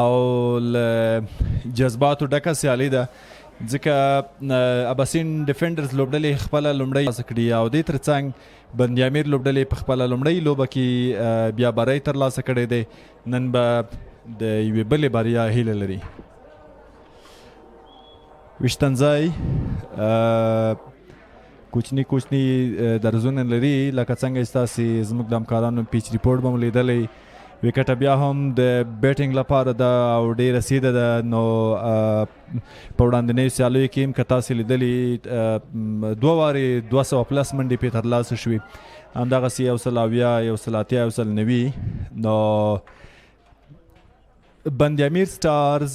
او له جذباتو ډکه سیالي ده ځکه اباسین ډیفندرز لوبډلې خپله لومړۍ ترلاسه کړي او دې تر څنګ بند امیر لوبډلې په خپله لومړۍ لوبه کې بیا برای ترلاسه کړی دی نن به د یوې بلې بریا هیله لري. ویشتنځای کوچني کوچني درزونه لري لکه څنګه چې تاسې زموږ د همکارانو پیچ ریپورټ به مو لیدلی وکټه بیا هم د بیټینګ لپاره ده او ډېره سیده ده نو په وړاندنیو سیالیو کې هم که تاسې لیدلي 2 وارې 200 پلس منډې پرې ترلاسه شوي همدغسې 180 180 190 نو بند امیر استارز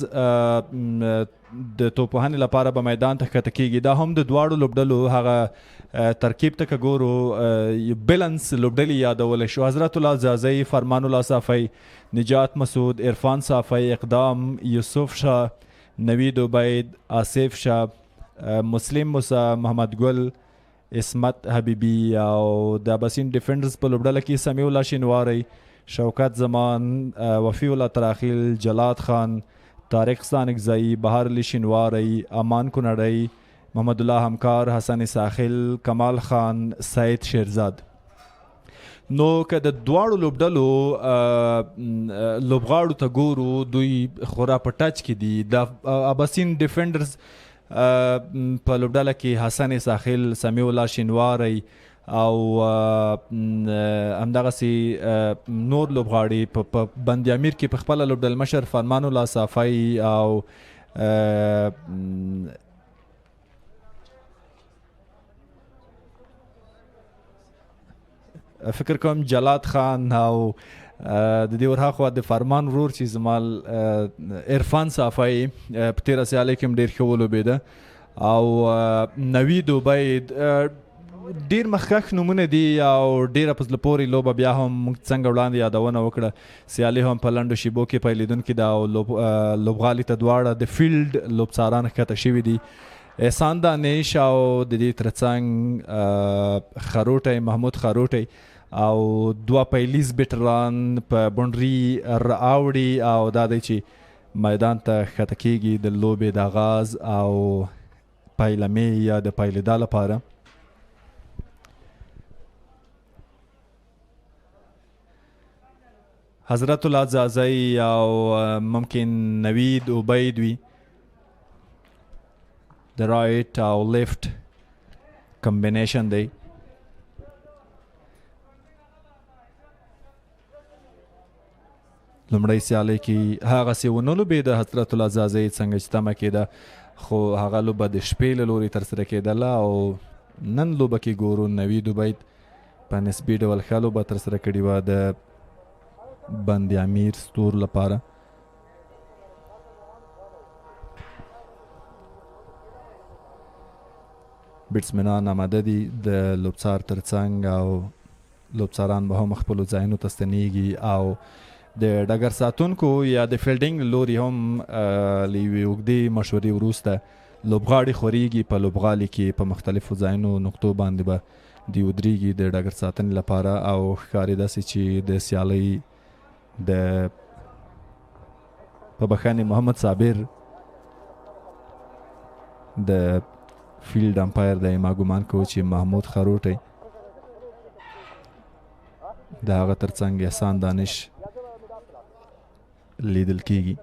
د توپوهنې لپاره به میدان ته ښکته کېږي دا هم د دواړو لوبډلو هغه ترکیب ته که ګورو بیلنس لوبډلې یادولی شو حضرت الله زازی فرمان الله صافی نجات مسعود عرفان صافی اقدام یوسف شاه نوید عبید آصف شاه مسلم موسی محمد ګل اسمت حبیبی او د اباسین ډیفندرز په لوبډله کې سمیع الله شینواری شوکت زمان وفی الله تراخیل جلاد خان طارق ستانکزئی بهار علی شینواری امان کنړی محمد الله همکار حسن ساخل کمال خان سعید شیرزاد نو که د دواړو لوبډلو لوبغاړو ته ګورو دوی خورا په ټچ کې دي د اباسین ډیفندرز په لوبډله کې حسن ساخل سمیع الله شینواری او همدغسې نور لوبغاړي په بند امیر کې په خپله لوبډل مشر فرمان الله صافی او فکر کوم جلاد خان او د دې ورهاخوا د فرمان ورور چې زما عرفان صافی په تېره سیالۍ کې هم ډېر ښه ولوبېده او نوید عبید ډیر مخکښ نومونه دي او ډیره په زړه پورې لوبه بیا هم موږ څنګه وړاندې یادونه وکړه سیالي هم په لنډو شیبو کې پیلېدونکې ده او لوبغالي ته دواړه د فیلډ لوبڅاران ښکته شوي دي احسان دانش او د دې تر څنګ خروټی محمود خروټی او 2 پیلیز بیټران په بونډري راوړي او دا دی چې میدان ته ښکته کېږي د لوبې د آغاز او پیلمې یا د پیلېدا لپاره حضرت الله زازی او ممکن نوید عبید وي د رایټ او لیفت کمبینیشن دی لومړی سیالۍ کې هغسې ونه لوبېده حضرت الله زازی څنګه چې تمه کېده خو هغه لوبه د شپې له لورې ترسره کېدله او نن لوبه کې ګورو نوید عبید په نسبي ډول ښه لوبه ترسره کړې وه د بند امیر ستور لپاره بیټسمنان آماده دي د لوبڅار ترڅنګ او لوبڅاران به هم خپلو ځایونو ته ستنېږي او د ډګر ساتونکو یا د فیلډینګ لوري هم له یوې اوږدې مشورې وروسته لوبغاړي خورېږي په لوبغالي کې په مختلفو ځایونو نقطو باندې به دوی ودرېږي د ډګر ساتنې لپاره او ښکاري داسې چې د سیالۍ د په بخښنې محمد صابر د فیلډ امپایر دی ما ګمان کوو چې محمود خروټی د هغه تر څنګ احسان دانش لیدل کېږي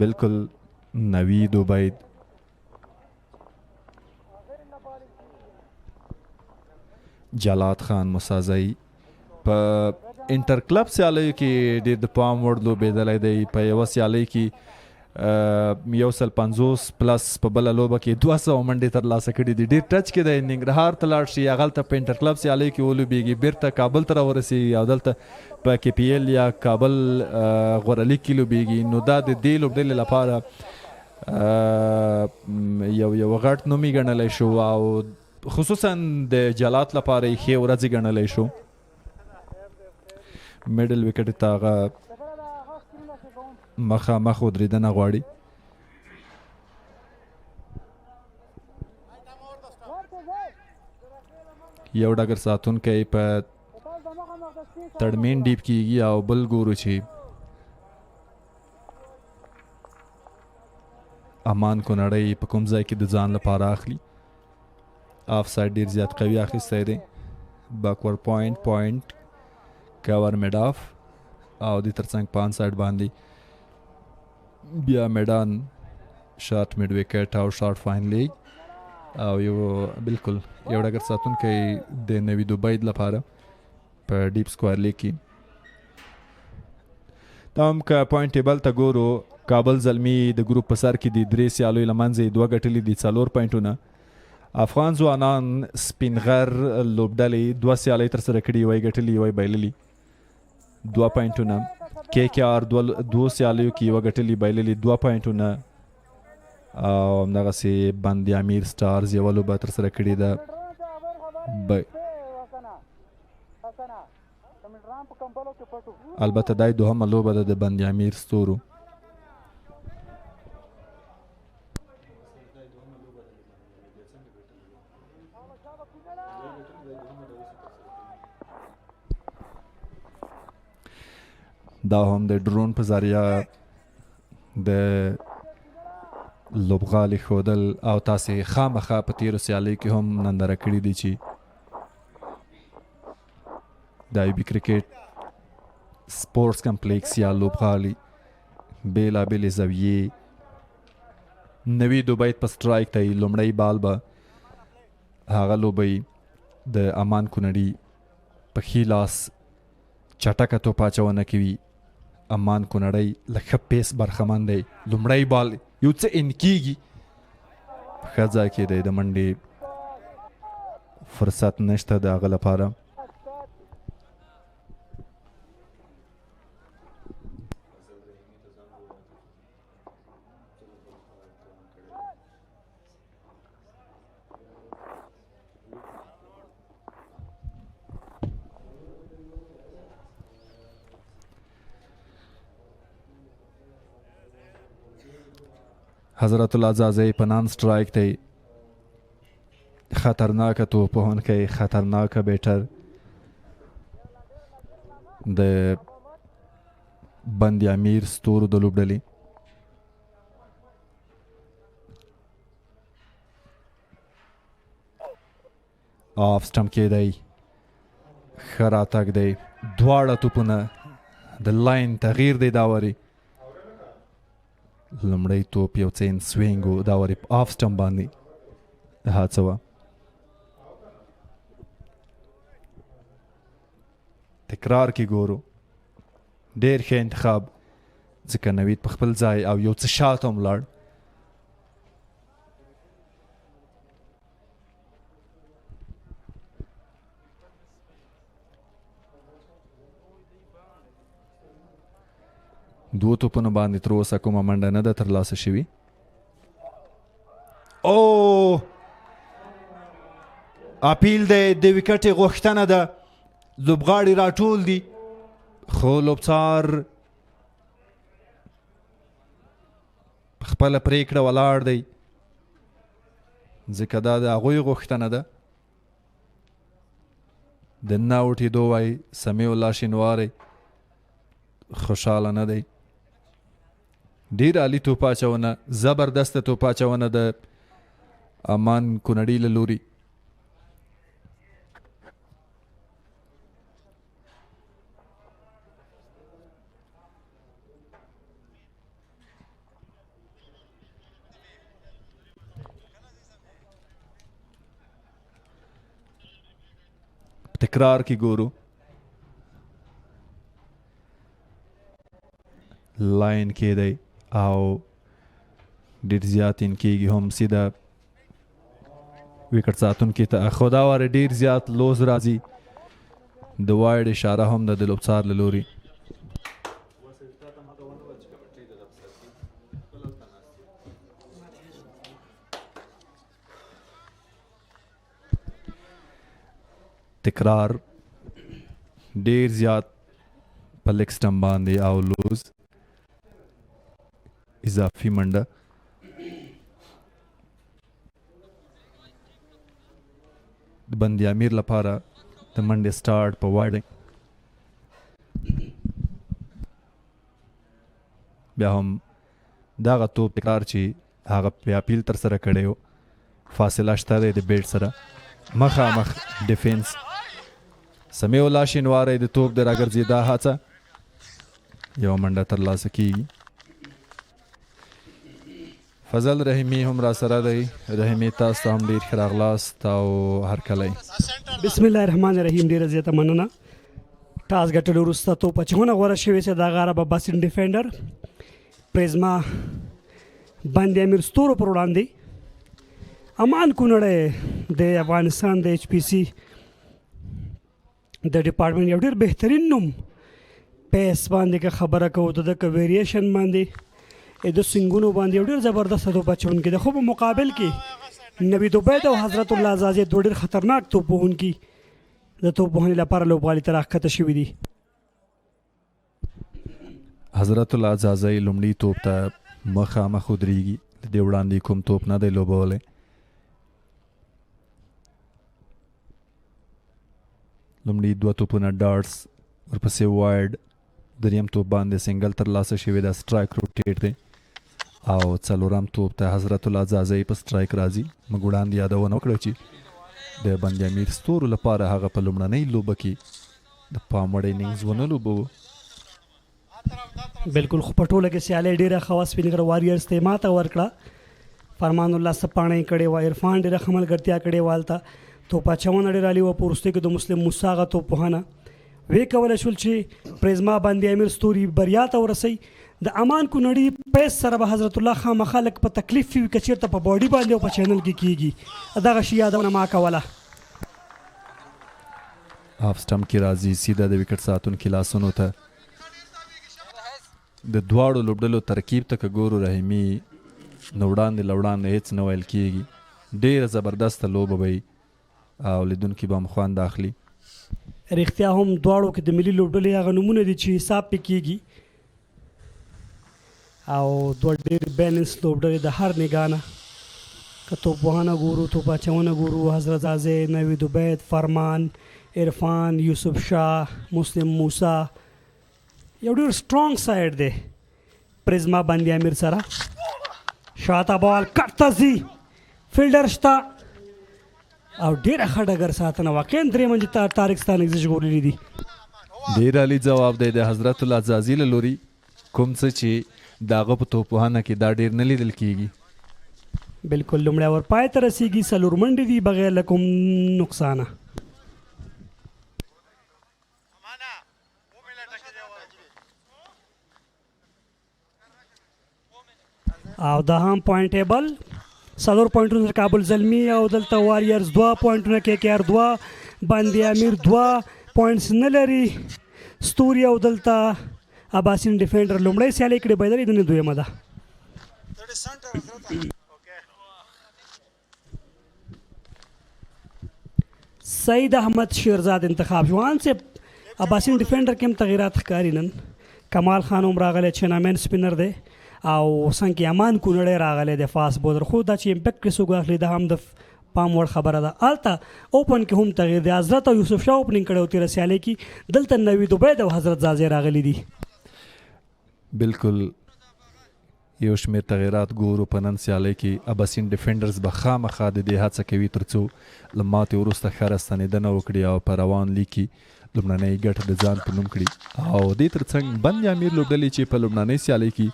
بالکل نوید عبید جلاد خان مسازی په انټر کلب سیالیو کې ډېر د پام وړ لوبېدلی دی په یوه سیالۍ کې 150 پلس په بله لوبه کې 200 منډې ترلاسه کړي دي ډېر ټچ کې دی ننګرهار ته لاړ شي هغلته په انټر کلب سیالیو کې ولوبېږي بیرته کابل ته راورسېږي او دلته په AHKPL یا کابل غوره لیګ کې لوبېږي نو دا د دې لوبډلې لپاره یو غټ نومي ګڼلی شو او خصوصا د جلات لپاره یې ښې ورځې ګڼلی شو میډل وکټ ته هغه مخامخ ودرېدنه غواړي یو ډګر ساتونکی په تړمین ډیپ کېږي او بل ګورو چې امان کونړی په کوم ځای کې د ځان لپاره اخلي. آف ساید ډیر زیات قوي اخیستی دی. باکورډ پوینټ کور میډ آف او د ترڅنګ په آن ساید باندې بیا میډان شارټ میډ وکټ او شارټ فاین لیگ او یو بالکل یو ډګر ساتونکی د نوي دوبۍ لپاره په ډیپ سکوائر لیگ کې. دا هم که پوینټ ټیبل ته ګورو کابل زلمی د ګروپ په سر کې د 3 سیالیو له منځه یې 2 ګټلي دي 4 پوینټونه. افغان ځوانان سپین غر لوبډلې 2 سیالۍ ترسره کړي، یوه یې ګټلي یوه یې بایللي 2 پوینټونه. کې کې آر 2 سیالیو کې یوه ګټلي بایللي 2 پوینټونه او همدغسې بند امیر سټارز یوه لوبه ترسره کړې ده. البته دا دوهمه لوبه ده د بند امیر ستورو. دا هم د ډرون په ذریعه د لوبغالي ښودل او تاسې خامخا په تیرو سیالیو کې هم ننداره کړي دي چې د ایبي کرکټ سپورټس کمپلیکس یا لوبغالي بېلابېلې زاویې نوي دوبۍ په سټرایک ته یې لومړی بال به هغه لوبه د امان کونړي په ښي لاس چټکه توپ اچونه کوي. امان کونړی له ښه پیس برخمن دی. لومړی بال یو څه ان کېږي په ښه ځای کې دی، د منډې فرصت نشته د هغه لپاره. حضرت الله زازی په نان سټرایک دی. خطرناکه توپ وهونکی، خطرناکه بیټر د بند امیر ستورو د لوبډلې. آف سټم کې دی، ښه راتګ دی، دواړه توپونه د لاین تغییر دی داوري. لومړی توپ یو څه ان سوینګ و، داوري په آف سټم باندې هڅه وه. تکرار کې ګورو ډېر ښه انتخاب، ځکه نوید په خپل ځای او یو څه شاته هم لاړ. دوه توپونو باندې تر اوسه کومه منډه نه ده ترلاسه شوې. او اپیل دی، د وکټې غوښتنه ده، لوبغاړي راټول دي، خو لوبڅار خپله پرېکړه ولاړ دی، ځکه دا د هغوی غوښتنه ده. د نه اوټېدو وایي سمیع الله شینواری خوشحاله نه دی. ډېر عالي توپ اچونه، زبردسته توپ اچونه د امان کونړي له لوري. تکرار کې ګورو لاین کې دی او ډېر زیات ان کېږي هم سیده وکټ ساتونکي ته، خو دا واره ډېر زیات لوز راځي. د وایډ اشاره هم ده د لوبڅار له لوري. تکرار ډېر زیات په لیګ سټم باندې او لوز اضافي منډه. د بند امیر لپاره د منډې سټارټ په وایډ. بیا هم دغه توپ تکرار چې هغه پیاپیل تر سره کړی و. فاصله شته دی د بیټ سره. مخامخ ډیفینس سمیع الله شینواری د توپ د راګرځېدا هڅه. یو منډه ترلاسه کیږي. فضل رحیمي هم را سره دی. رحیمي تاسو ته هم ډېر ښه راغلاست او هرکلی. بسم الله الرحمن الرحیم. ډېره زیاته مننه. ټاس ګټلو وروسته توپ اچونه غوره شوې چې د هغه عرب اباسین ډیفینډر پریزما باندې امیر ستورو پر وړاندې امان کونړی د افغانستان د ایچ پی سی د ډپارټمنټ یو ډېر بهترین نوم پیس باندې که خبره کوو د که ویریشن باندې د سنګونو باندې یو ډېر زبردست توپ اچوونکی دی. خو په مقابل کې نوید عبید او حضرت الله زازې دوه ډېر خطرناک توپ وهونکي د توپ وهنې لپاره لوبغالي ته راښکته شوي دي. حضرت الله زازې لومړي توپ ته مخامخ ودرېږي. د دې وړاندې کوم توپ نه دی لوبولی. لومړي دوه توپونه ډاټس ورپسې وایډ. دریم توپ باندې سنګل ترلاسه شوی دی. سټرایک روټیټ دی او څلورم توپ ته حضرت الله زازې په سټرایک راځي. موږ وړاندې یادونه وکړه چې د بند امیر ستورو لپاره هغه په لومړنۍ لوبه کې د پام وړ انینګز ونه لوبوه. بالکل. خو په ټوله کې سیالۍ ډېره ښه وه. سپینګر واریر ته یې ماته ورکړه. فرمان الله سپاڼه یې کړې وه. عرفان ډېره ښه ملګرتیا کړې وه هلته. توپ اچونه ډېره عالي وه. په وروستیو کې د مسلم موسی هغه توپ وهنه وی کولی شول چې پریزما باندې امیر ستوري بریا ته ورسوي. د امان کونړي پیس سره به حضرت الله خامخا لږ په تکلیف وي که چېرته په باډي باندې او په چینل کې کېږي. دغه شي یادونه ما کوله. هاف سټمپ کې راځي سیده د وکټ ساتونکي لاسونو ته. د دواړو لوبډلو ترکیب ته که ګورو رحیمي نو وړاندې له وړاندې هېڅ نه ویل کېږي. ډېره زبردسته لوبه به وي او لیدونکي به هم خوند اخلي. رښتیا هم دواړو کې د ملي لوبډلې هغه نومونه دي چې حساب پې کېږي او دوه ډېر بیلنس لوبډلې د هر نګاه نه که توپ وهنه ګورو توپ اچونه ګورو حضرت زازې نوید عبید فرمان عرفان یوسف شاه مسلم موسی یو ډېر سټرانګ سایډ دی پریزما باندې امیر سره. شاته بال کټ ته ځي. فیلډر شته او ډېره ښه ډګر ساتنه. واقعا درې منجې طارق ستا نږدې ژغورلي دي. ډېر عالي ځواب دی د حضرت الله زازي له لوري. کوم څه چې د هغه په توپوهنه کې دا ډېر نه لیدل کېږي. بالکل. لومړی ور پای ته رسېږي. څلور منډې دي بغیر له کوم نقصانه. او دا هم پوینټیبل. څلور پوینټونه کابل زلمی او دلته واریرز 2 پوینټونه KKR 2 باندې امیر 2 پوینټس نه لري. ستوري او دلته اباسین ډیفندر لومړی سیالي کړې بایدلې د دویمه ده. سعید احمد شیرزاد انتخاب جوان سے اباسین ډیفندر کې هم تغیرات ښکاري. نن کمال خان هم راغلی چینامین سپینر دی او څنګه امان کونړی راغلی د فاست بولر. خو دا چې امپیکټ کې څوک اخلي دا هم د پام وړ خبره ده. هلته اوپن کې هم تغیر دی. حضرت او یوسف شاه اوپننګ کړی و تېره سیالۍ کې. دلته نوید عبید او حضرت زازې راغلي دي. بالکل یو شمېر تغیرات ګورو په نن سیالۍ کې. اباسین ډیفندرز به خامخا د دې هڅه کوي تر څو له ماتې وروسته ښه راستنېدنه وکړي او په روان لیګ کې لومړنۍ ګټه د ځان په نوم کړي. او دې تر څنګ بند امیر لوبډلې چې په لومړنۍ سیالۍ کې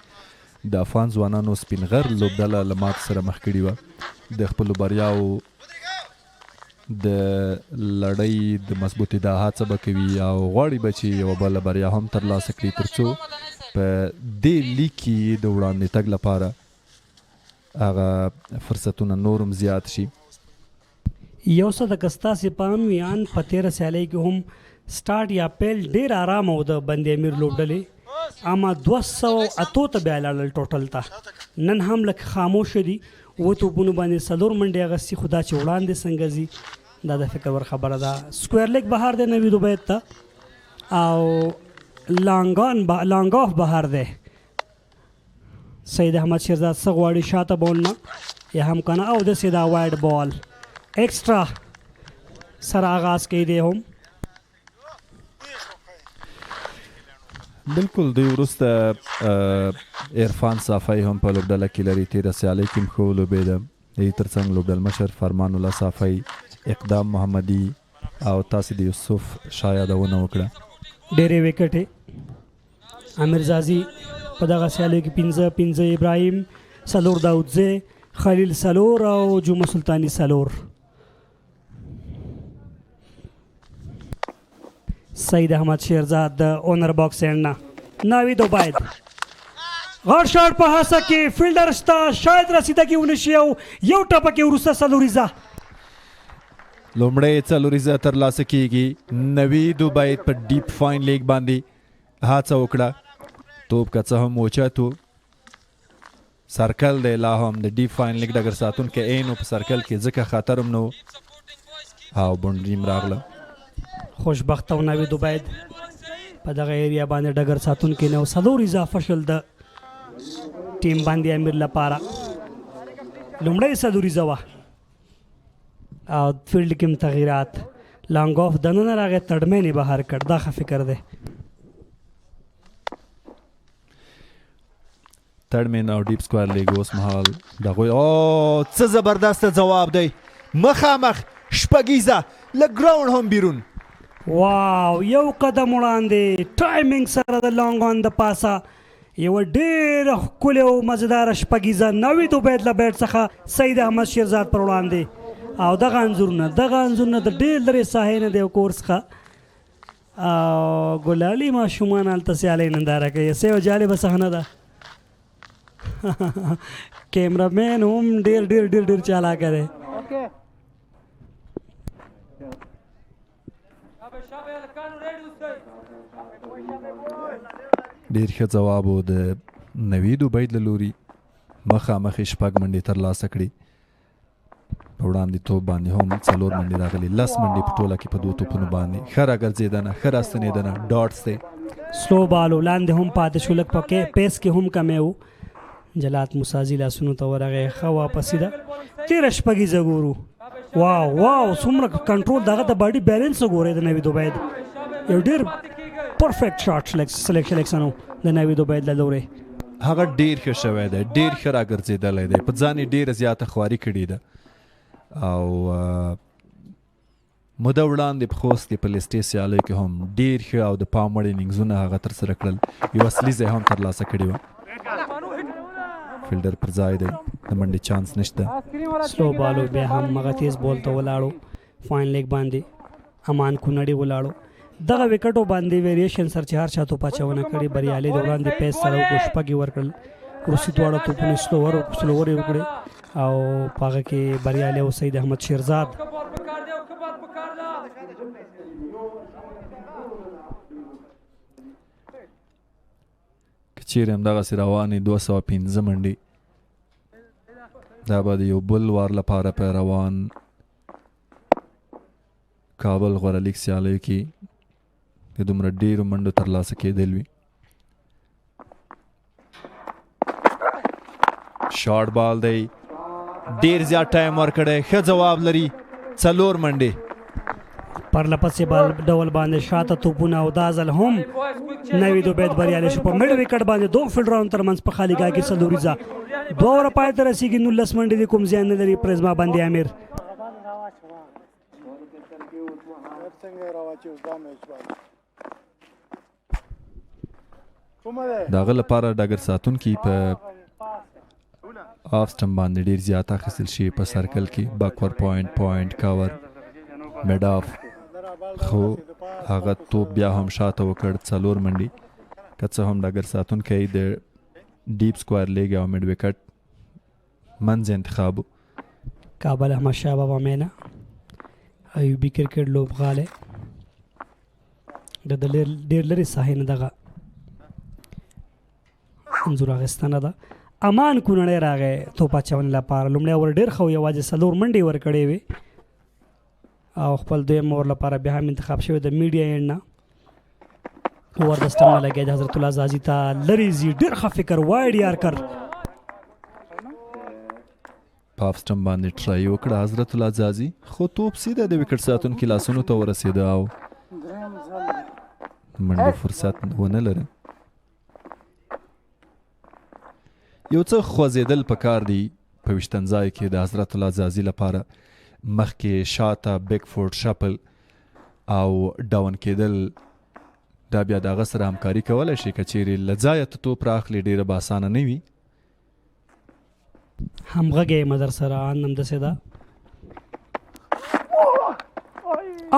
د افغان ځوانانو سپینغر لوبډله له مات سره مخ کړي وه. د خپلو بریاو د لړۍ د مضبوطېدا هڅه به کوي او غواړي به چې یوه بله بریا هم ترلاسه کړي تر څو په دې لیګ کې د وړاندې تګ لپاره هغه فرصتونه نور هم زیات شي. یو څه د که ستاسې پام وي ان په تېره سیالۍ کې هم سټارټ یا پیل ډېر ارامه و د بند امیر لوبډلې. اما 208 ته بیا لاړل ټوټل ته. نن هم لږ خاموشه دي. 7 توپونو باندې 4 منډې اخیستي. خو دا چې وړاندې څنګه ځي دا د فکر ور خبره ده. سکویر لیګ بهر دی نوید عبید ته او لانګ آف بهر دی. سید احمد شیرزاد څه غواړي شاته بال نه یا هم کنه او داسې دا وایډ بال ایکسټرا سره آغاز کوي دی هم. بالکل دوی وروسته عرفان صافی هم په لوبډله کې لري، تېره سیالۍ کې هم ښه ولوبېده. د دې تر څنګ لوبډل مشر فرمان الله صافی، اقدام محمدي او تاسې د یوسف شاه یادونه وکړه. ډېرې وکټې امیر زازي په دغه سیالیو کې 15 ابراهیم څلور داودزی خلیل څلور او جمعه سلطاني څلور. سید احمد شیرزاد د اونر باکس اینډ نه ناوید عبید غاړ شاټ په هڅه کې فیلډر شته، شاید رسیده کې ونشي او یو ټپه کې وروسته څلوریزه لومړی څلوریزه ترلاسه کیږي. نوید عبید په ډیپ فاین لیګ باندې هڅه وکړه، توپ که څه هم اوچت و، سرکل دی لا هم د ډیپ فاین لیګ ډګر ساتونکی عین په سرکل کې ځکه خطر هم نه و او بونډریم راغله. خوشبخته و نوید عبید په دغه ایریا باندې ډګر ساتونکی نه و. څلور اضافه شول د ټیم باندې امیر لپاره. لومړی څلوریزه وه او فیلډ کې هم تغییرات، لانګ آف دننه راغی، تړمین یې بهر کړ. دا ښه فکر دی. تړمین او ډیپ سکوائر لیګ اوس مهال دغوی څه زبردسته ځواب دی، مخامخ شپږیزه له ګراوند هم بیرون. واو یو قدم وړاندې ټایمینګ سره د لانګ آن د پاسه یوه ډېره ښکلې او مزیداره شپږیزه نوید عبید له بیټ څخه سید احمد شیرزاد پر وړاندې. او دغه انځورونه د ډېر لرې ساحې نه دی او کور څخه او ګلالي ماشومان هلته سیالۍ ننداره کوي. څه یو جالبه صحنه ده. کیمرامین هم ډېر ډېر ډېر ډېر چالاکه دی. ډېر ښه ځواب و د نوید عبید له لوري. مخامخ یې شپږ منډې ترلاسه کړي، په وړاندې توپ باندې هم څلور منډې راغلي، 10 منډې په ټوله کې په دوه توپونو باندې. ښه راګرځېدنه، ښه راستنېدنه، ډاټس دی. سلو بال ولاندې هم پاتې شو، لږ په پیس کې هم کمی و. جلات موسازي لاسونو ته ورغی، ښه واپسي ده. تېره شپږیزه ګورو. واو واو څومره کنټرول، دغه د باډي بیلنس وګورئ د نوید عبید. یو ډېر پرفیکټ شاټ سلیکشن و د نوید عبید له لورې. هغه ډېر ښه شوی دی، ډېر ښه راګرځېدلی دی، په ځان یې ډېره زیاته خواري کړې ده. او موده وړاندې په خوست کې په لیسټې سیالیو کې هم ډېر ښه او د پام وړ انینګزونه هغه ترسره کړل. یو اصلي ځای هم ترلاسه کړې وه. فیلډر پر ځای دی، د منډې چانس نشته. سلو بالو بیا هم هغه تیز بول ته ولاړو، فاین لیګ باندې امان کونړي ولاړو. دغه وکټو باندې ویریشن سر چې هر چا توپ اچونه کړې، بریالي د وړاندې پیس سره وکړو، شپږ یې ورکړل. وروستي دواړه توپونه سلوور یې وکړې او په هغه کې بریالي او سید احمد شیرزاد. که چیرې همدغسې روانې 215 منډې، دا به د یو بل وار لپاره په روان کابل غوره لیګ سیالیو کې د دومره ډېرو منډو ترلاسه کېدل وي. شارټ بال دی، ډېر زیات ټایم ورکړی، ښه ځواب لري. 4 منډې پرله پسې بال ډول باندې شاته توپونه او دا ځل هم نوید عبید بریالی شو. په میډ وکټ باندې دوه فیلډرانو ترمنځ په خالي ګاه کې څلوریزه، دوه اوره پای ته رسېږي. 19 منډې د کوم زیان نه لري پریزما باندې امیر. د هغه لپاره ډګر ساتونکي په آف سټم باندې ډېر زیات اخیستل شي، په سرکل کې باکور پوینټ کاور میډ آف، خو هغه توپ بیا هم شاته وکړ. 4 منډې که څه هم ډګر ساتونکی د ډیپ سکوائر لیګ او میډ وکټ منځ انتخاب. کابل احمد شاه بابا مینا ایوبي کرکټ لوبغالی د ډېر لرې ساحې نه دغه انځور اخیستنه ده. امان کونړی راغی توپ اچونې لپاره. لومړی اور ډېر ښه و، یوازې 4 منډې ورکړې وې او خپل دویم اور لپاره بیا هم انتخاب شوی د میډیا اینډ نه. اور د سټم نه لګیا د حضرت الله زازي ته لرې ځي، ډېر ښه فکر، وایډ یارکر. په آف سټم باندې ټرای وکړه حضرت الله زازي، خو توپ سیده د وکټ ساتونکي لاسونو ته ورسېده او منډې فرصت ونه لره. یو څه خوځېدل پکار دي په ویشتنځای کې د حضرت الله زازي لپاره مخکې شاته بیک فورډ شپل او ډاون کېدل دا بیا د هغه سره همکاري کولی شي که چیرې له ځایه ته توپ راخلي ډېره به اسانه نه وي همغږی یم در سره ان همداسې ده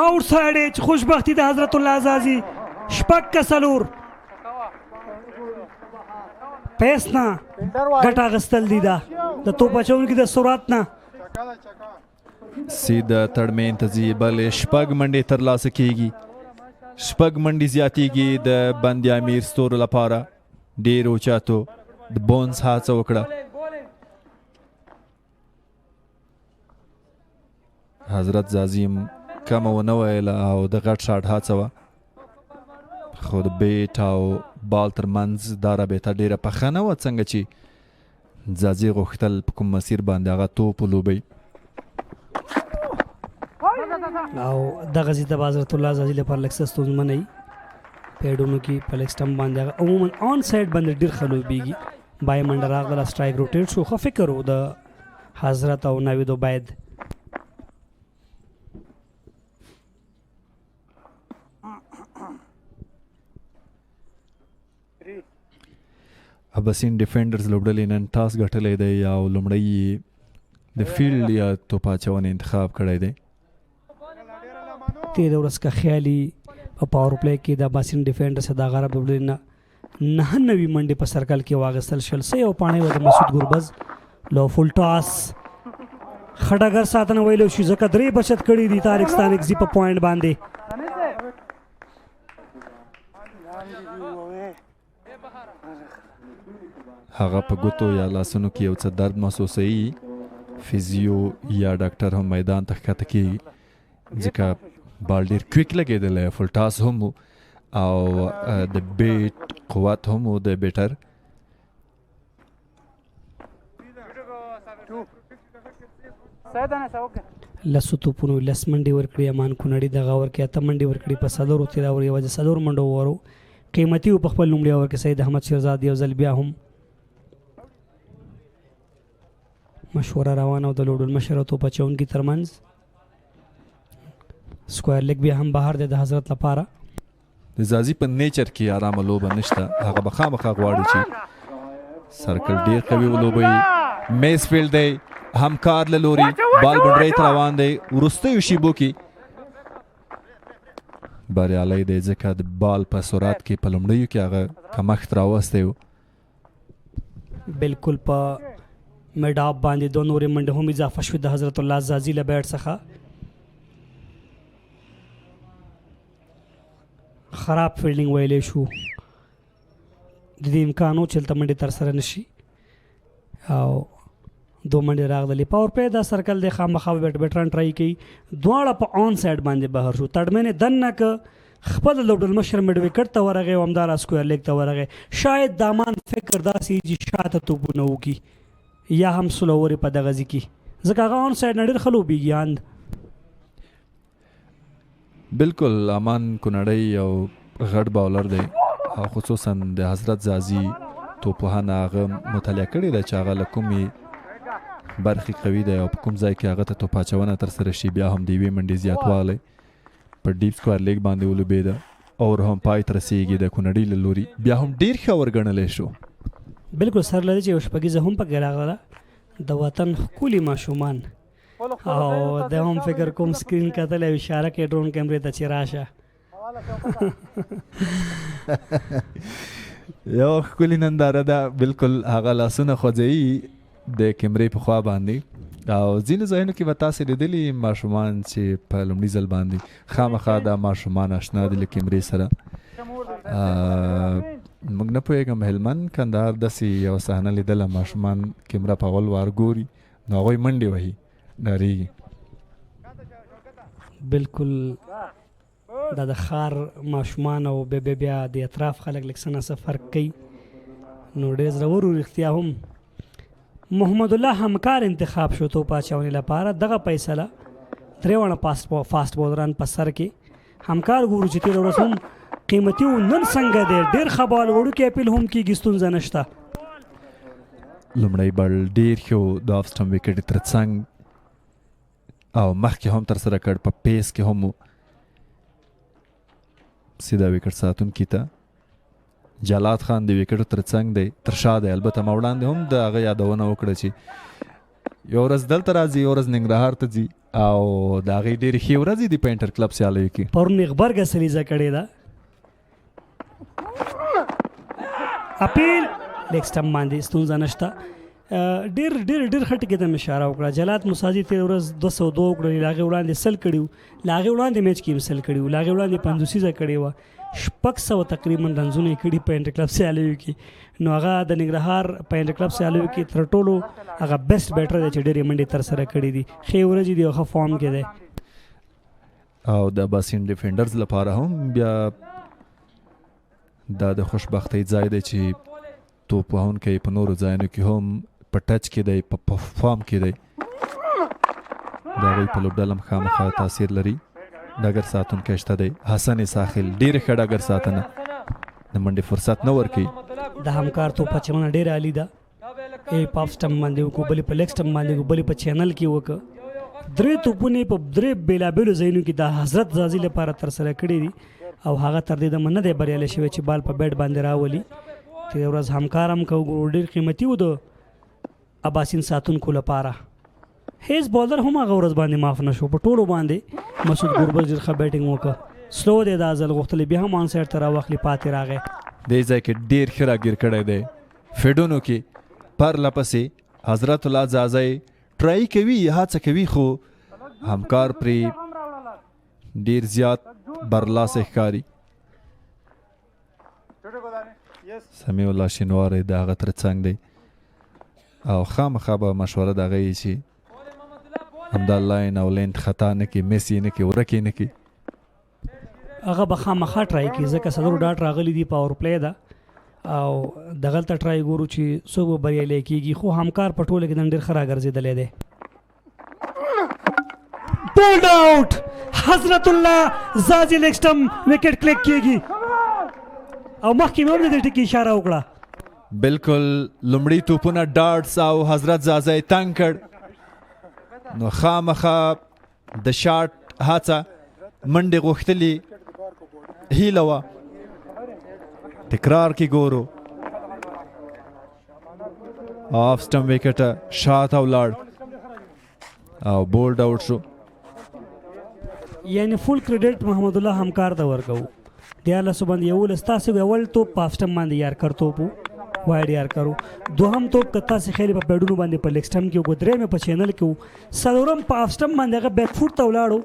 آوټ سایډ چې خوشبختي د حضرت الله زازي شپږ که څلور پیس نه ګټه اخیستل دي دا د توپ اچوونکي د سرعت نه سیده تړمین ته ځي بلې شپږ منډې ترلاسه کېږي شپږ منډې زیاتېږي د بند امیر ستورو لپاره ډېر اوچاتو د بونس هڅه وکړه حضرت زازیم کمه ونه ویله او د غټ شاټ هڅه وه خو د بیټ او بال ترمنځ دا رابطه ډېره پخه نه وه څنګه چې زازي غوښتل په کوم مسیر باندې هغه توپ ولوبوي او دغه ځای ته به حضرت الله زازي لپاره لږ څه ستونزمنه وي پیډونو کې په لږ سټمپ باندې هغه عموما آن سایډ باندې ډېر ښه لوبېږي بای منډه راغله سټرایک روټیټ شو ښه فکر و د حضرت او ناوید عبید اباسین ډیفندرز لوبډلې نن ټاس ګټلی دی او لومړی د فیلډ یا توپ اچونې انتخاب کړی دی تېره ورځ که خیالي په پاور پلی کې د اباسین ډیفینډرز د هغه لوبډلې نه 99 منډې په سرکل کې واخیستل شل څه یو پاڼې وه د مسعود ګربز لو فول ټاس ښه ډګر ساتنه ویلی شي ځکه 3 بچت کړي دي تارکستان اکزي په پوینټ باندې هغه په ګوتو یا لاسونو کې یو څه درد محسوسوي فیزیو یا ډاکټر هم میدان ته ښکته کېږي ځکه بال ډېر کویک لګېدلی فل ټاس هم و او د بیټ قوت هم و د بیټر لسو توپونو 10 منډې ورکړي امان کونړي دغه ور کې 8 منډې ورکړي په څلورو تېراور یوازې 4 منډو وورو قیمتي و په خپل لومړي اور کې سید احمد شیرزاد یو ځل بیا هم مشوره روانه او د لوډل مشر او توپ اچوونکي ترمنځ سکوایر لیګ بیا هم بهر دی د حضرت لپاره د زازي په نیچر کې آرامه لوبه نشته هغه به خامخا غواړي چې سرکل ډېر قوي ولوبوي میس فیلډ دی همکار له لوري بال بونډرۍ ته روان دی وروستیو شیبو کې بریالی دی ځکه د بال په سرعت کې په لومړیو کې هغه کمښت راوستی و بالکل په میډ اپ باندې 2 نورې منډې هم اضافه شوې د حضرت الله زازي له بیټ څخه خراب فیلډینګ ویلی شو د دې امکان و چې هلته منډې ترسره نه شي او 2 منډې راغللې پاور پلی دا سرکل دی خامخا بیټران ټرای کوي دواړه په آن سایډ باندې بهر شو تړمنې دننه که خپل لوبډل مشر مډ وکټ ته ورغی او همدارا سکویر لیګ ته ورغی شاید دامان فکر داسې چې شاته توپونه وکړي یا هم سلوورې په دغه ځای کې ځکه هغه آن سایډ نه ډېر ښه لوبېږي اند بالکل امان کونړی یو غټ باولر دی او خصوصا د حضرت زازي توپوهانه هغه مطالعه کړې ده چې هغه له کومې برخې قوي دی او په کوم ځای کې هغه ته توپ اچونه ترسره شي بیا هم د یوې منډې زیاتوالی په ډیپ سکویر لیګ باندې ولوبېده او هم پای ته رسېږي د کونړي له لوري بیا هم ډېر ښه ورګڼلی شو بالکل سر لري چې یو شپږیزه هم پکې راغله د وطن ښکلي ماشومان او د هم فکر کوم سکرین کتل او اشاره کوي ډرون کیمرې ته چې راشه یو ښکلي ننداره ده بالکل هغه لاسونه خوځوي د کیمرې په خوا باندې او ځینو ځایونو کې به تاسې لیدلي ماشومان چې په لومړي ځل باندې خامخا دا ماشومان اشنا دي له کیمرې سره موږ نه پوهېږم هلمند کندهار داسې یو صحنه لیدله ماشومان کیمره په اول وار ګوري نو هغوی منډې وهي ډارېږي بالکل دا د ښار ماشومان او بیا د اطراف خلک لږ څه نه څه فرق کوي نو ډېر زړور و رښتیا هم محمد الله همکار انتخاب شو توپ اچونې لپاره دغه فیصله درې واړه فاسټ بولران په سر کې همکار ګورو چې تېره ورځ هم قیمتي و نن څنګه دی ډېر ښه بال وړوکی اپیل هم کېږي ستونزه نشته لومړی بل ډیر ښه د آف سټم وکټ تر څنګ او مخکې هم تر سره کړ په پیس کې هم سیده وکټ ساتونکي ته جلات خان د وکټ تر څنګ دی تر شا دی. البته ما وړاندې هم د هغه یادونه وکړه چې یو ورځ دلته راځي یو ورځ ننګرهار ته ځي او د هغې ډېرې ښې ورځې دي په انټر کلب سیالیو کې. پرون غبرګه سلیزه کړې ده اپیل لیګ سټمپ باندې ستونزه نشته. ډېر ډېر ډېر ښه ټکي ته مې اشاره وکړه. جلات موسازي تېره ورځ 202 وکړل، له هغې وړاندې 100 کړي وو، له هغې وړاندې میچ کې هم 100 کړي وو، له هغې وړاندې 50 کړې وه، 600 تقریبا رنزونه یې کړي په انټر کلب سیالیو کې. نو هغه د ننګرهار په انټر کلب سیالیو کې تر ټولو هغه بیسټ بیټر دی چې ډېرې منډې تر سره کړي دي، ښې ورځې دي او ښه فارم کې دی. او د اباسین ډیفندرز لپاره هم بیا دا د خوشبختۍ ځای دی چې توپ وهونکی په نورو ځایونو کې هم په ټچ کې دی، په فارم کې دی. د هغوی په لوبډله هم خامخا تاثیر لري. ډګر ساتونکی شته دی حسن ساحل، ډېرې ښه ډګر ساتنه، د منډې فرصت نه ورکوي. د همکار توپ اچونه ډېره عالي ده. په آف سټمپ باندې وکړو، بلې په لیګ سټمپ باندې وکړو، بلې په چینل کې وکړو. 3 توپونه په 3 بېلابېلو ځایونو کې د حضرت زازي لپاره تر سره کړي دي او هغه تر دې دمه نه دی بریالی شوی چې بال په بیټ باندې راولي. تېره ورځ همکار هم کوو، ډېر قیمتي و د اباسین ساتونکو لپاره. هیڅ بالر هم هغه ورځ باندې معاف نه شو، په ټولو باندې مسعود ګربز ډېر ښه بیټینګ وکړه. سلو دی دا ځل غوښتلی، بیا هم آن سایډ ته راواخلي، پاتې راغی. دې ځای کې ډېر ښه راګیر کړی دی. فیډونو کې پرله پسې حضرت الله زازی ټرای کوي، هڅه کوي، خو همکار پرې ډېر زیات برلاسی ښکاري. سمیع الله شینواری د هغه تر څنګ دی او خامخا به مشوره د هغه یې چې همدا لاین او لینت خطا نه کړي، مس یې نه کړي، ورک یې نه کړي. هغه به خامخا ټرای کړي ځکه څلورو ډاټ راغلي دي، پاور پلی ده او دغلته ټرای ګورو چې څوک به بریالی کېږي. خو همکار په ټوله کې نن ډېر ښه راګرځېدلی دی. بولډ آوټ، حضرت الله زازي لیګ سټمپ وکټ کلیک کېږي او مخکې مې هم د دې ټکي اشاره وکړه. بالکل لومړي توپونه ډاټس او حضرت زازی تنګ کړ، نو خامخا د شاټ هڅه منډې غوښتلې هیله وه. تکرار کې ګورو آف سټم وکټه شاته ولاړ او بولډ آوټ شو. یعنی فول کریډټ محمد الله همکار ته ورکوو. 13 باندې 11 تاسو اول توپ په آف سټم باندې یار کړ، توپ وایډ یار کړو. دوهم توپ که تاسې خیلی په پیډونو باندې په لیګ سټمپ کې وکړو، درېیم په چینل کې وو، څلورم په آف سټمپ باندې هغه بیک فوټ ته ولاړو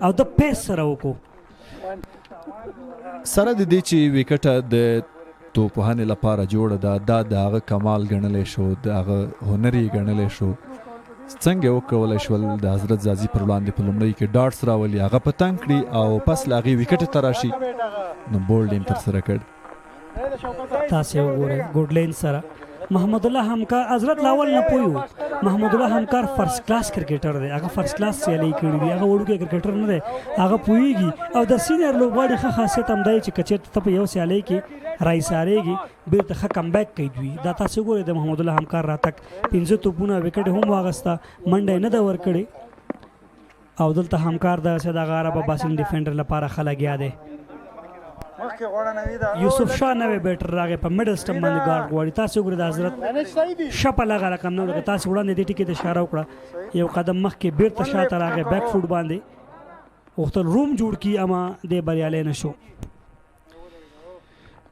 او د پیس سره وکړو. سره د دې چې وکټه د توپوهنې لپاره جوړه ده، دا د هغه کمال ګڼلی شو، د هغه هنر یې ګڼلی شو. څنګه یې وکولی شول د حضرت زازي پر وړاندې په لومړۍ کې ډاټس راولي، هغه په تنګ کړي او پس له هغې وکټې ته راشي، نو بولډ یې ترسره کړ. تاسې وګورئ ګوډ لین سره محمد الله همکار حضرت لاول نه پوي وو. محمد الله همکار فرست کلاس کرکټر دی، هغه فرست کلاس سیالي کړي دي، هغه وړوکی کرکټر نه دی، هغه پوهېږي. او د سینیر لوبغاړي ښه خاصیت هم دی چې که چېرته ته په یو سیالۍ کې راایسارېږي بېرته ښه کمبیک کوي دوی. دا تاسې وګورئ د محمد الله همکار راتګ 5 توپونه وکټ هم واغسته، منډه یې نه ده ورکړې. او دلته همکار دغسې دغه عرب اباسین ډیفینډر لپاره ښه لګیا دی. یوسف شاه نوی بیټر راغی په میډل سټمپ باندې ګارډ غواړي. تاسې وګورئ د حضرت شپه لږه رقم نه لګه. تاسې وړاندې دې ټکي ته اشاره وکړه، یو قدم مخکې بېرته شاته راغی، بیک فوټ باندې غوښتل روم جوړ کړي اما دی بریالی نه شو.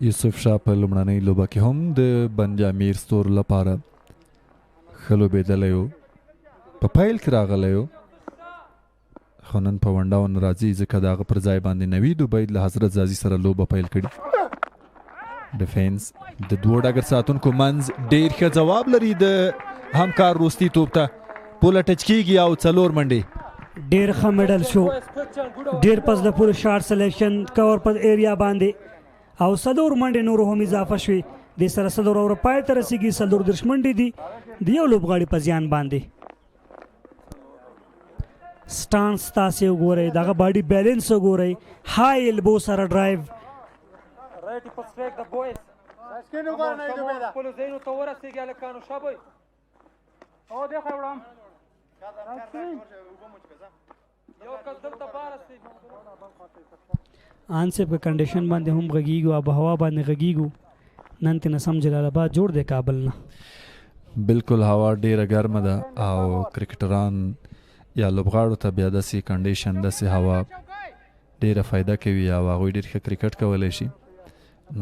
یوسف شاه په لومړنۍ لوبه کې هم د بند امیر ستورو لپاره ښه لوبېدلی و، په پیل کې راغلی و، خو نن په ونډاون راځي ځکه د هغه پر ځای باندې نوید عبید له حضرت زازي سره لوبه پیل کړي. ډیفینس د دوو ډګر ساتونکو منځ ډېر ښه ځواب لري د همکار روستي توپ ته، پوله ټچ کېږي او 4 منډې. ډېر ښه میډل شو، ډېر پس د پوره شارټ سلیکشن کور پر ایریا باندې او 4 منډې نورو هم اضافه شوې. دې سره 4 اوور پای ته رسېږي. 34 منډې دي د یو لوبغاړي په زیان باندې. سټانس تاسې وګورئ، دغه باډي بیلنس وګورئ، های البو سره ډرایو. ان صاحب په کنډیشن باندې هم غږیږو آب هوا باندې غږیږو نن ته نسم جلال آباد جوړ دی کابل نه بالکل هوا ډیره ګرمه ده او کرکټران یا لوبغاړو ته بیا داسې کنډیشن داسې هوا ډیره فایده کوي او هغوی ډېر ښه کرکټ کولی شي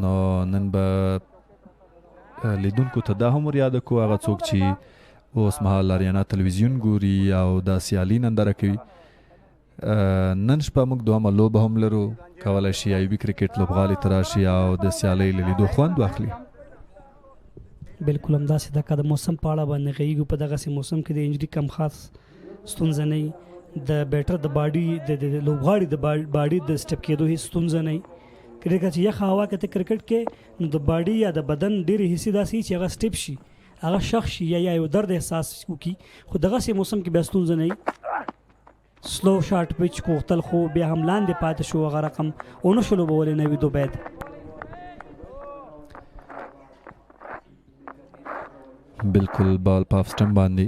نو نن به لیدونکو ته دا هم ور یاده کړو هغه څوک چې اوس مهال اریانا تلویزیون ګوري او دا سیالي ننداره کوي نن شپه موږ دومره لوبه هم لرو کولی شي ایوبي کرکټ لوبغالي ته راشي او د سیالۍ له لیدو خوند واخلي بالکل همداسې ده که د موسم په اړه باندې غږیږو په دغسې موسم کې د انجري کم خاص ستونزه نه وي د بیټر د باډي د لوبغاړي د باډي د سټپ کېدو هېڅ ستونزه نه وي کله چې یخه هوا کې ته کرکټ کې نو د باډي یا د بدن ډېرې حصې داسې چې هغه سټپ شي هغه شخ شي یا یو درد احساس وکړي خو دغسې موسم کې بیا ستونزه نه وي سلو شاټ پچ کوختل خو بیا هم لاندې پاتې شو هغه رقم ونه شو لوبولی نوید عبید بالکل بال په هفتم باندې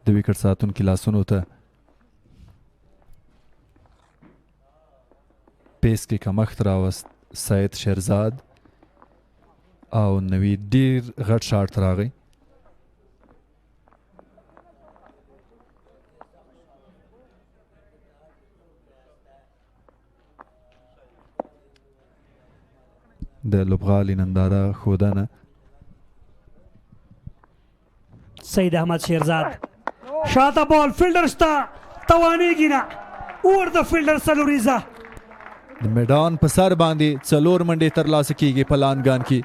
د وکټ ساتونکي لاسونو ته پیس کې کمښت راوست سید شیرزاد او نوید ډیر غټ شاټ راغی د لوبغالي ننداره ښودنه سید احمد شیرزاد شاته بال فیلډر شته توانېږي نه اور د فیلډر څلوریزه د میدان په سر باندې څلور منډې ترلاسه کیږي په لانګان کې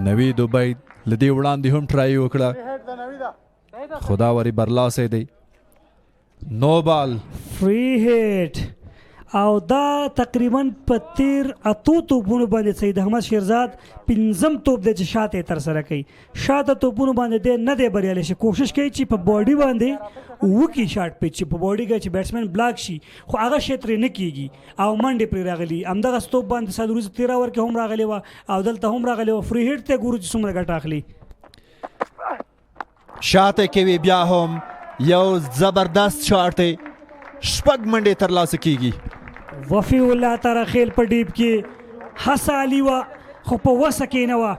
نوید عبید له دې وړاندې هم ټرای وکړه خو دا ورې برلاسی دی نو بال فری هیټ او دا تقریبا په تیر اتو توپونو باندې سید احمد شیرزاد پنځم توپ دی چې شاته یې ترسره کوي شاته توپونو باندې دی نه دی بریالی شي کوشش کوي چې په باډي باندې وکړي شاټ پیچ چې په باډي کې چې بیټسمین بلاک شي خو هغه شی ترې نه کېږي او منډې پرې راغلي همدغه توپ باندې څلوریزه 13 اوور کې هم راغلی وه او دلته هم راغلی وه فری هیټ ته ګورو چې څومره ګټه اخلي شاته کوي بیا هم یو زبردست شاټ دی شپږ منډې ترلاسه کیږي وفي الله تعالی خیل په ډیب کې هڅه علي وه خو په وسه کې نه وه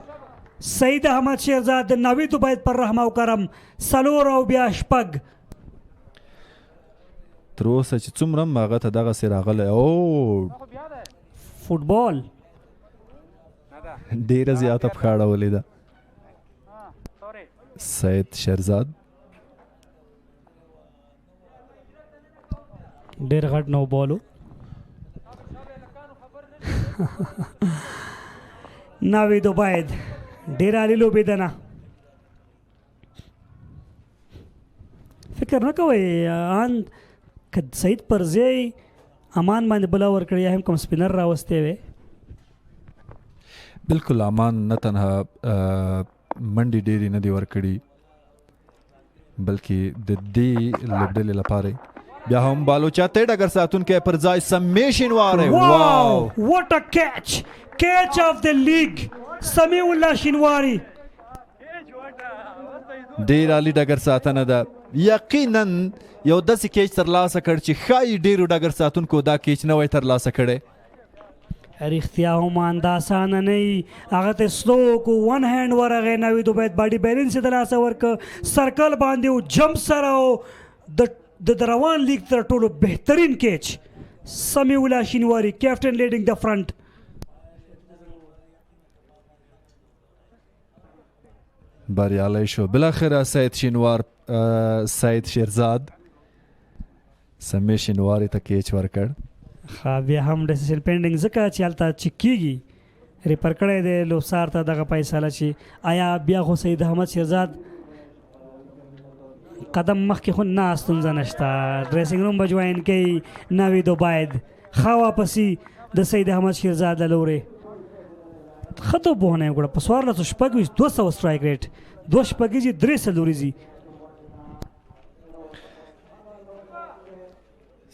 سید احمد شیرزاد د نوید عبید پر رحم او کرم څلور او بیا شپږ تر اوسه چې څومره هم هغه ته دغسې راغلی او فوټبال ډیره زیاته پښه اړولې ده سید شیرزاد ډېر غټ نو بالو نوید عبید ډېر عالي لوبېده نه فکر نه کوئ ان که سعید پر ځای امان باندې بله ورکړی یا هم کوم سپینر راوستی وی بالکل امان نه تنها منډې ډېرې نه دي ورکړي بلکې د دې لوبډلې لپاره بیا هم بالوچاته ډګر ساتونکی پر ځای سمیشن واره واو واټ ا کیچ کیچ اف د لیگ سمیع الله شینواری ډیر عالی ډګر ساتنه ده یقینا یو داسې کیچ ترلاسه کړ چې ښایي ډیرو ډګر ساتونکو دا کیچ نه وای ترلاسه کړی رښتیا هم انداسانه نه وي هغه ته سلو کو ون هینډ ورغی نوید عبید باډي بیلنس یې د لاسه ورکړه سرکل باندې و جمپ سره و د روان لیگ تر ټولو بهترین کیچ سمیع الله شینواری کیپټن لیډینګ د فرنٹ بریالی شو بالاخره سید شیرزاد سمیع شینواری ته کیچ ورکړ بیا هم ډیسیژن پینډینګ ځکه چې هلته چک کېږي ریپر کړی دی لوبسار ته دغه فیصله چې آیا بیا خو سید احمد شیرزاد قدم مخکې خو نه ستونزه نشته ډریسنګ روم به جوین کوي نوید عبید ښه واپسي د سید احمد شیرزاد له لورې ښه توپونه یې وکړه په 1426 200 سټرایک ریټ 2 شپږیزې 3 څلوریزې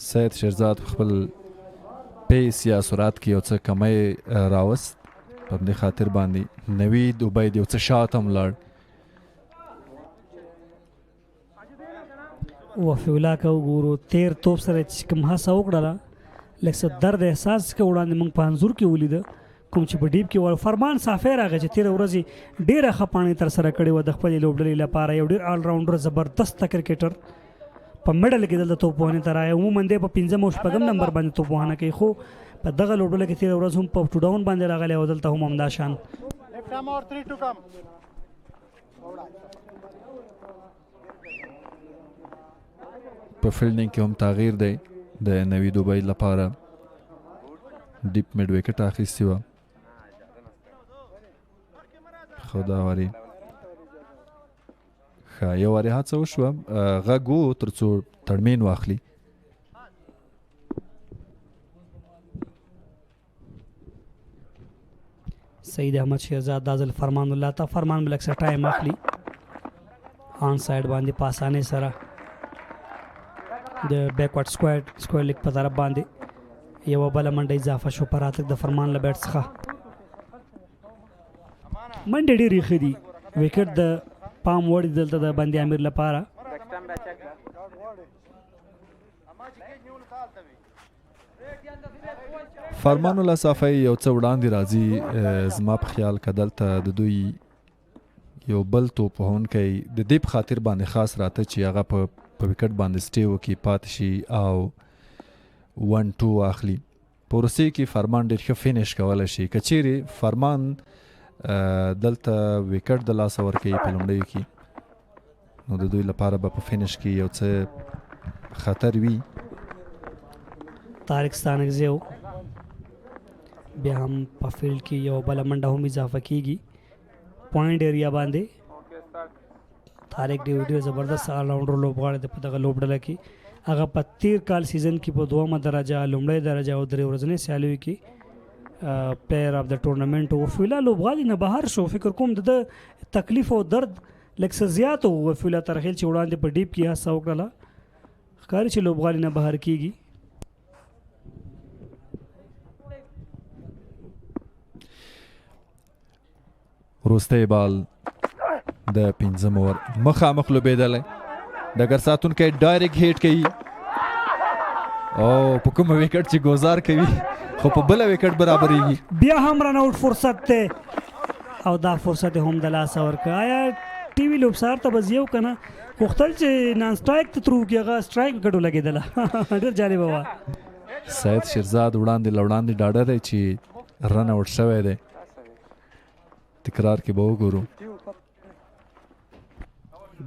سید شیرزاد خپل پیس یا سرعت کې یو څه کمی راوست په همدې خاطر باندې نوید عبید یو څه شاته هم لاړ وفیولا کا وګورو تیر توپ سره چې کوم هڅه وکړله لکه څه درد احساس کې وړاندې موږ په انځور کې ولید کوم چې په ډیپ کې ور فرمان صافی راغی چې تیر ورځې ډیره خپانې تر سره کړې و د خپل لوبډلې لپاره یو ډیر آل راونډر زبردست کرکټر په میډل کې دلته توپ وهنې ته راغی عموما دی په 15 او 16 نمبر باندې توپ وهنه کوي خو په دغه لوبډله کې تیر ورځ هم په ټو ډاون باندې راغلی او دلته هم همدا شان په فیلډینګ کې هم تغییر دی د نوي دوبۍ لپاره ډیپ میډ وکټ اخیستې وه خو دا وارې ښه یو وارې هڅه وشوه غږ و تر څو تړمین واخلي سید احمد شیرزاد دا ځل فرمان الله ته فرمان بلک سره ټایم اخلي آن سایډ باندې په اسانۍ سره د بیکورډ سکویر لیګ په طرف باندې یوه بله منډه اضافه شو په راتګ د فرمان له بیټ څخه منډې ډېرې ښه دي وکټ د پام وړ دي دلته د بندي امیر لپاره فرمان الله صافی یو څه وړاندې راځي زما په خیال که دلته د دوی یو بل توپ وهونکی د دې په خاطر باندې خاص راته چې هغه په وکټ باندې سټې وکړي پاتې شي او 1-2 واخلي په وروستیو کې فرمان ډېر ښه فینش کولی شي که چیرې فرمان دلته وکټ د لاسه ورکوي په لومړیو کې نو د دوی لپاره به په فینش کې یو څه خطر وي طارق ستانکزی بیا هم په فیلډ کې یو بله منډه هم اضافه کیږي پوینټ ایریا باندې طارق ډېر زبردست آل راونډر لوبغاړی دی په دغه لوبډله کې هغه په تیر کال سیزن کې په 2مه درجه لومړی درجه او 3 ورځنۍ سیالیو کې پلیر اف د ټورنمنټ وفیلا لوبغاړي نه بهر شو فکر کوم د تکلیف او درد لږ څه زیات و وفیلا ترخیل چې وړاندې په ډیپ کې هڅه وکړله ښکاري چې لوبغاړي نه بهر کیږي وروستی بال د 15 اوور مخامخ لوبېدلی ډګر ساتونکی ډایرکټ هیټ کوي او په کومه وکټ چې ګوزار کوي خو په بله وکټ برابرېږي بیا هم رن آوټ فرصت دی او دا فرصت هم د لاسه ورکړه آیا ټي وي لوبسار ته به زیو که نه غوښتل چې نان سټرایک ته ترو کړي هغه سټرایک وکټ ولګېدله ډېر جالبه وه سید شیرزاد وړاندې له وړاندې ډاډه دی چې رن آوټ شوی دی تکرار کې به وګورو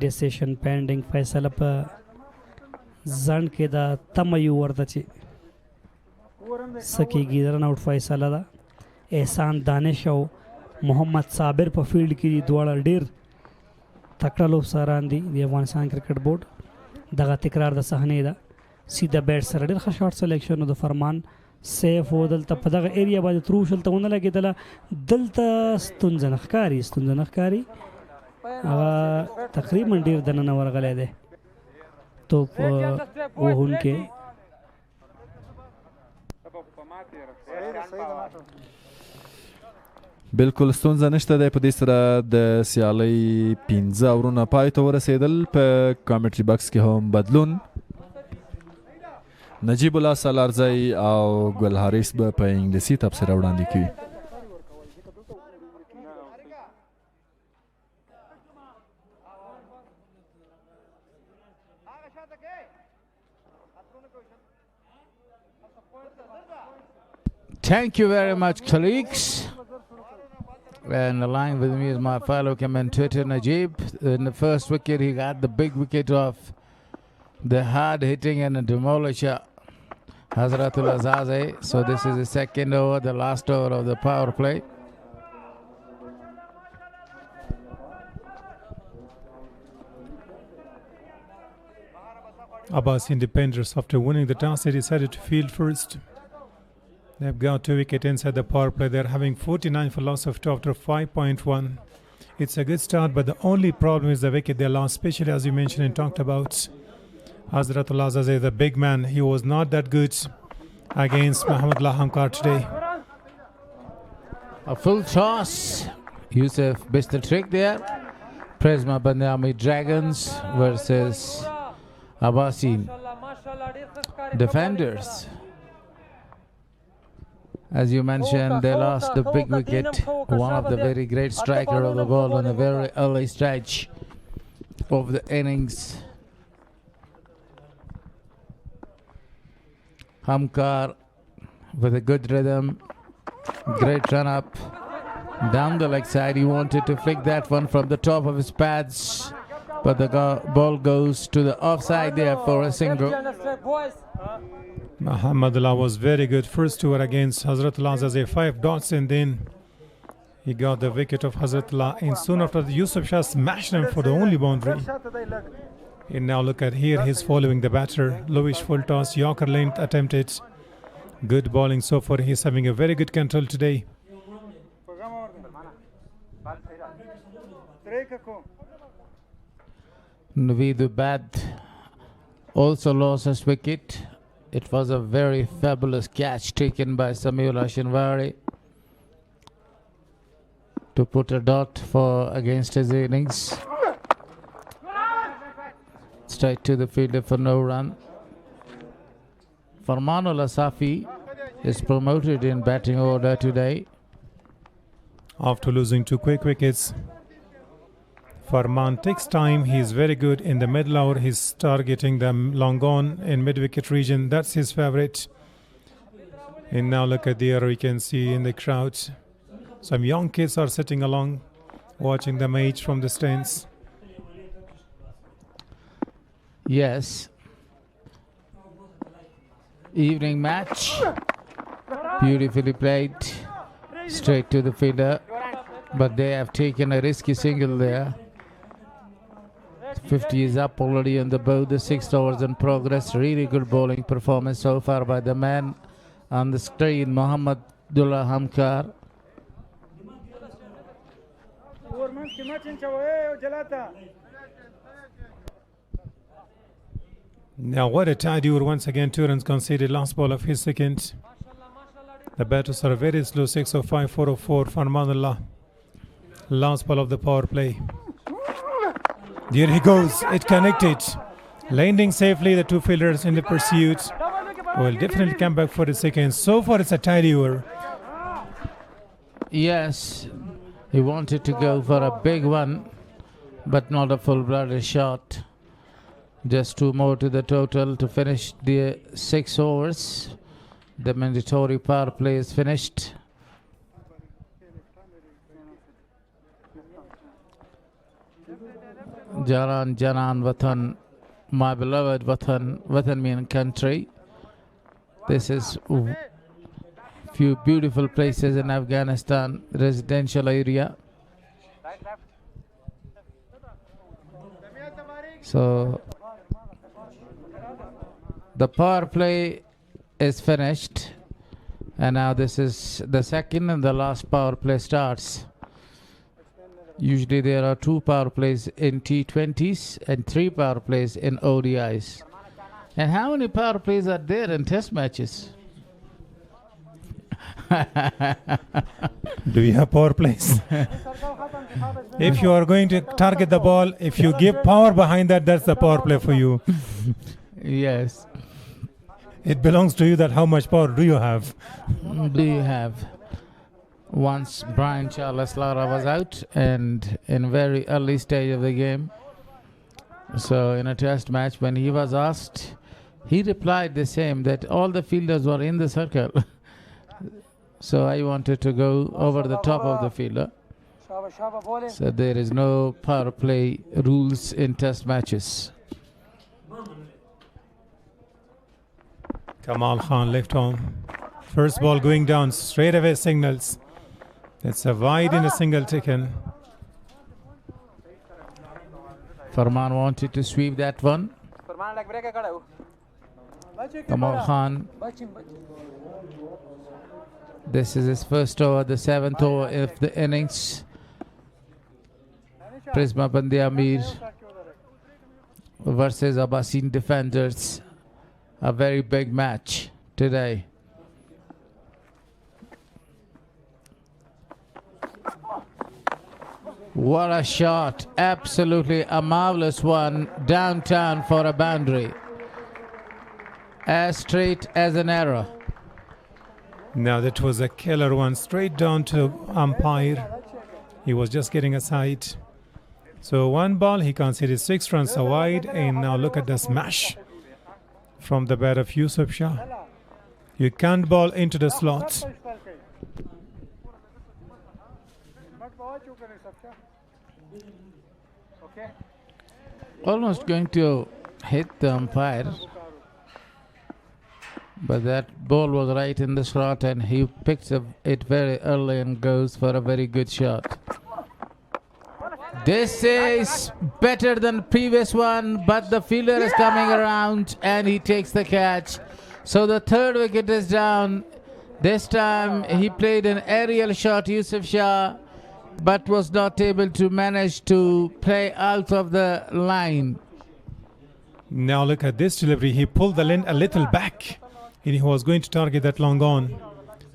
ډیسیشن پینډینګ فیصله په ځنډ کې دا تمه یو ورته چې څه کېږي رن آوټ فیصله ده احسان دانش او محمد صابر په فیلډ کې دي دواړه ډېر تکړه لوبساران دي د افغانستان کرکټ بورډ دغه تکرار د صحنې ده سیده بیټ سره ډېر ښه شاټ سلیکشن د فرمان سیف و دلته په دغه ایریا باندې ترو شلته ونه لګېدله دلته ستونزه نه ښکاري هغه تقریبا ډېر دننه ورغلی دی توپ وهونکی بالکل ستونزه نشته دی په دې سره د سیالۍ 15 اورونه پای ته ورسېدل په کامنټري بکس کې هم بدلون نجیب الله سالارزی او ګل حارث به په انګلیسي تبصره وړاندې کوي Thank you very much, colleagues. And along with me is my fellow commentator Najib. In the first wicket, he got the big wicket of the hard hitting and the demolisher, Hazratullah Zade. So this is the second over, the last over of the power play. Abaseen Deffenders, after winning the toss, they decided to field first. They've got 2 wickets inside the power play. They're having 49 for loss of 2 after 5.1. It's a good start, but the only problem is the wicket they lost, especially as you mentioned and talked about. Hazratullah Zade, the big man, he was not that good against Muhammad Lahamkar today. A full toss. Yusuf missed the trick there. Prisma Bandami Dragons versus Abaseen. Defenders. As you mentioned, they lost the big wicket, one of the very great striker of the ball on a very early stage of the innings. Hamkar with a good rhythm, great run up down the leg side. He wanted to flick that one from the top of his pads, but the ball goes to the offside there for a single. Muhammadullah was very good first over against Hazratullah as a 5 dots, and then he got the wicket of Hazratullah, and soon after Yusuf Shah smashed him for the only boundary. And now look at here, he's following the batter. Lowish full toss, Yorker length attempted. Good bowling so far. He's having a very good control today. Naveed Bad also lost his wicket. It was a very fabulous catch taken by Sameul Ashinwari to put a dot for against his innings. Straight to the fielder for no run. Farmanul Asafi is promoted in batting order today. After losing 2 quick wickets, Farman takes time. He's very good in the middle hour. He's targeting the long on in mid-wicket region. That's his favorite. And now look at there, we can see in the crowd, some young kids are sitting along, watching the match from the stands. Yes. Evening match. Beautifully played. Straight to the fielder. But they have taken a risky single there. 50 is up already on the board. The 6 overs in progress. Really good bowling performance so far by the man on the screen, Muhammadullah Hamkar. Now what a tidy over once again. 2 runs conceded, last ball of his second. The batters are very slow. 605, 404. Farmanullah. Last ball of the power play. There he goes. It connected. Landing safely, the 2 fielders in the pursuit. Will definitely come back for the second. So far it's a tidy over. Yes, he wanted to go for a big one, but not a full-blooded shot. Just 2 more to the total to finish the 6 overs. The mandatory power play is finished. Jaran Janan Watan, my beloved Watan mean country. This is few beautiful places in Afghanistan, residential area. So the power play is finished, and now this is the second and the last power play starts. Usually there are 2 power plays in T20s and 3 power plays in ODIs. And how many power plays are there in test matches? Do you have power plays? If you are going to target the ball, if you give power behind that, that's the power play for you. Yes. It belongs to you that how much power do you have? Do you have? Once Brian Charles Lara was out and in very early stage of the game. So in a test match, when he was asked, he replied the same, that all the fielders were in the circle. So I wanted to go over the top of the fielder. So there is no power play rules in test matches. Kamal Khan left arm. First ball going down, straight away signals. It's a wide in a single taken. Farman wanted to sweep that one. Kamal Khan. This is his first over, the 7th over of the innings. Prisma Bandi Amir versus Abaseen Defenders. A very big match today. What a shot. Absolutely a marvelous one downtown for a boundary. As straight as an arrow. Now that was a killer one, straight down to umpire. He was just getting a side. So one ball, he considered 6 runs wide, and now look at the smash from the bat of Yusuf Shah. You can't ball into the slot. Almost going to hit the umpire, but that ball was right in the slot and he picks up it very early and goes for a very good shot. This is better than previous one, but the fielder is coming around and he takes the catch. So the third wicket is down. This time he played an aerial shot, Yusuf Shah, but was not able to manage to play out of the line. Now look at this delivery. He pulled the length a little back, and he was going to target that long on.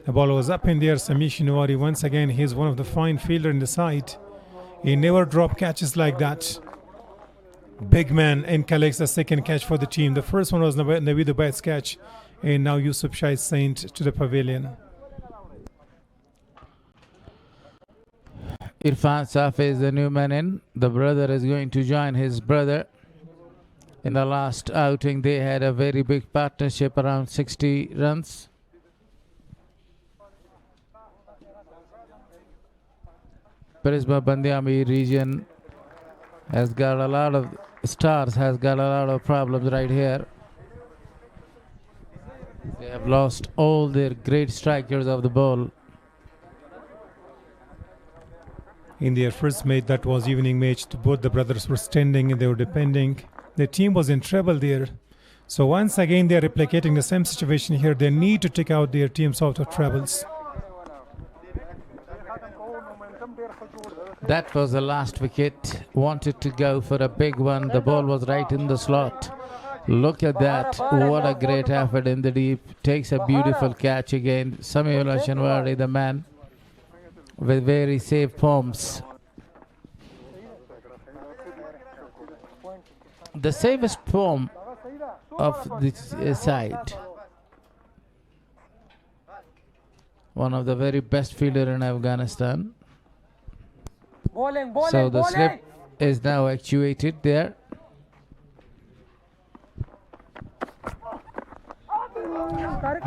The ball was up in the air. Samish Nuwari, once again, he's one of the fine fielder in the side. He never dropped catches like that. Big man, and collects the second catch for the team. The first one was Naveed Ubaid's catch, and now Yusuf Shah is sent to the pavilion. Irfan Safi is the new man in. The brother is going to join his brother. In the last outing, they had a very big partnership, around 60 runs. Prisma Bandiami region has got a lot of stars, has got a lot of problems right here. They have lost all their great strikers of the ball. In their first match, that was evening match, both the brothers were standing and they were depending. The team was in trouble there. So once again, they are replicating the same situation here. They need to take out their teams out of troubles. That was the last wicket. Wanted to go for a big one. The ball was right in the slot. Look at that. What a great effort in the deep. Takes a beautiful catch again. Sameullah Shanwari, the man, with very safe palms. The safest palm of this side. One of the very best fielder in Afghanistan. So the slip is now actuated there.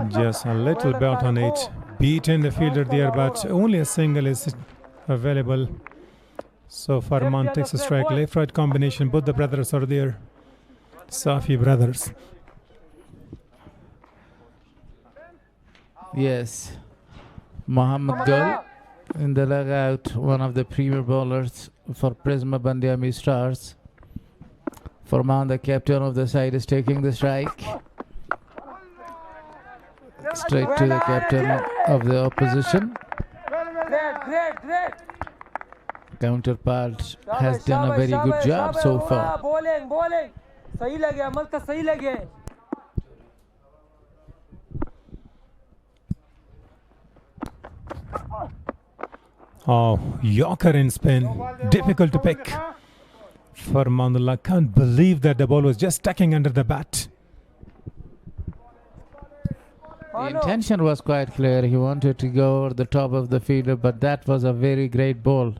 Just a little belt on it. Beaten the fielder there, but only a single is available. So Farman takes a strike. Left-right combination. Both the brothers are there. Safi brothers. Yes. Mohammad Gul in the dugout, one of the premier bowlers for Prisma Bandiami Stars. Farman, the captain of the side, is taking the strike. Straight to the captain of the opposition. Counterpart has done a very good job so far. Oh, Yorker in spin. Difficult to pick. Farmanullah can't believe that the ball was just tucking under the bat. The intention was quite clear. He wanted to go over the top of the fielder, but that was a very great ball.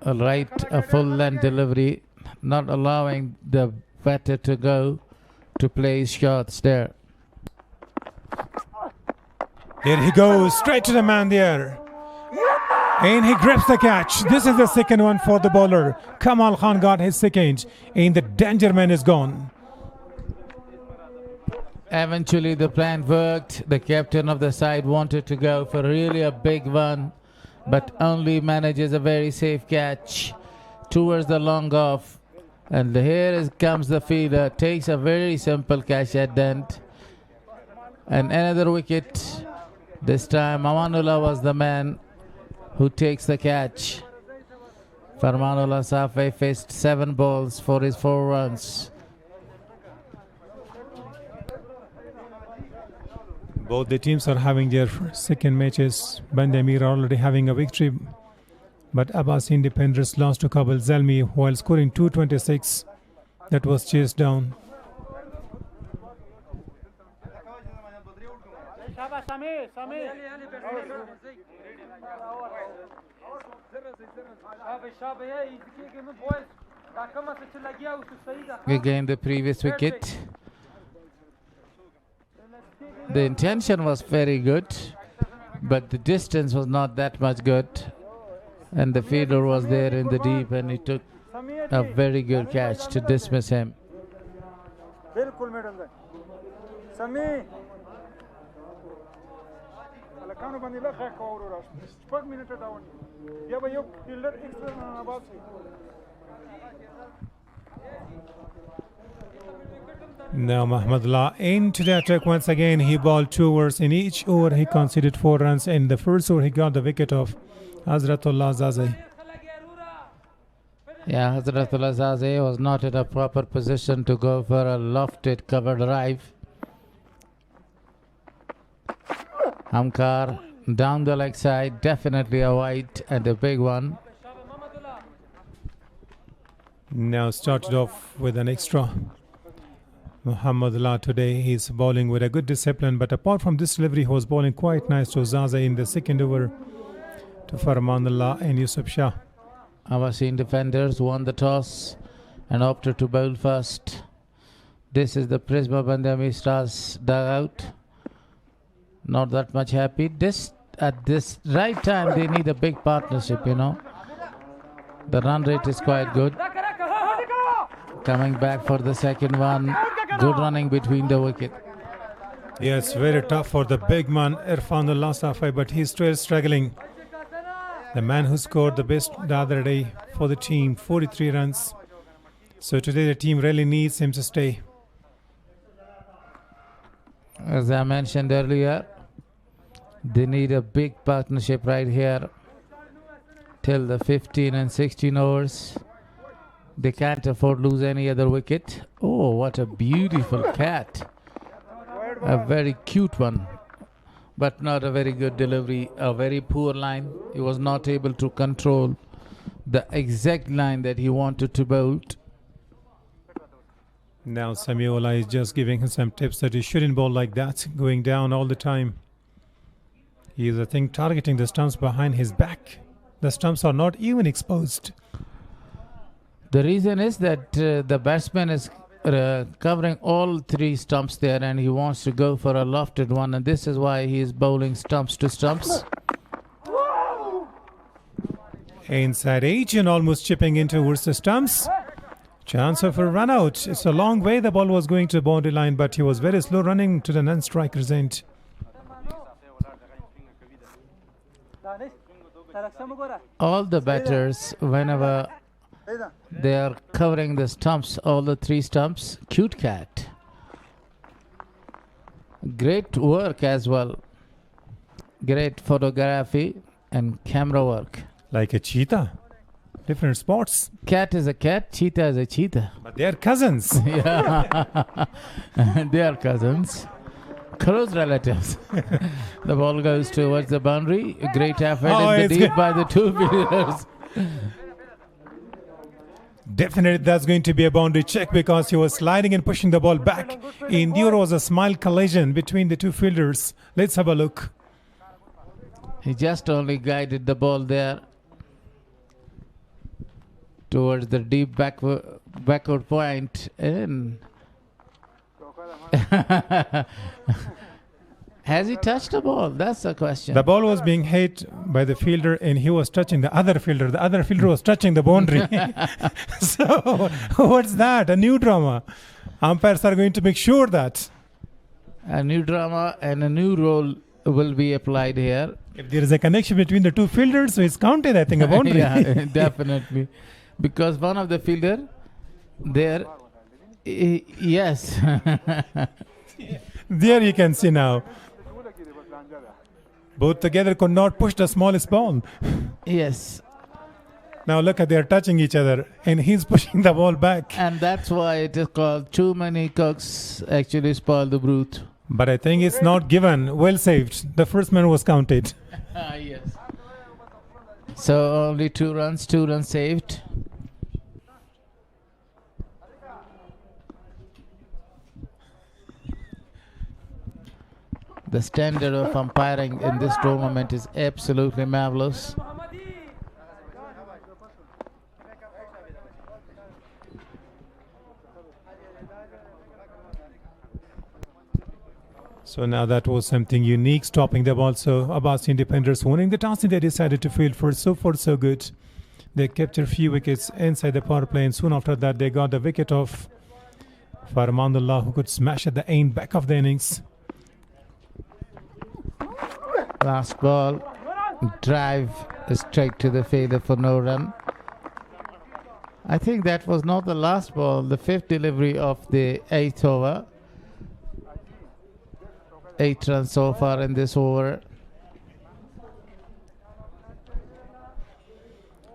A full length delivery, not allowing the batter to go to play his shots there. There he goes, straight to the man there. And he grips the catch. This is the second one for the bowler. Kamal Khan got his second, and the danger man is gone. Eventually the plan worked. The captain of the side wanted to go for really a big one, but only manages a very safe catch towards the long off. And here comes the fielder, takes a very simple catch at the end. And another wicket. This time Amanullah was the man who takes the catch. Farmanullah Safi faced 7 balls for his 4 runs. Both the teams are having their second matches. Band Amir already having a victory But Abaseen Deffenders lost to Kabul Zalmi while scoring 226. That was chased down. We gained the previous wicket. The intention was very good, but the distance was not that much good. And the fielder was there in the deep, and he took a very good catch to dismiss him. Now Mahmudullah into the attack once again. He bowled 2 overs. In each over he conceded 4 runs. In the first over he got the wicket of Hazratullah Zaze. Yeah, Hazratullah Zaze was not in a proper position to go for a lofted cover drive. Hamkar down the leg side, definitely a wide and a big one. Now started off with an extra. Muhammadullah today he's bowling with a good discipline, but apart from this delivery he was bowling quite nice to Zaze in the second over to Farmanullah and Yusuf Shah. Abaseen Defenders won the toss and opted to bowl first. This is the Prisma Bandami Stars dugout. Not that much happy. At this right time they need a big partnership, you know. The run rate is quite good. Coming back for the second one. Good running between the wicket. Yes, very tough for the big man Irfanullah Safai, but he's still struggling. The man who scored the best the other day for the team, 43 runs. So today the team really needs him to stay. As I mentioned earlier, they need a big partnership right here till the 15 and 16 overs. They can't afford to lose any other wicket. Oh, what a beautiful cat. A very cute one, but not a very good delivery. A very poor line. He was not able to control the exact line that he wanted to bowl. Now Samiola is just giving him some tips that he shouldn't bowl like that, going down all the time. He is, I think, targeting the stumps behind his back. The stumps are not even exposed. The reason is that the batsman is covering all 3 stumps there, and he wants to go for a lofted one, and this is why he is bowling stumps to stumps. Inside edge and almost chipping in towards the stumps. Chance of a run out. It's a long way. The ball was going to the boundary line, but he was very slow running to the non-striker's end. All the batters, whenever they are covering the stumps, all the 3 stumps, cute cat. Great work as well. Great photography and camera work. Like a cheetah. Different spots. Cat is a cat, cheetah is a cheetah. But they are cousins. Yeah, they are cousins. Close relatives. The ball goes towards the boundary. A great effort in the deep by the 2 fielders. Definitely that's going to be a boundary check because he was sliding and pushing the ball back. In there was a small collision between the 2 fielders. Let's have a look. He just only guided the ball there towards the deep backward point. And has he touched the ball? That's the question. The ball was being hit by the fielder and he was touching the other fielder. The other fielder was touching the boundary. So, what's that? A new drama. Umpires are going to make sure that a new drama and a new rule will be applied here. If there is a connection between the 2 fielders, so it's counted, I think, a boundary. Yeah, definitely. Because one of the fielder there, yes. There you can see now. Both together could not push the smallest ball. Yes. Now look at, they're touching each other and he's pushing the ball back. And that's why it is called too many cooks actually spoil the broth. But I think it's not given. Well saved. The first man was counted. Yes. So only 2 runs saved. The standard of umpiring in this tournament is absolutely marvelous. So now that was something unique, stopping the ball. So Abaseen Deffenders winning the toss, and they decided to field first. So far, so good. They captured few wickets inside the power play, and soon after that, they got the wicket of Farmanullah, who could smash at the end back of the innings. Last ball, drive straight to the fielder for no run. I think that was not the last ball, the 5th delivery of the 8th over. 8 runs so far in this over.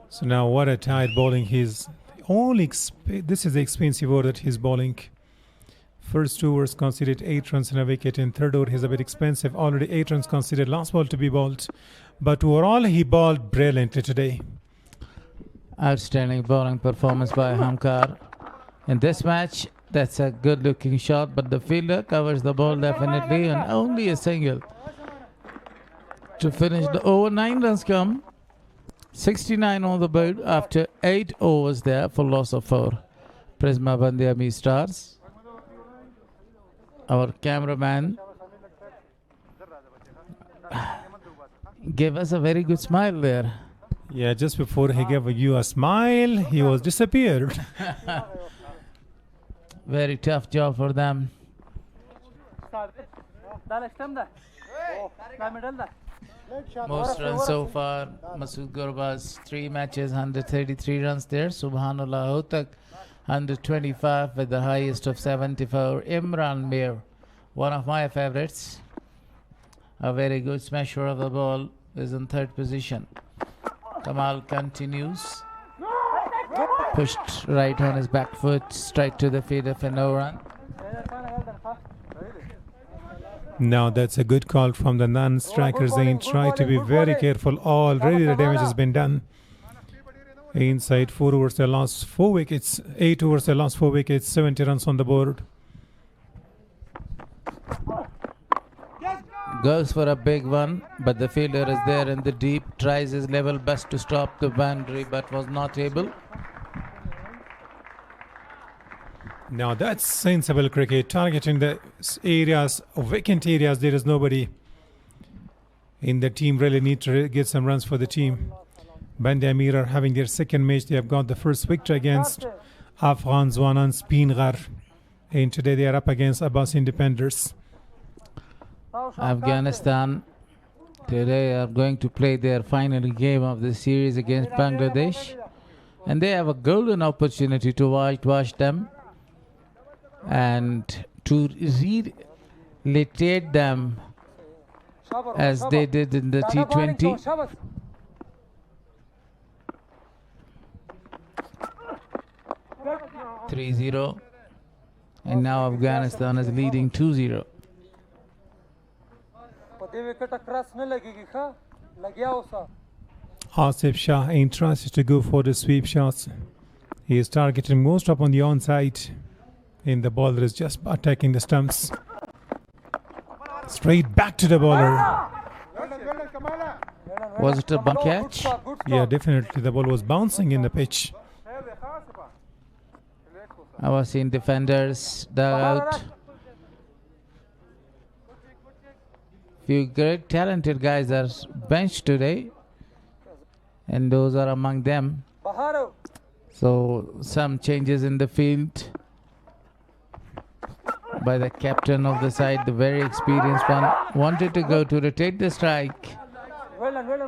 So now what a tight bowling. This is the expensive over that he's bowling. First 2 overs conceded 8 runs and a wicket. In third over he's a bit expensive. Already 8 runs conceded. Last ball to be bowled. But overall he bowled brilliantly today. Outstanding bowling performance by Hamkar. In this match, that's a good looking shot, but the fielder covers the ball definitely, and only a single. To finish the over, 9 runs come. 69 on the board after 8 overs there for loss of 4. Prisma Bande Amir stars. Our cameraman gave us a very good smile there. Yeah, just before he gave you a smile, he was disappeared. Very tough job for them. Most runs so far, Masood Gurbaz, 3 matches, 133 runs there. Subhanallah Hotak, 125 with the highest of 74. Imran Mir, one of my favorites. A very good smasher of the ball, is in 3rd position. Kamal continues. Pushed right on his back foot, straight to the fielder for no run. Now that's a good call from the non-strikers. They try to be very careful. Already the damage has been done. Inside 4 overs, they lost 4 wickets. 8 overs, they lost 4 wickets. 70 runs on the board. Goes for a big one, but the fielder is there in the deep. Tries his level best to stop the boundary, but was not able. Now that's sensible cricket, targeting the areas, vacant areas. There is nobody in the team. Really need to get some runs for the team. Bande Amir are having their 2nd match. They have got the first victory against Afghan Zwanan Spingar, and today they are up against Abaseen Deffenders. Afghanistan today are going to play their final game of the series against Bangladesh, and they have a golden opportunity to whitewash them and to rehabilitate them as they did in the T20. (3-0), and now Afghanistan is leading 2-0. Asif Shah interested to go for the sweep shots. He is targeting most up on the onside, and the bowler is just attacking the stumps. Straight back to the bowler. Was it a bunt catch? Yeah, definitely the ball was bouncing in the pitch. Abaseen Deffenders dug out. Few great talented guys are benched today, and those are among them. So some changes in the field by the captain of the side, the very experienced one. Wanted to go to rotate the strike.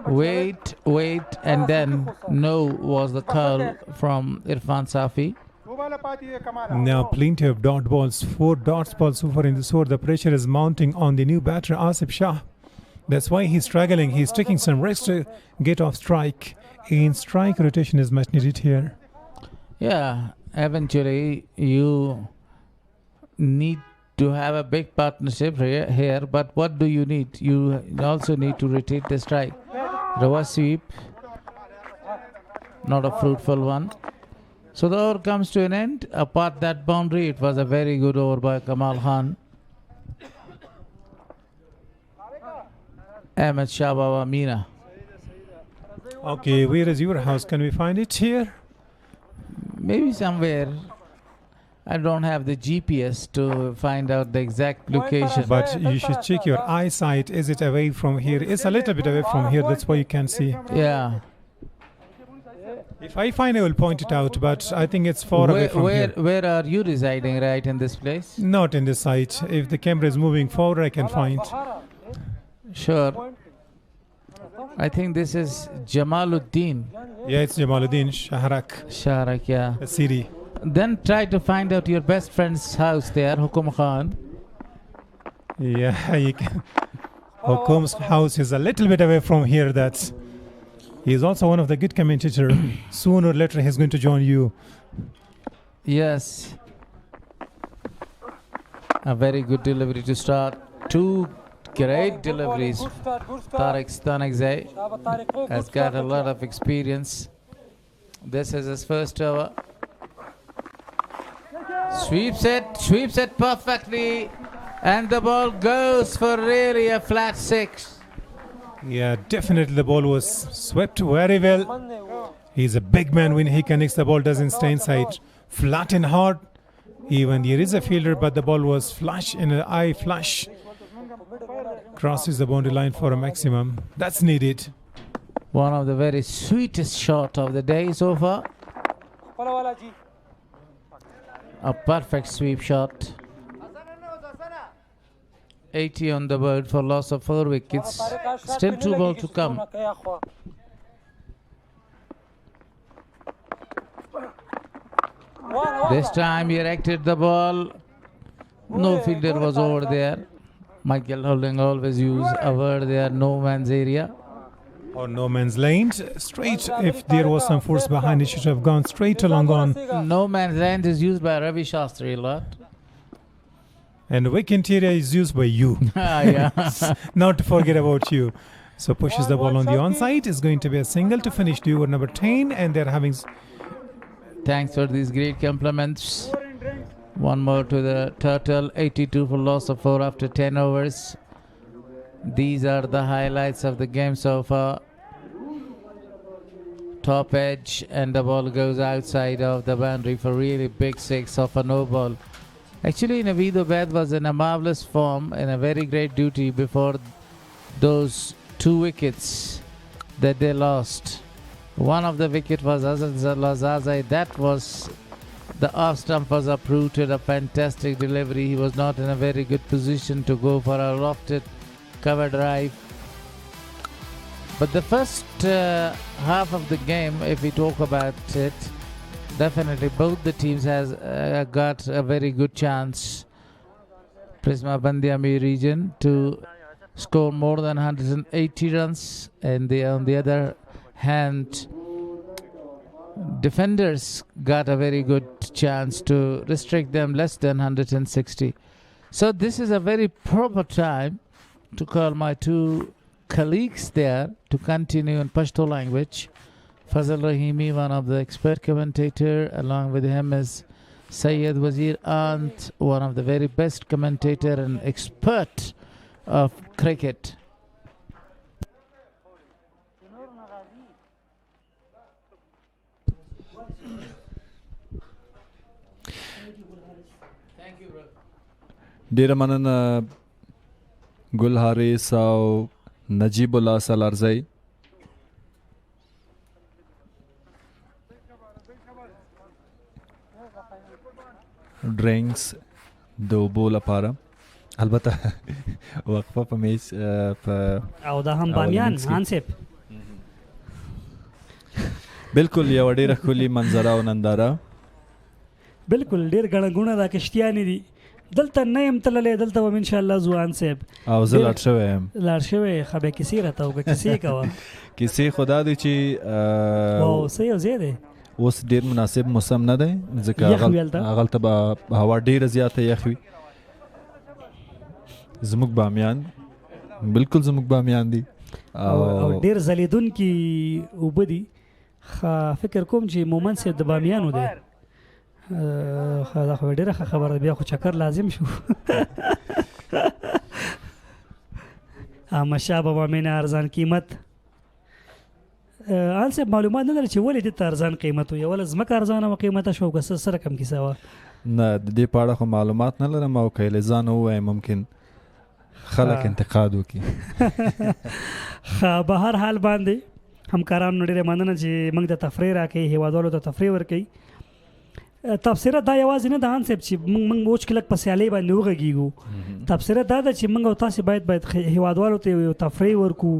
Wait, and then no was the call from Irfan Safi. Now plenty of dot balls, 4 dots balls so far in this over. The pressure is mounting on the new batter Asif Shah. That's why he's struggling. He's taking some risks to get off strike. And strike rotation is much needed here. Yeah, eventually you need to have a big partnership here, but what do you need? You also need to rotate the strike. Reverse sweep, not a fruitful one. So the over comes to an end. Apart that boundary, it was a very good over by Kamal Khan. Ahmed Shah Baba Meena. Okay, where is your house? Can we find it here? Maybe somewhere. I don't have the GPS to find out the exact location. But you should check your eyesight. Is it away from here? It's a little bit away from here. That's why you can see. Yeah. If I find, I will point it out. But I think it's far away from here. Where are you residing right in this place? Not in this site. If the camera is moving forward, I can find. Sure. I think this is Jamaluddin. Yeah, it's Jamaluddin Shaharak, yeah. a city. Then try to find out your best friend's house there, Hukum Khan. Yeah, you can. Hukum's house is a little bit away from here. He is also one of the good commentators. Sooner or later, he's going to join you. Yes. A very good delivery to start. Two great deliveries. Tariq Stanakzai has got a lot of experience. This is his first over. Sweeps it perfectly, and the ball goes for really a flat 6. Yeah, definitely the ball was swept very well. He's a big man. When he connects, the ball doesn't stay inside. Flat and hard. Even there is a fielder, but the ball was flush in an eye flush. Crosses the boundary line for a maximum. That's needed. One of the very sweetest shot of the day so far. A perfect sweep shot. 80 on the board for loss of 4 wickets. Still 2 balls to come. This time he erected the ball. No fielder was over there. Michael Holding always use a word there, no man's area. Or no man's lane. Straight, if there was some force behind, it should have gone straight along on. No man's land is used by Ravi Shastri a lot. And wicket area is used by you. Yeah. Not to forget about you. So pushes the ball on the onside. It's going to be a single to finish the over number 10. And they're having... Thanks for these great compliments. One more to the Turtle. 82 for loss of 4 after 10 overs. These are the highlights of the game so far. Top edge, and the ball goes outside of the boundary for really big 6 of a no ball. Actually, Naveed Obaid was in a marvelous form and a very great duty before those 2 wickets that they lost. One of the wicket was Azazai. That was the off stump was approved with a fantastic delivery. He was not in a very good position to go for a lofted cover drive. But the first half of the game, if we talk about it, definitely both the teams has got a very good chance. Prisma Bandi Amir region to score more than 180 runs, and on the other hand, Defenders got a very good chance to restrict them less than 160. So this is a very proper time to call my 2 colleagues there to continue in Pashto language. Fazal Rahimi, one of the expert commentator, along with him is Sayyid Wazir Ant, one of the very best commentator and expert of cricket. ډیره مننه ګل حارث او نجیب الله سالارزی. ډرینکس د اوبو لپاره البته وقفه په میچ او دا هم بامیان هانسپ بالکل یو ډیره ښکلې منظره او ننداره. بالکل ډیر ګڼه ګوڼه دا کشتیانې دي. دلته نه یم تللی، دلته به م انشاءالله ځوان صاحب او زه لاړ شوی یم. لاړ شوی خو بیا کیسې راته وکړه، کیسې کوه. کیسې خو دا دی چې واو څه یو ځای دی. اوس ډېر مناسب موسم نه دی ځکه هغلته به هوا ډېره زیاته یخ وي. زموږ بامیان بالکل زموږ بامیان دي او ډېر ځلېدونکي اوبه دي. فکر کوم چې مومن صاحب د بامیانو دی. دا خو ډېره ښه خبره ده، بیا خو چکر لازم شو. احمدشاه بابا مینه ارزان قیمت. آن صاحب معلومات نه لري چې ولې دې ته ارزان قیمت وي؟ اوله ځمکه ارزانه و قیمته شو که سره کم کیسه وه؟ نه د دې په اړه خو معلومات نه لرم، او که یې له ځانه ووایم ممکن خلک انتقاد وکړي. به هر حال باندې همکارانو ډېره مننه چې موږ ته تفریح راکوي، هیوادوالو ته تفریح ورکوي. تبصره دا یوازې نه ده ان صاحب چې موږ اوس کې لږ په سیالۍ باندې وغږیږو. تبصره دا ده چې موږ او تاسې باید هیوادوالو ته یو تفریح ورکو،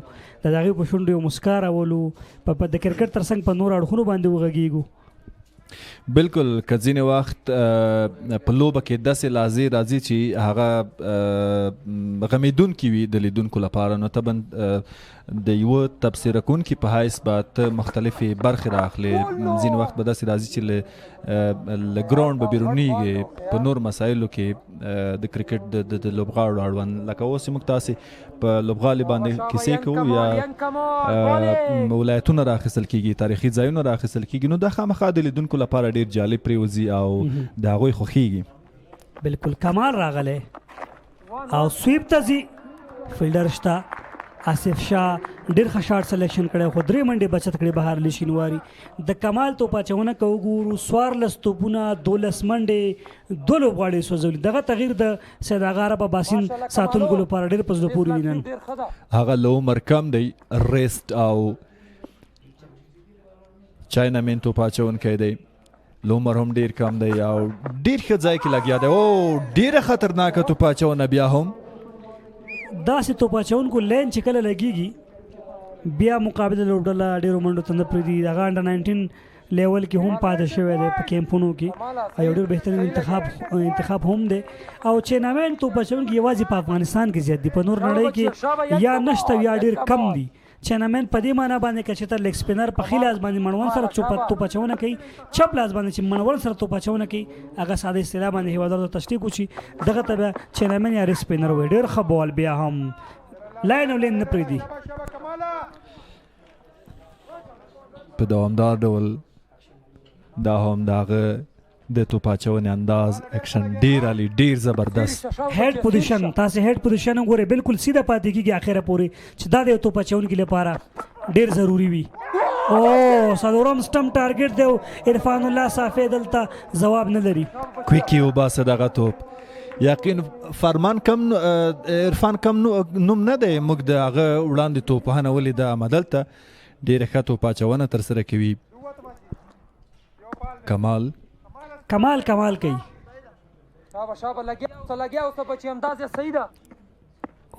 د هغې په شونډو یو مسکا راولو، په د کرکټ تر څنګ په نورو اړخونو باندې وغږیږو. بالکل که ځینې وخت په لوبه کې داسې لحظې راځي چې هغه غمیدونکي وي د لیدونکو لپاره، نو طبعا د یوه تبصره کوونکي په حیث به ته مختلفې برخې راخلې. ځینې وخت به داسې راځي چې له ګراونډ به بیرونیږي په نور مسایلو کې د کرکټ د لوبغاړو اړوند، لکه اوس موږ تاسې په لوبغالي باندې کیسې کوو یا ولایتونه راخیستل کېږي، تاریخي ځایونه راخیستل کېږي، نو دا خامخا د لیدونکو لپاره ډېر جالب پرېوځي او د هغوی خوښیږي. بالکل کمال راغلی او سویپ ته ځي، فیلډر شته، آصف شاه ډېر ښه شاټ سلیکشن کړی، خو 3 منډې بچت کړې بهر علی شینواري. د کمال توپ اچونه که وګورو 14 توپونه 12 منډې 2 لوبغاړي سوځولي. دغه تغییر د سید آغا عرب اباسین ساتونکو لپاره ډېر په زړه پورې دی. نن هغه له عمر کم دی، ریسټ او چاینا مین توپ اچونکی دی، له عمر هم ډېر کم دی او ډېر ښه ځای کې لګیا دی. او ډېره خطرناکه توپ اچونه بیا هم داسې توپ اچونکو لین چې کله لګېږي بیا مقابل لوبډله ډېرو منډو ته نه پرېږدي. هغه انډر 19 لیول کې هم پاتې شوی دی په کیمپونو کې، یو ډېر بهترین انتخاب هم دی. او چینامین توپ اچونکي یوازې په افغانستان کې زیات دي، په نور نړۍ کې یا نشته یا ډېر کم دي. چینامین په دې معنا باندې که چېرته لیګ سپینر په ښي لاس باندې مړوند سره توپ اچونه کوي، چپ لاس باندې چې مړوند سره توپ اچونه کوي، هغه ساده اصطلاح باندې هیوادوالو ته تشریح وشي، دغه ته بیا چینامین یا ریس سپینر وایي. ډېر ښه بال بیا هم لاین او لین نه پرېږدي. په دوامدار ډول دا هم د هغه د توپ اچونې انداز اکشن ډېر عالي، ډېر زبردست. هیډ پوزیشن، تاسې هیډ پوزیشن وګورئ، بالکل سیده پاتې کېږي اخره پورې، چې دا د یو توپ اچونکي لپاره ډېر ضروري وي. او څلورم سټمپ ټارګېټ دی، عرفان الله صافی دلته ځواب نه لري. کویکي وباسه دغه توپ. یقین عرفان کم نوم نه دی، موږ د هغه وړاندې توپوهنه ولیده، اما دلته ډېره ښه توپ اچونه ترسره کوي. کمال کوي.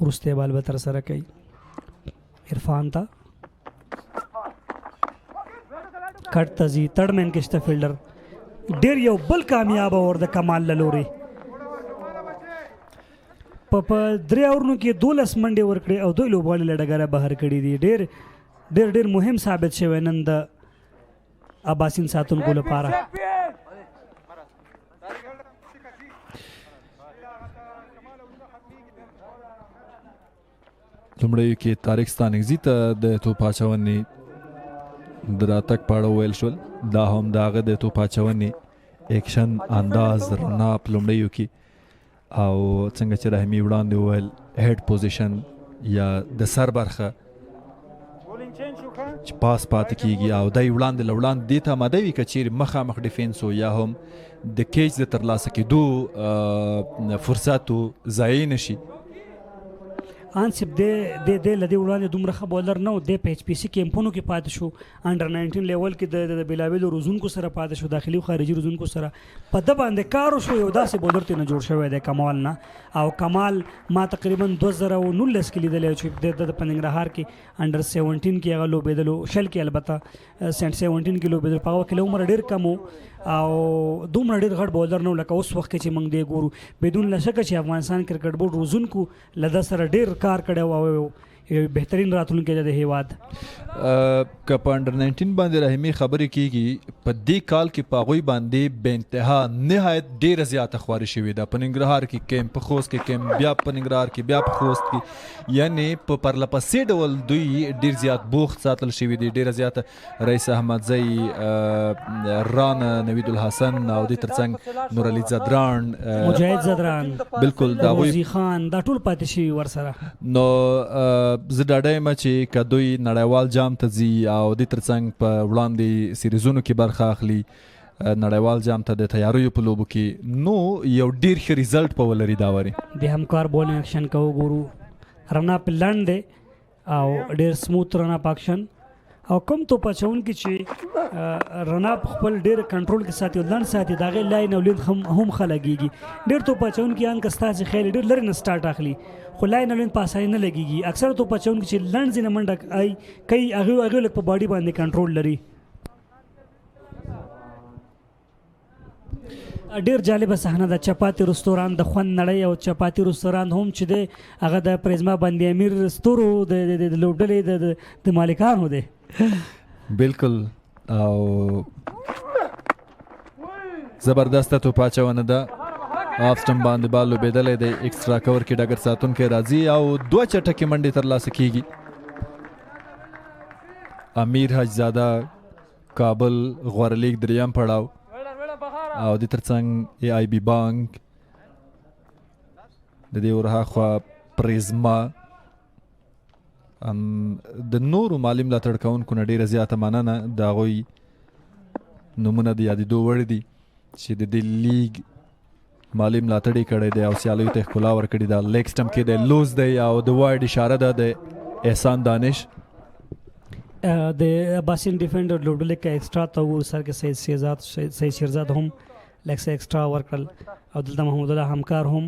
وروستی بال به ترسره کوي عرفان ته، کټ ته ځي، تړ مین کې شته فیلډر. ډېر یو بل کامیاب اور د کمال له لورې په 3 اورونو کې 12 منډې ورکړې او 2 لوبغاړي له ډګره بهر کړي دي. ډېر مهم ثابت شوی نن د اباسین ساتونکو لپاره. لومړیو کې طارق ستانکزي ته د توپ اچونې د راتګ په اړه ویل شول، دا هم د هغه د توپ اچونې اکشن انداز رڼا په لومړیو کې، او څنګه چې رحمي وړاندې وویل هیډ پوزیشن یا د سر برخه چې پاس پاتې کېږي او دی وړاندې له وړاندې دې ته آماده وي که چیرې مخامخ ډیفینس و یا هم د کیچ د ترلاسه کېدو فرصت و ضایع نه شي. انصب د لدې وړاندې دومره ښه بولر نه و، د په ایچ پی سي کیمپونو کې پاتې شو، انډر 19 لیول کې د بېلابېلو روزونکو سره پاتې شو، داخلي او خارجي روزونکو سره په ده باندې کار وشو. یو داسې بولر ته نه جوړ شوی دی کمال نه، او کمال ما تقریبا 2019 کې لیدلی چې د په ننګرهار کې انډر 17 کې هغه لوبېدلو، شل کې البته سینټ 17 کې لوبېدلو، په هغه کې له عمره ډېر کم و او دومره ډېر غټ بولر نه و لکه اوس وخت کې چې موږ دی ګورو. بدون له شکه چې افغانستان کرکټ بورډ روزونکو له ده سره ډېر کار کړی و او یو بهترین راتلونکی د هیواد. که په انډر 19 باندې رحیمي خبرې کیږي په دې کال کې په هغوی باندې بې انتها نهایت ډېره زیاته خواري شوې ده. په ننګرهار کې کیمپ، په خوست کې کیمپ، بیا په ننګرهار کې، بیا په خوست کې، یعنې په پرلپسې ډول دوی ډېر زیات بوخت ساتل شوي دي. ډېره زیاته رئیس احمدزی، ران نوید الحسن او دې ترڅنګ نور علي زدران، مجاهد زدران، بالکل دا غوزي خان، دا ټول پاتې شوي ورسره. نو زه ډاډه یم چې که دوی نړیوال جام ته ځي او دې ترڅنګ په وړاندې سیریزونو کې برخه اخلي، نړیوال جام ته د تیاریو په لوبو کې، نو یو ډیر ښه ریزلټ به ولري دا واري. د همکار بولینګ اکشن که وګورو، رن اپ لنډ دی او ډیر سموث رن اپ اکشن، او کوم توپ اچونکي چې رن اپ خپل ډیر کنټرول کې ساتي او لنډ ساتي، د هغې لاین او لین هم ښه لګېږي. ډېر توپ اچونکي ان که ستاسې خیال ډېر لرې نه سټارټ اخلي خو لاین او لین په اسانۍ نه لګېږي. اکثره توپ اچونکي چې لنډ ځینې منډه کوي هغې لږ په باډي باندې کنټرول لري. ډیر جالبه صحنه ده، چپاتي رستوران د خوند نړۍ او چپاتي رستوران هم چې دی هغه د پریزما باندې امیر ستورو د لوبډلې د مالکانو دی. بالکل، او زبردسته توپ اچونه ده. هفتم باندې بال لوبېدلی دی، ایکسترا کور کې ډګر ساتونکی راځي او 2 چټکې منډې ترلاسه کیږي. امیر حاجزاده کابل غوره لیگ 3م پړاو او د ترڅنګ ای آی بی بانک د دې ورهاخوا پریزما د نورو مالي ملاتړ کوونکو نه ډېره زیاته مننه. د هغوی نومونه د یادېدو وړ دي چې د دې لیګ مالي ملاتړ یې کړی دی او سیالیو ته ښکلا ورکړې ده. لیګ سټم کې دی، لوز دی او د وایډ اشاره ده د احسان دانش. د اباسین ډیفندر لوبډلې کې ایکسترا ته وګورو، سر کې سید شیرزاد هم لږ څه ایکسترا ورکړل او دلته محمود الله همکار هم،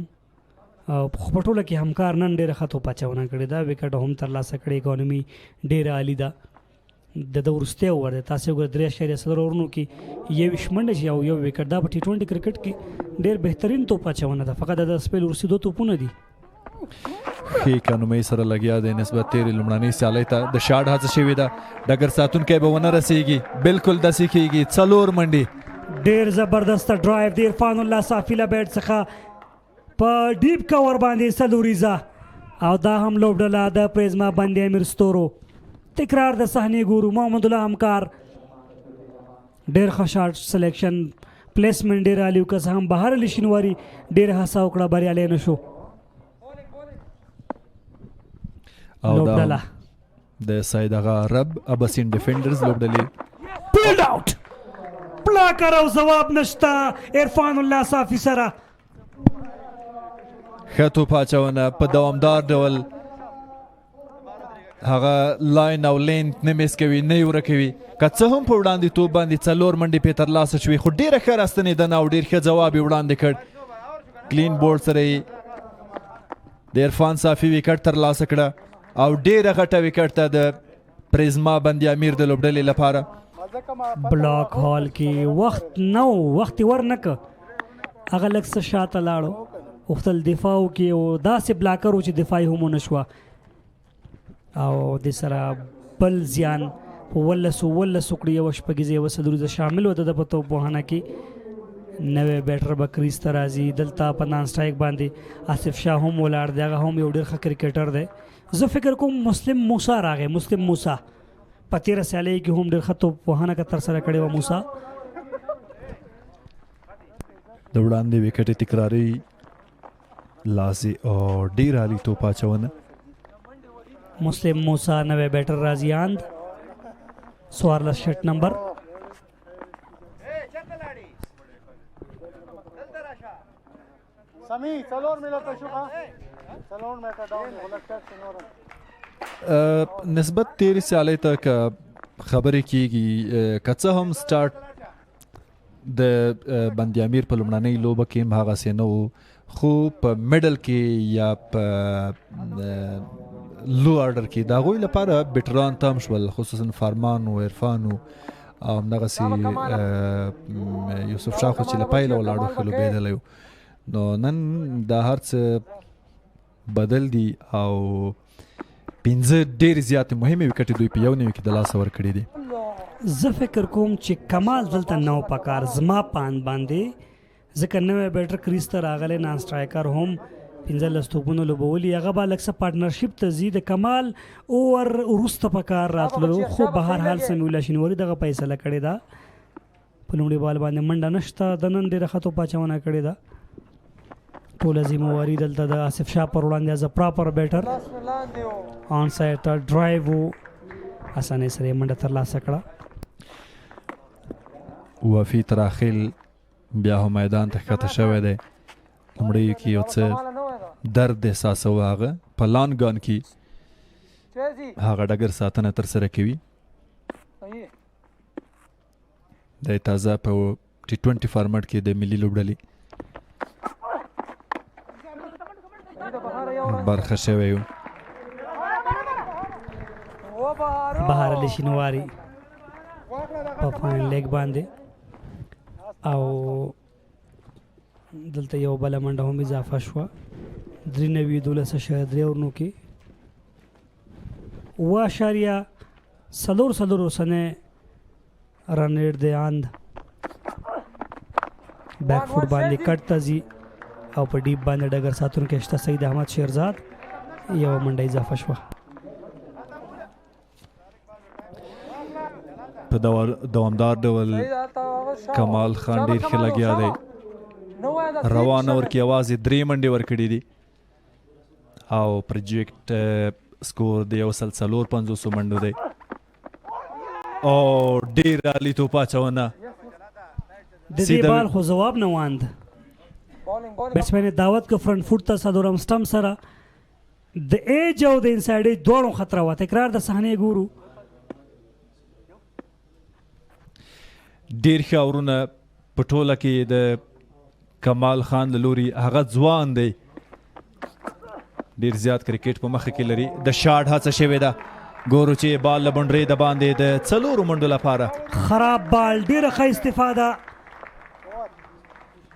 خو په ټوله کې همکار نن ډېره ښه توپ اچونه کړې ده. وکټ هم ترلاسه کړې، اکانومي ډېره عالي ده. د وروستی اوور دی، تاسې وګورئ 3.4 اوورونو کې 21 منډې چې یو وکټ، دا په ټي 20 کرکټ کې ډېر بهترین توپ اچونه ده. فقط د سپیل وروستي 2 توپونه دي. ښې اکانومۍ سره لګیا دی نسبت تېرې لومړنۍ سیالۍ ته. د شاټ هڅه شوې ده، ډګر ساتونکی به ونه رسېږي. بالکل داسې کېږي، 4 منډې. ډېر زبردسته ډرایو د عرفان الله صافي له بیټ څخه په ډیپ کور باندې سلوریزه، او دا هم لوبډله د پریزما باندې امیر ستورو. تکرار د صحنې ګورو، محمد الله همکار ډېر ښه شاټ سلیکشن، پلیسمنټ ډېر عالي، که څه هم بهر علي شینواري ډېره هڅه وکړه، بریالی نه شو. او دا د سید اغا عرب اباسین ډیفندرز لوبډلې پیلډ آوټ، بلاکر او ځواب نشته عرفان الله صافي سره. ښه توپ اچونه په دوامدار ډول، هغه لاین او لین نه میس کوي، نه یې ورکوي. که څه هم په وړاندې توپ باندې 4 منډې پرې ترلاسه شوې، خو ډېره ښه راستنېدنه او ډېر ښه ځواب یې وړاندې کړ. کلین بورډ سره یې د عرفان صافي وکټ ترلاسه کړه او ډېره غټه وکټ ته د پریزما باندې امیر د لوبډلې لپاره. بلاک هال کې وخت نه و، وخت یې ور نه که، هغه لږ څه شاته لاړو، غوښتل دفاع وکړي او داسې بلاکر و چې دفاع یې هم ونه شوه. او د سره بل زیان په 11 کړي، یوه شپږیزه یوه څلوریزه شامل و د ده په توپوهنه کې. نوی بیټر به کریز ته راځي. دلته په نان سټرایک باندې آصف شاه هم ولاړ دی، هغه هم یو ډېر ښه کرکټر دی. زه فکر کوم مسلم موسی راغی، مسلم موسی په تېره سیالۍ کې هم ډېر ښه توپوهنه که ترسره کړې وه موسی. د وړاندې وکټې تکراري لاسي او ډېر عالي توپ اچونه. مسلم موسی نوی بیټر راځي اند 14 شرټ نمبر. نسبت تیرې سیالۍ ته که خبرې کېږي، که څه هم سټارټ د بندي امیر په لومړنۍ لوبه کې هم هغسې نه و، خو په میډل کې یا په لو آرډر کې د هغوی لپاره بیټران تم شول، خصوصا فرمان و عرفان او همدغسې یوسف شاه خو چې له پیله ولاړو ښه لوبېدلی و. نو نن دا هر څه بدل دي او 15 ډېرې زیاتې مهمې وکټې دوی په یو نیمه کې د لاسه ورکړي دي. زه فکر کوم چې کمال دلته نو پکار زما پان باندې ځکه نوی بیټر کریز ته راغلی نان سټرایکر هم 15 توپونه لوبولي هغه به لږ څه پارټنرشپ ته ځي د کمال اوور وروسته پکار راتللو خو به هر حال سمیولا شینوري دغه فیصله کړې ده په لومړي بال باندې منډه نشته د نن ډېره ښه توپاچونه کړې ده ټوله ذمواري دلته د آصف شاه پر وړاندې از پراپر بیټر آن سایډ ډرایو اسانه سره منډه ترلاسه کړه. وفي تراخیل بیا هم میدان ته ښکته شوی دی. لومړی کې یو څه درد احساسوه هغه په لانګ ګان کې هغه ډګر ساتنه ترسره کوي. دی تازه په T20 فارمټ کې د ملي لوبډلې برخه شوی و. بهار علی شینواری په فاین لیګ باندې او دلته یو بله منډه هم اضافه شوه 93.3 ورنو کې 4.4 اوسنی رن ریټ دی اند بیک فوټ باندې کټ ته ځي او په ډیپ باندې ډګر ساتونکی شته سید احمد شیرزاد یو منډه اضافه شوه. په دوامدار ډول کمال خان ډېر ښه لګیا دی. روان اور کې یوازې 3 منډې ورکړي دي او پروجیکټ سکور د 150 منډو دی او ډېر عالي توپاچونه د دې بال خو ځواب نه واند بیټسمین دعوت کو فرنٹ فوټ ته صدورم سټم سره د ایج او د انسایډ ایج دوړو خطر و تکرار د صحنې ګورو ډېر ښه اورونه په ټوله کې د کمال خان له لوري هغه ځوان دی ډېر زیات کرکټ په مخه کې لري. د شاټ هڅه شوې ده ګورو چې بال له بونډرۍ د باندې د 4 منډو لپاره خراب بال ډېره ښه استفاده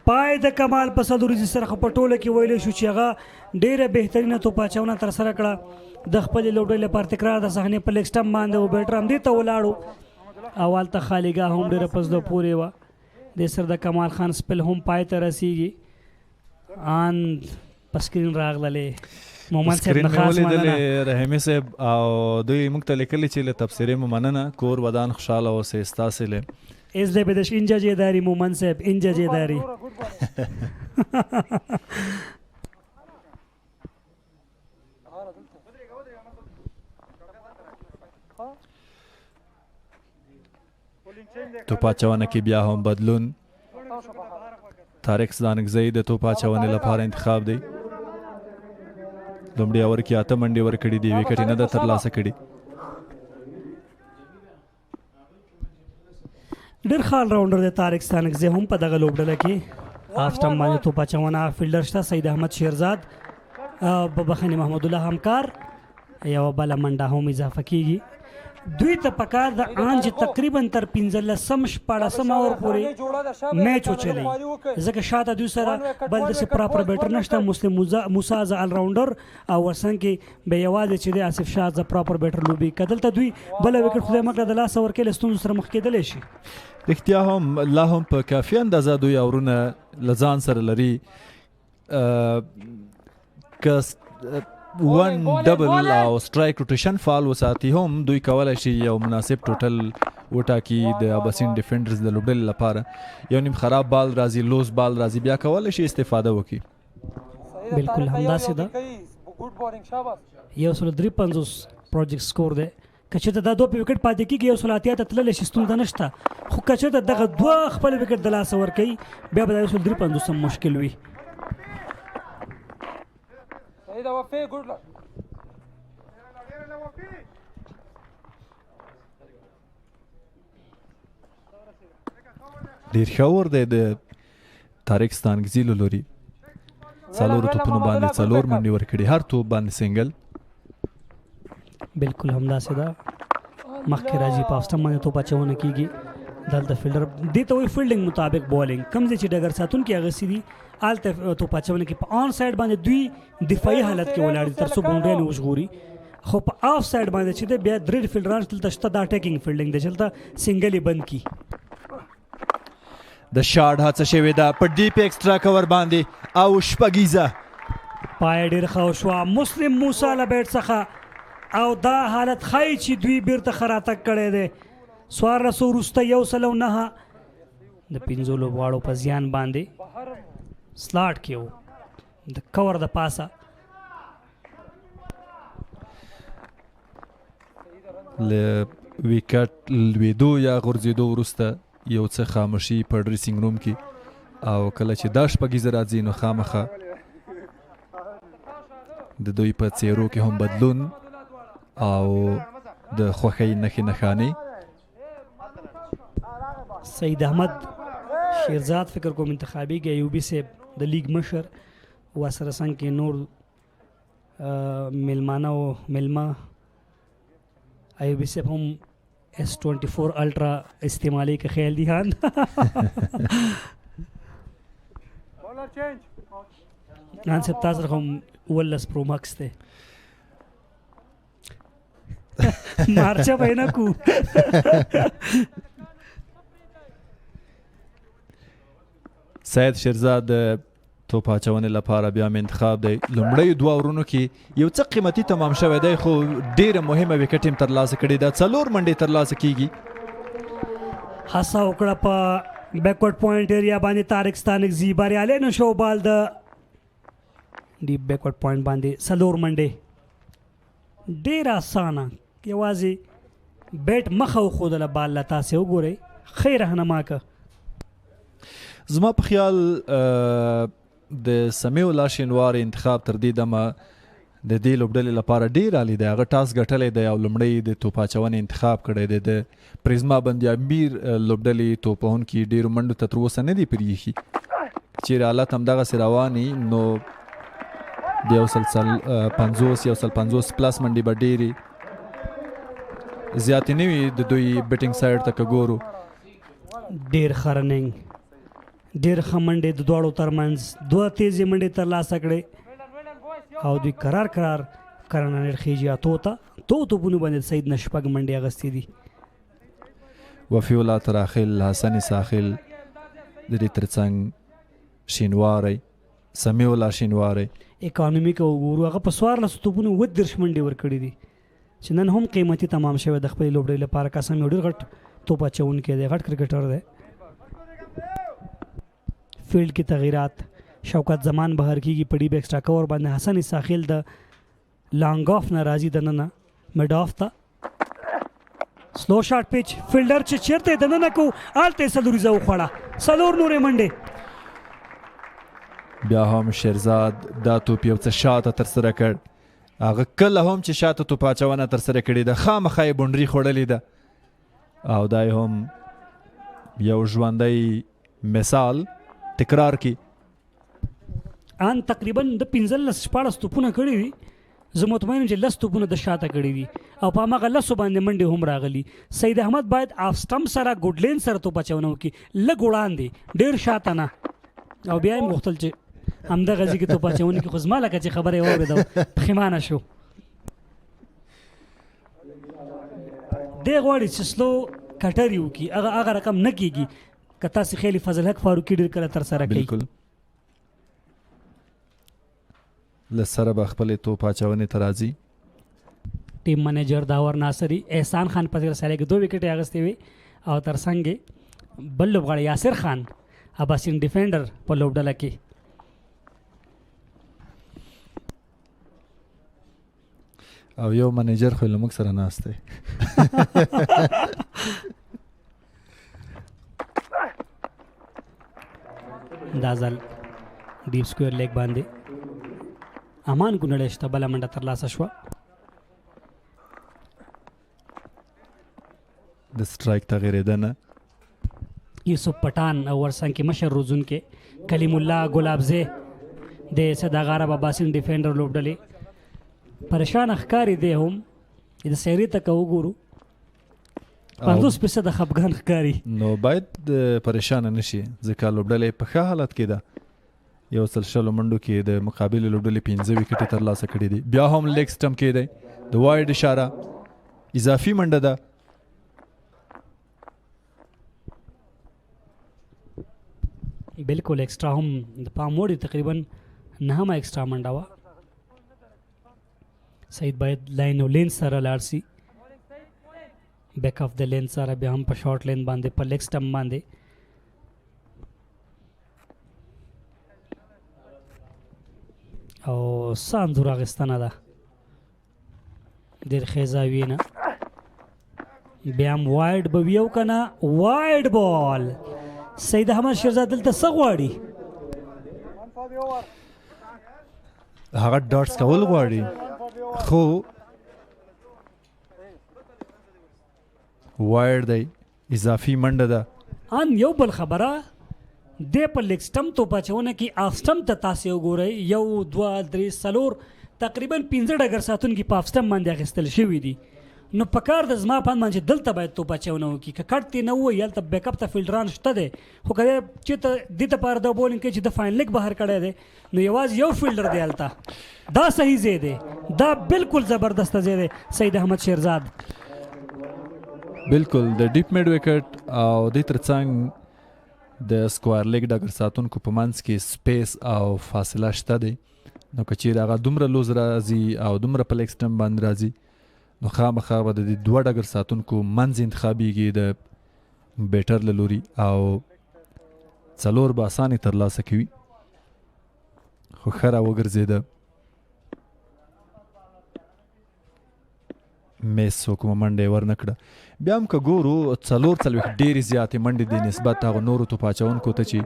پای د کمال په صدوري سره په ټوله کې ویلی شو چې هغه ډېره بهترینه توپاچونه ترسره کړه د خپلې لوبډلې لپاره تکرار د صحنې په لیګ سټمپ باندې و بیټر همدې ته ولاړو او هلته خالیګاه هم ډېره په زړه پورې وه د سر د کمال خان سپل هم پای ته رسیږي ان په سکرین راغللې مومن صاحب نه خاص مننه رحیمي صاحب او دوی موږ ته لیکلي چې له تبصرې مو مننه کور ودان خوشحاله اوسئ ستاسې له از د بدش اینجا جیداری مومن صاحب اینجا جیداری توپاچونه کې بیا هم بدلون طارق ځانګزی د توپاچونې لپاره انتخاب دی. لومړي اور کې 8 منډې ورکړي دي وکټ نه ده ترلاسه کړي. ډېر ښه راونډر دی طارق ځانګزی هم په دغه لوبډله کې هفتم باندې توپاچونه فیلډر شته سید احمد شیرزاد بخښنې محمد الله همکار یو بله منډه هم اضافه کیږي. دوی ته پکار د ان چې تقریبا تر 15-14 اور پورې میچ وچلی ځکه شاته دوی سره بل داسې پراپر بیټر نشته مسلم موسی از الراونډر او ورڅنګ کې به یوازې چې د آصف شاه از پراپر بیټر لوبي که دلته دوی بله وکټ خدای مکړه د لاسه ورکوي له ستونزو سره مخ کېدلی شي. رښتیا هم لا هم په کافي اندازه دوی اورونه له ځان سره لري که 1 ډبل او سټرایک روټیشن فال وساتي هم دوی کولی شي یو مناسب ټوټل وټاکي د اباسین ډیفندرز د لوبډلې لپاره یو نیم خراب بال راځي لوز بال راځي بیا کولی شي استفاده وکړي. بالکل همداسې ده 153 پروجیکټ سکور دی که چېرته دا 2 وکټ پاتې کېږي 180 ته تللی شي ستونزه نشته خو که چېرته دغه 2 خپل وکټ د لاسه ورکوي بیا به دا 153 هم مشکل وي. ډېر ښه اور دی د طارق ستانګزي له لوري 4 توپونو باندې 4 منډې ورکړي هر توپ باندې سنګل. بالکل همداسې ده مخکې راځي په هفتم باندې توپاچونه کېږي دلته فیلډر دې ته وایي فیلډینګ مطابق بالینګ کوم ځای چې ډګر ساتونکي اغوستي دي هلته توپاچونه کې په آن سایډ باندې دوی دفاعي حالت کې ولاړ دي تر څو باونډري نه وژغوري خو په آف ساید باندې چې دی بیا درې فیلډران دلته شته دا اټیکینګ فیلډینګ دی چې دلته سنګل یې بند کي د شاټ هڅه شوې ده په ډیپ ایکسټرا کور باندې او شپږیزه پای ډېر ښه وشوه مسلم موسی له بیټ څخه او دا حالت ښایي چې دوی بیرته ښه راتګ کړی دی 14 وروسته 109 د 15 لوبغاړو په زیان باندې سلاټ کې و د کور د پاسه له ویکټ لوېدو یا غورځېدو وروسته یو څه خاموشي په ډریسینګ روم کې او کله چې دا شپږیزه راځي نو خامخه د دوی په څیرو کې هم بدلون او د خوښۍ نښې نښانې سید احمد شیرزاد فکر کوم انتخابي کې ایوبي صاحب د لیگ مشر ورسره څنګ کې نور میلمانه او میلمه ایوبي صاحب هم S24 الټرا استعمالي کې خیال دي هان نن صاحب تاسو هم ولس پرو ماکس ته مارچا بینه کو سید شیرزاد توپ اچونې لپاره بیا مې انتخاب دی لومړی دوه ورونو کې یو څه قیمتي تمام شوی دی خو ډیره مهمه وکټ هم ترلاسه کړې ده 4 منډې ترلاسه کیږي هڅه وکړه په بیکورډ پوینټ ایریا باندې طارق ستانکزي بریالی نه شو بال د ډیپ بیکورډ پوینټ باندې 4 منډې ډیره اسانه یوازې بیټ مخه وښودله بال له تاسې وګورئ ښه رهنما که زما په خیال د سمیع الله شینوار انتخاب تر دې دمه د دې لوبډلې لپاره ډېر عالي دی هغه ټاس ګټلی دی او لومړی د توپ اچونې انتخاب کړی دی د پریزما باندې امیر لوبډلې توپ وهونکي ډېرو منډو ته تر اوسه نه دي پرېښي چیرې حالت همدغسې روان نو د 150 پلس منډې به ډېرې زیاتې نه وي د دوی بیټینګ سایډ ته که ګورو ډېر ښه رننګ ډېر ښه منډې د دواړو ترمنځ دوه تیزې منډې ترلاسه کړې او دوی قرار کرنانر خیجي اتو توپونو باندې سید نه شپږ منډې اخیستې دي وفي الله تراخل حسن ساخل د دې ترڅنګ شینواری سمیع الله شینواری اکانومیک وګورو هغه په 14 توپونو 30 منډې ورکړې دي چې نن هم قیمتي تمام شوی د خپل لوبډلې لپاره قسم یو ډېر غټ توپ اچونکی دی غټ کرکټر دی فیلډ کې تغیرات شوکت زمان بهر کېږي په ډیپ ایکسټرا کور باندې حسن ساخل د لانګ آف نه راځي دننه مډ آف ته سلو شاټ پیچ فیلډر چې چیرته دننه کو آلته سلوریزه وخوړه 4 نورې منډې بیا هم شیرزاد دا توپ یو څه شاته ترسره کړ هغه کله هم چې شاته توپ اچونه ترسره کړې ده خامخا یې بونډري خوړلې ده او دا هم یو ژوندی مثال تکرار کی ان تقریبا د 15-14 توپونه کړي دي زه مطمئن یم چې 10 توپونه د شاته کړي دي او په هماغه 10 باندې منډې هم راغلي سید احمد باید آف سټم سره ګوډلین سره توپ اچونه وکړي لږ وړاندې ډېر شاته نه او بیا یې غوښتل چې همدغه ځای کې توپ اچونه کې خو زما لکه چې خبره یې واورېده پښیمانه شو دی غواړي چې سلو کټر یې وکړي هغه رقم نه کېږي که تاسې خیلی فضل حق فاروقي ډېر کله ترسره کوي بالکل له سره به خپلې توپ اچونې ته راځي ټیم منیجر داور ناصري احسان خان په سره کې 2 وکټې اخیستې وي او ترڅنګ بل لوبغاړی یاسر خان اباسین ډیفندر په لوبډله کې او یو منیجر خو له موږ سره ناست دی دا ځل ډیپ سکویر لیګ باندې امان ګونړی شته بله منډه ترلاسه شوه د سټرایک تغیرېدنه یوسف پټان او ورڅنګ کې مشر روزونکی کلیم الله ګلابزی د صداغاره اباسین ډیفندر لوبډلې پریشان ښکاري دی هم د سیرې ته که وګورو 50% خفګان ښکاري نو باید پریشانه نشي ځکه لوبډلې په ښه حالت کې ده 100 منډو کې د مقابل لوبډلې 15 وکټې ترلاسه کړي دي بیا هم لیګ سټم کې دی د وایډ اشاره اضافي منډه ده. بالکل ایکسټرا هم د پام وړ تقریبا 9 ایکسټرا منډه وه. سعید باید لاین او لین سره لاړ سي، بیک اف د لین سره بیا هم په شارټ لین باندې په لیګ سټم باندې. او ساندور اغستانه ده ډېر ښې زاویې نه. بیا هم وایډ به وي او که نه وایډ بال. سید احمد شیرزاد دلته څه غواړي؟ هغه ډاټس کول غواړي، خو وایډ دی، اضافي منډه ده. ان یو بل خبره د په لیګ سټم تو پچونه کې آف سټم ته تاسو وګورئ 1 2 3 4 تقریبا 15 ډګر ساتونکي په آف سټم باندې اخیستل شوي دي. نو په کار د زما په باندې دلته باید تو پچونه وکړي، که کټ نه وي هلته بیک اپ ته فیلډران شته دی، خو که چې ته دې ته د بولینګ کې چې د فاین لیګ بهر کړی دی نو یوازې یو فیلډر دی هلته. دا صحیح ځای دی، دا بالکل زبردست ځای دی سید احمد شیرزاد. بالکل د ډیپ میډ وکټ او د ترڅنګ د سکوار لیګ ډګر ساتونکو په منځ کې سپیس او فاصله شته دی. نو که چیرې هغه دومره لوز راځي او دومره په لیګ سټم باندې راځي نو خامخا به د دې 2 ډګر ساتونکو منځ انتخابیږي د بیټر له لوري او 4 به اسانې ترلاسه کوي. خو ښه راوګرځېده، میس کومه منډه یې ور نه کړه. بیا هم که ګورو 4 ډېرې زیاتې منډې دي نسبت هغو نورو توپاچونکو ته چې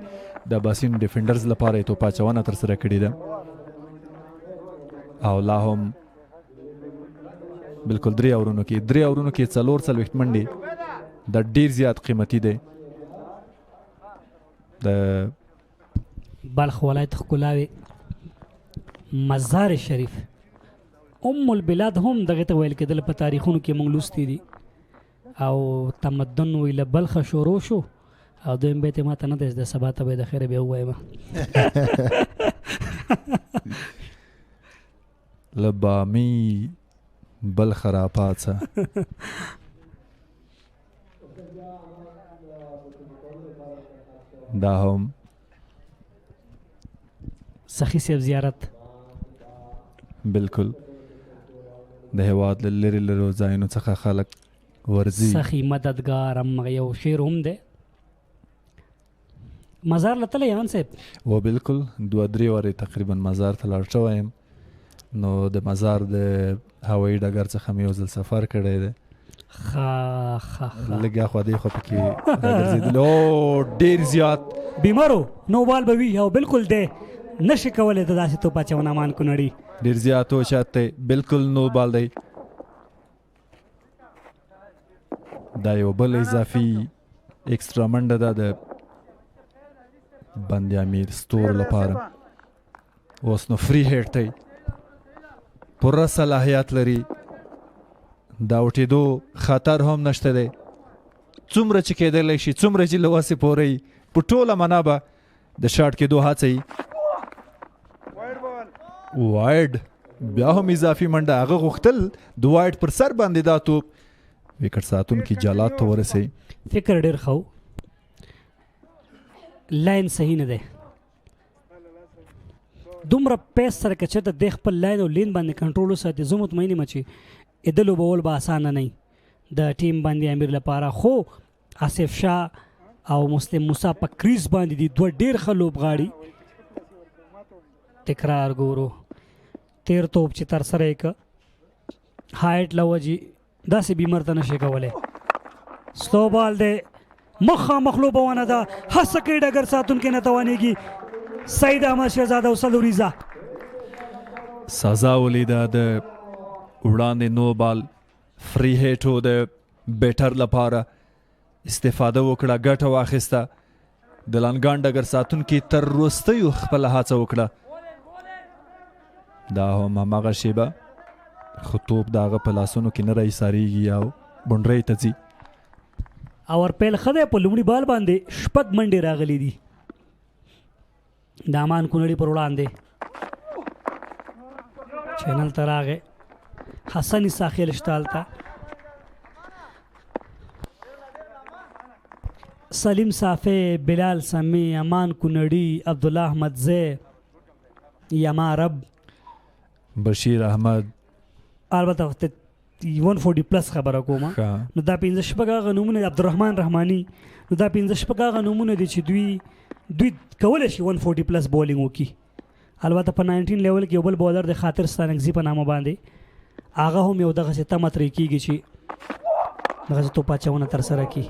د اباسین ډیفندرز لپاره یې توپاچونه ترسره کړې ده. او لا هم بالکل 3 اورونو کې 4 منډې دا ډېر زیات قیمتي دی. د بلخ ولایت ښکلاوې مزار شریف البلاد هم دغه ته ویل کېدل په تاریخونو کې موږ لوستي دي. او تمدن وی له بلخه شروع شو او دویم بیت ما ته نه دی د سبا ته به د خیره بیا ووایم له بامي بلخ راپاڅه. دا هم سخی صاحب زیارت بالکل د هیواد له لرې لرو ځایونو څخه خلک ورځي. سخی مددگار هم یو شعر هم دی. مزار له تللی یان صاحب؟ و بالکل 2-3 وارې تقریبا مزار ته لاړ شوی یم. نو د مزار د هوایي ډګر څخه مې یو ځل سفر کړی دی. لږ اخوا دېخوا پکې راګرځېدلو ډېر زیات بیمارو نو بال به وي او بالکل دی نشي کولی د داسې توپاچونه مان کونړي ډېر زیات وشات دی. بالکل نو بال دی. دا یو بل اضافي ایکسټرا منډه ده د بند امیر ستورو لپاره. اوس نو فری هیټ دی، پوره صلاحیت لري، دا وټېدو خطر هم نشته دی. څومره چې کېدلی شي څومره چې له وسې پورې په ټوله معنا به د شاټ کېدو هڅه یي. وایډ بیا هم اضافي منډه، هغه غوښتل د وایډ پر سر باندې دا توپ وکټ ساتونکي جالات ته ورسوي. فکر ډېر ښه و، لاین صحیح نه دی. دومره پیس سره که چېرته دی خپل لاین او لین باندې کنټرول وساتي زه مطمئن یم چې ادلو بول به اسانه نه د ټیم باندې امیر لپاره. خو آصف شاه او مسلم موسی په کریز باندې دي 2 ډېر ښه لوبغاړي. تکرار ګورو تیر توپ چې تر سره یې که هایټ له وجې داسې بیمار ته نشي کولی. سلو بال دی، مخامخ لوبونه ده، هڅه کوي ډګر ساتونکی نه توانېږي. سید احمد شهزاده او سلوریزه سزا ولیده د وړاندې نو بال فری هیټو د بیټر لپاره استفاده وکړه، ګټه واخیسته. د لانګان ډګر ساتونکي تر وروستیو خپله هڅه وکړه. دا هم هماغه شیبه خو توپ د هغه په لاسونو کې نه راایسارېږي او بونډرۍ ته ځي. اور پیل ښه دی، په لومړي بال باندې 6 منډې راغلي دي د امان کونړي پر وړاندې. چینل ته راغی حسن ساخیل شتالتا سلیم صافی بلال سمی امان کنڑی عبدالله احمد زی یما رب بشیر احمد البته 140 پلس خبره کومه نو دا 15 شپږ هغه نومونه عبدالرحمن رحمانی نو دا 15 شپږ هغه نومونه دي چې دوی کولی شي 140 پلس بولینګ وکړي. البته په 19 لیول کې یو بل بولر د خاطر ستانګزي په نامه باندې هغه هم یو دغسې تمه ترې کېږي چې دغسې توپ اچونه ترسره کړي.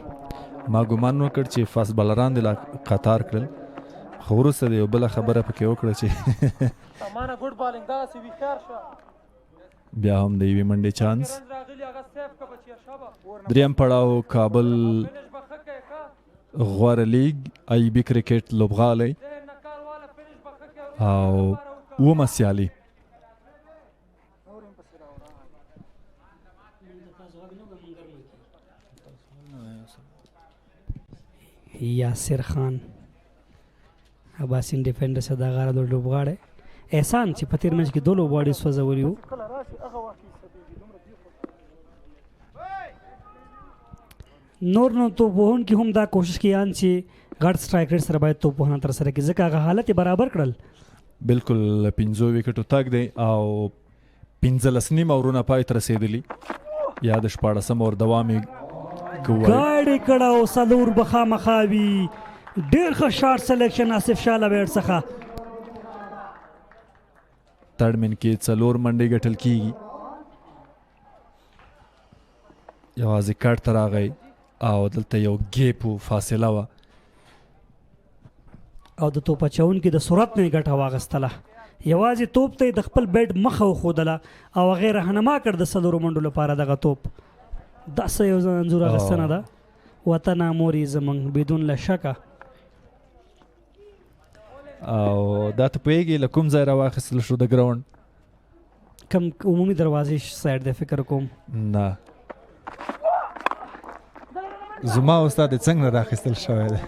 ما ګمان وکړ چې فاست بالران د قطار کړل خو وروسته د یو بله خبره پکې وکړه چې بیا هم د یوې منډې چانس. دریم پړاو کابل غوره لیگ ای بي کرکټ لوبغالی او اومه سیالي یاسر خان اباسین ډیفندرز دا غاړه د لوبغاړی احسان چې په تېر میچ کې 2 لوبغاړي سوځولي وو. نور نو توپوهونکي هم دا کوشش کیان چې غټ سټرایک ریټ سره باید توپوهنه ترسره کړي ځکه هغه حالت یې برابر کړل. بالکل 15 وکټو تګ دی او 15 نیم اورونه پای ته رسېدلي یا د 14 اور دوام یې ګاډې کړه او څلور به خامخا وي. ډېر ښه شارټ سلیکشن آصف شاه لویډ څخه تړمن کې 4 منډې ګټل کېږي یوازې کټ ته راغی او دلته یو ګیپ فاصله وه او د توپ اچوونکي د سرعت نه یې ګټه واخیستله. یوازې توپ ته یې د خپل بیټ مخه وښودله او هغې رهنما کړ د 4 منډو لپاره دغه توپ. داسې یو انځور اخیستنه ده وطنه مورې زموږ بدون له شکه. او دا ته پوهېږي له کوم ځای راواخیستل شو د ګراوند؟ کم عمومي دروازې سایډ دی فکر کوم. نه زما استاد څنګه راخیستل شوی دی؟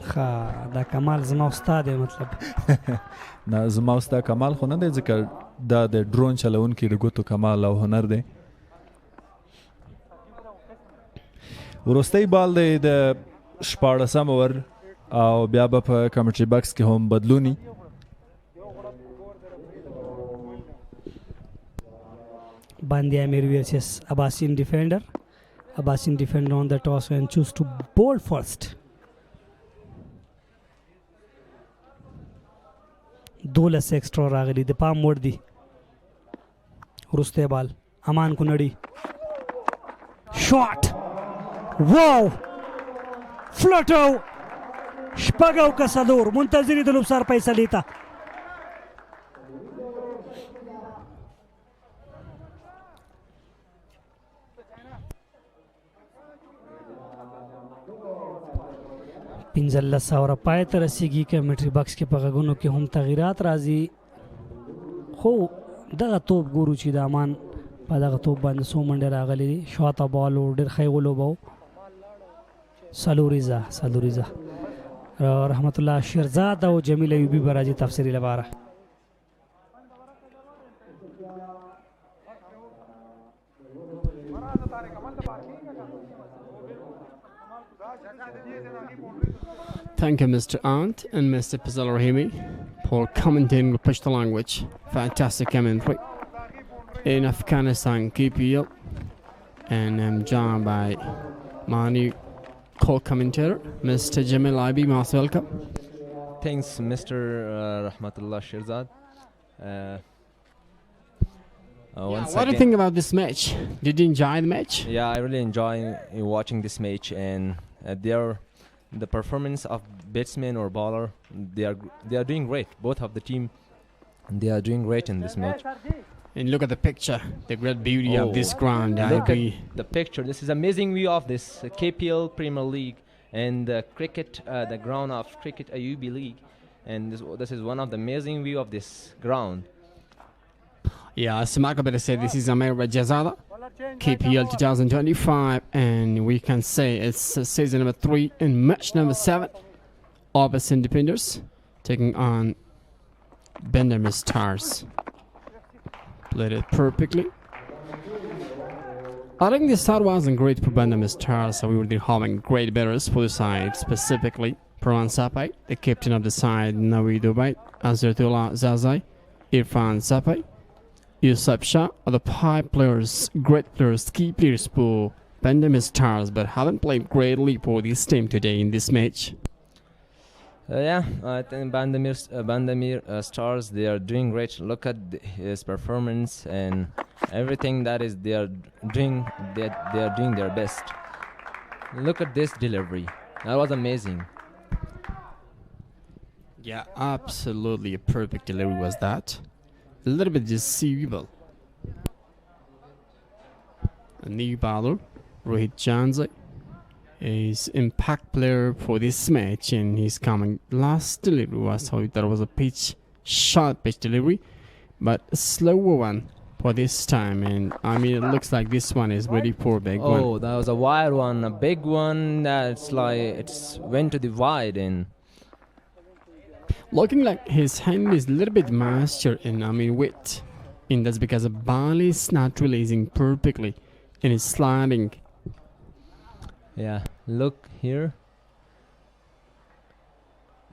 ښه دا کمال زما استاد دی مطلب نه زما استاد کمال خو نه دی ځکه دا د ډرون چلونکي د ګوتو کمال او هنر دی. وروستی بال دی د 14 اور او بیا به په کمنټري باکس کې هم بدلونی. باندې امیر ورسس اباسین ډیفندر. Abaseen defend on the toss and choose to bowl first. 12 extra راغلی د پام وړ دی. ورسته بال امان کنړی شاٹ واو فلټو شپږو کسادور منتظری د لوبسار فیصله تا پنځلس اوره پای ته رسیږي. کمنټري باکس کې په غږونو کې هم تغیرات راځي خو دغه توپ ګورو چې د امان په دغه توپ باندې څو منډې راغلي دي. شاته بال ډېر ښه یې ولوبو. سلوریزه رحمت الله شیرزاد او جمیل ایوبي به راځي تفسیري لپاره. Thank you, Mr. Ant and Mr. Pazal Rahimi, for commentating the Pashto language. Fantastic commentary in Afghanistan KPL. And I'm joined by my new co-commentator, Mr. Jamil Ibi. Most welcome. Thanks, Mr. Rahmatullah Shirzad. What do you think about this match? Did you enjoy the match? Yeah, I really enjoy watching this match, and the performance of batsman or bowler, they are doing great. Both of the team, they are doing great in this match. And look at the picture, the great beauty of this ground. Look at the picture. This is amazing view of this KPL Premier League and the cricket, the ground of Cricket AUB League, and this is one of the amazing view of this ground. Yeah, as Maqabel said, this is Amir Hajizada, KPL 2025, and we can say it's season number 3 and match number 7. Abaseen Deffenders taking on Bender's Stars. Played it perfectly. I think the start wasn't great for Bandam Stars, so we were having great batters for the side, specifically Prawan Sapai, the captain of the side, Nawi Dubai, Azertullah Zazai, Irfan Sapai, Yusuf Shah are the 5 players, great players, key players for Bandam Stars, but haven't played greatly for this team today in this match. Yeah, I think Bandamir Stars, they are doing great. Look at his performance and everything that is they are doing their best. Look at this delivery. That was amazing. Yeah, absolutely a perfect delivery was that. A little bit deceivable. A new bowler, Rohit Janzai, is impact player for this match, and he's coming. Last delivery was how there was a short pitch delivery, but a slower one for this time. And I mean, it looks like this one is ready for a big one. Oh, that was a wide one, a big one. That's like it's went to the wide and. Looking like his hand is a little bit master in width, and that's because the ball is not releasing perfectly and it's sliding. Yeah, look here.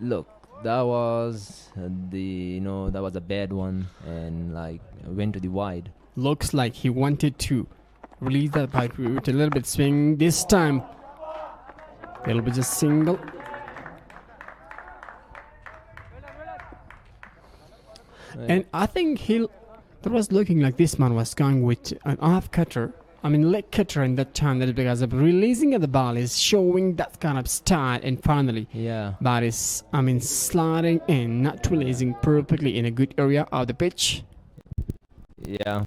Look, that was that was a bad one and like went to the wide. Looks like he wanted to release that pipe with a little bit swing this time. It'll be just single. And I think that was looking like this man was going with an off cutter. Leg cutter in that time. That is because of releasing of the ball is showing that kind of style, and finally, that is, sliding and not releasing perfectly in a good area of the pitch. Yeah.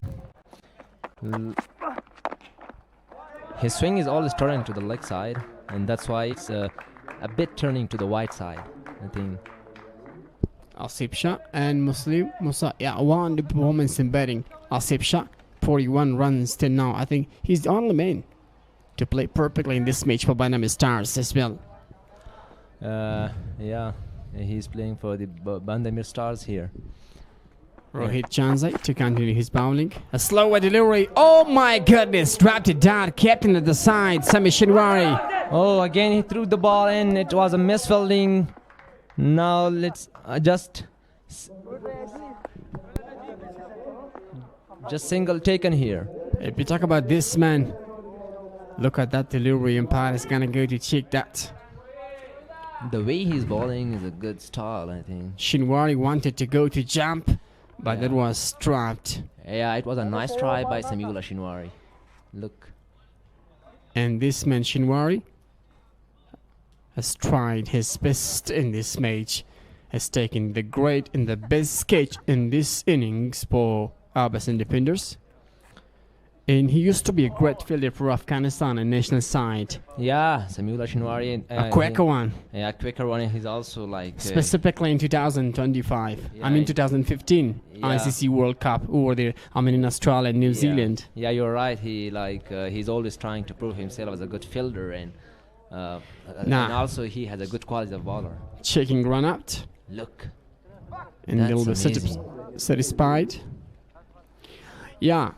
His swing is always turning to the leg side, and that's why it's a bit turning to the wide side, I think. Asif Shah and Muslim Musa, won the performance in batting. Asif Shah, 41 runs till now. I think he's the only man to play perfectly in this match for Bandam Stars as well. Yeah, he's playing for the Bandamir Stars here. Rohit Janzai to continue his bowling. A slower delivery. Oh my goodness, dropped it down. Captain at the side, Sami Shinwari. Oh, again he threw the ball in. It was a misfielding. Now let's just single taken here. If you talk about this man, look at that delivery. Umpire is gonna go to check that. The way he's bowling is a good style, I think. Shinwari wanted to go to jump, but that was dropped. Yeah, it was a nice try by Samiullah Shinwari. Look. And this man Shinwari has tried his best in this match, has taken the great and the best sketch in this innings for Abaseen Deffenders. And he used to be a great fielder for Afghanistan and national side. Yeah, Samiullah Shinwari. A quicker one. Yeah, a quicker one. He's also like... Specifically in 2025. Yeah, 2015. ICC World Cup over there. In Australia and New Zealand. Yeah, you're right. He's always trying to prove himself as a good fielder, and also he has a good quality of bowler. Checking run out. Look. And they'll be satisfied. Yeah.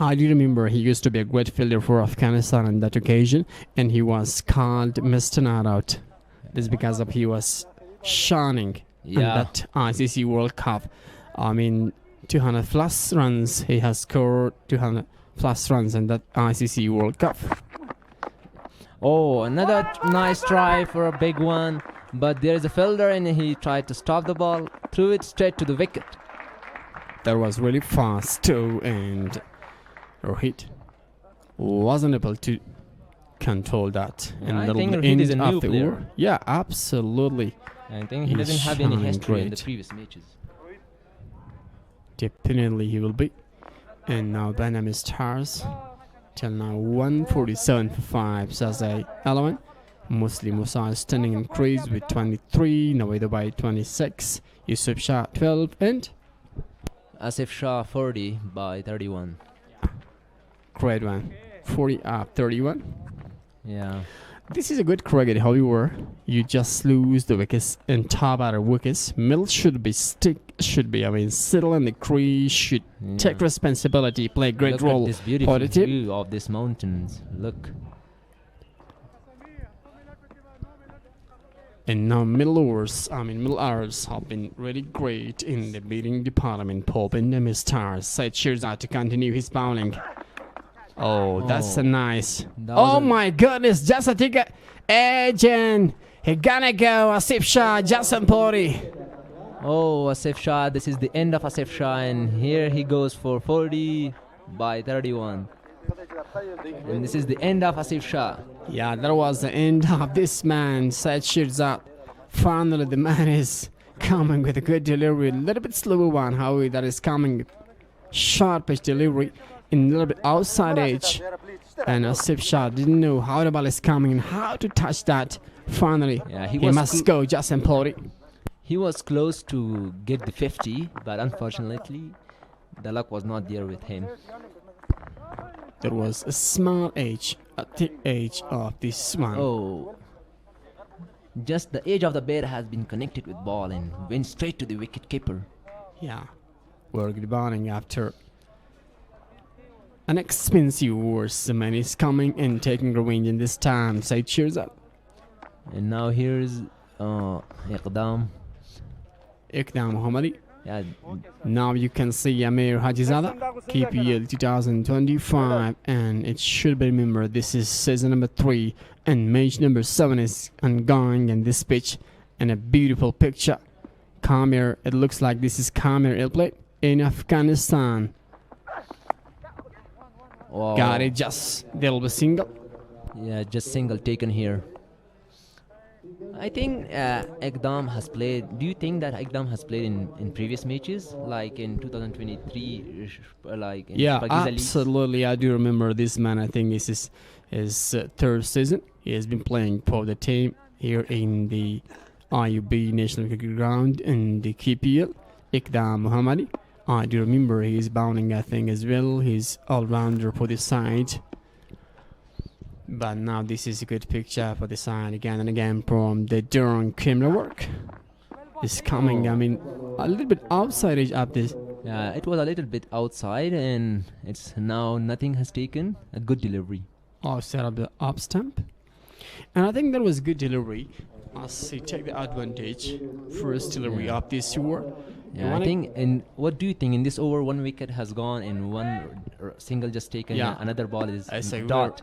I do remember he used to be a great fielder for Afghanistan on that occasion, and he was called Mr. Not Out. This is because of he was shining in that ICC World Cup. 200 plus runs. He has scored 200 plus runs in that ICC World Cup. Oh, another nice try for a big one, but there is a fielder and he tried to stop the ball, threw it straight to the wicket. That was really fast too, and Rohit wasn't able to control that. I think Rohit is a new player. War. Yeah, absolutely. I think he doesn't have any history in the previous matches. Definitely he will be. And now Bandam Stars till now 147 for 5 Zazai 11. Muslim Musa is standing in crease with 23, Nawaido by 26, Yusuf Shah 12, and Asif Shah 40 by 31. Great one. 40 up 31. Yeah. This is a good cricket, however. You just lose the wickets and top out of wickets. Middle should be settle in the crease, should take responsibility, play a great Look role at this beautiful for the team. view of these mountains. Look. And now middle hours have been really great in the batting department. Pope and Amir stars. Side cheers out to continue his bowling. Oh, that's a nice. Oh my goodness, just a ticket. Agent. He gonna go. A safe shot. Jason Pori. Oh, a safe shot. This is the end of a safe shot. And here he goes for 40 by 31. And this is the end of a safe shot. Yeah, that was the end of this man. Side cheers out. Finally, the man is coming with a good delivery. A little bit slower one, however, that is coming. Sharpish delivery. In a little bit outside edge, and a safe shot. Didn't know how the ball is coming and how to touch that. Finally, he must go. Jason Pori. He was close to get the 50, but unfortunately, the luck was not there with him. There was a small edge at the edge of this one. Oh, just the edge of the bat has been connected with ball and went straight to the wicket keeper. Yeah, we're good bowling after an expensive worse. The man is coming and taking revenge in this time. Side cheers up. And now here's Iqdam. Iqdam Muhammadi. Yeah. Now you can see Amir Hajizada, KPL 2025, and it should be remembered this is season number 3 and match number 7 is ongoing in this pitch, and a beautiful picture. Amir, it looks like this is Amir airplane in Afghanistan. Wow. Got it, just they'll be single. Yeah, just single taken here. I think Iqdam has played. Do you think that Iqdam has played in previous matches, like in 2023, like in Yeah, Pakistan League? absolutely. I do remember this man. I think this is his third season. He has been playing for the team here in the IUB National Cricket Ground in the KPL. Iqdam Muhammadi. I do remember he's bowling, I think, as well. He's all-rounder for the side. But now this is a good picture for the side again and again from the drone camera work. It's coming, I mean, a little bit outside edge of this. Yeah, it was a little bit outside, and it's now nothing has taken. A good delivery. Outside of the up stump. And I think that was good delivery. As he take the advantage. First delivery of this over. Yeah, I think. And what do you think? In this over, 1 wicket has gone and one single just taken. Yeah. Another ball is I say dot.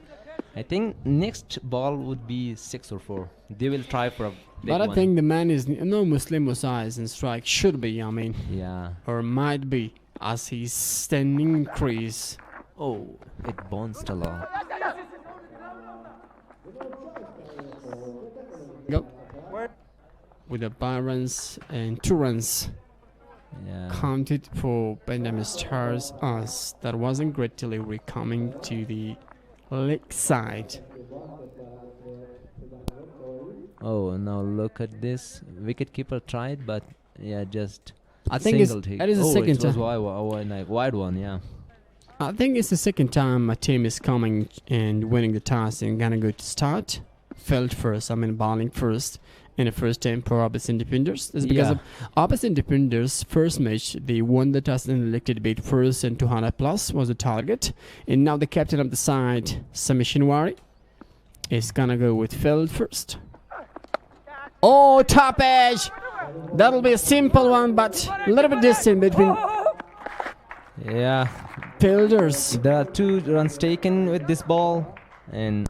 I think next ball would be 6 or 4. They will try for a big But I one. think the man is no Muslim size and strike should be, I mean, Yeah. or might be, as he's standing in crease. Oh, it bounced along. Go. With the 5 runs and 2 runs Yeah. counted for Benjamin Stars, as that wasn't great delivery coming to the leg side. Oh, now look at this. Wicketkeeper tried, but yeah, just I think it's, single take. that is the Oh, second it was time. wide one, yeah. I think it's the second time a team is coming and winning the toss and gonna go to start. Felt first, bowling first in the first time for Abaseen Deffenders. That's because of Abaseen Deffenders' first match, they won the toss and elected to bat first, and 200 plus was the target. And now the captain of the side, Samishinwari, is gonna go with Feld first. Oh, top edge! That'll be a simple one, but a little bit distant between Yeah. fielders. There are 2 runs taken with this ball, and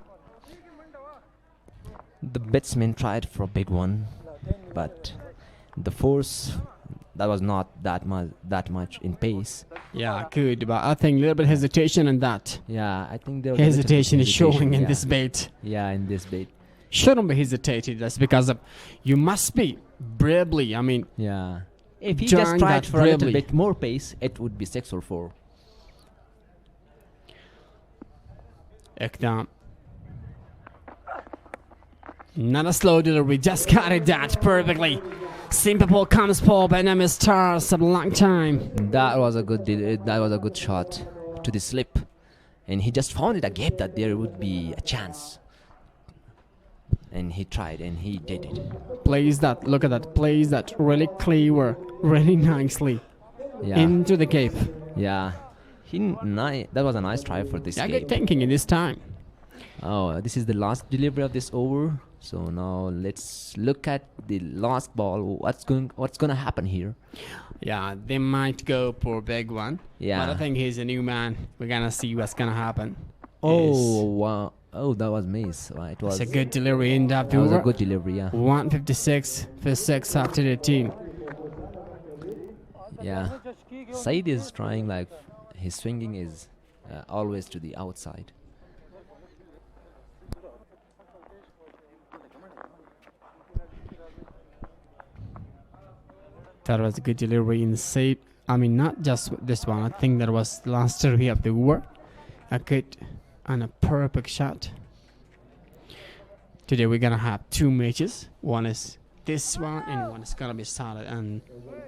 the batsman tried for a big one, but the force that was not that much in pace. Yeah, good, but I think a little bit hesitation in that. Yeah, I think there was a little bit Hesitation is showing in yeah. this bait. Yeah, in this bait. Shouldn't be hesitated. That's because of you must be bravely. Yeah. If he Join just tried that for a little bravely. bit more pace, it would be 6 or 4. Ekdam. Not a slow delivery, just got it that perfectly. Simple ball comes for Benjamin Stars a long time. That was a good shot to the slip, and he just found it a gap that there would be a chance. and he tried and he did it. Plays that. Look at that. Plays that really clever, really nicely Yeah, into the cape. yeah. That was a nice try for this Yeah, game. good thinking in this time. Oh, this is the last delivery of this over. So now let's look at the last ball. What's gonna happen here? Yeah, they might go for a big one. Yeah. But I think he's a new man. We're gonna see what's gonna happen. Oh wow! Oh, that was miss. It was. It's a good delivery in that That was a over. good delivery. Yeah. 156 for 6 after 18. Yeah. Said is trying like his swinging is always to the outside. That was a good delivery in Said. I mean, not just this one. I think that was the last delivery of the over. A good and a perfect shot. Today we're gonna have 2 matches. One is this one, and one is gonna be started on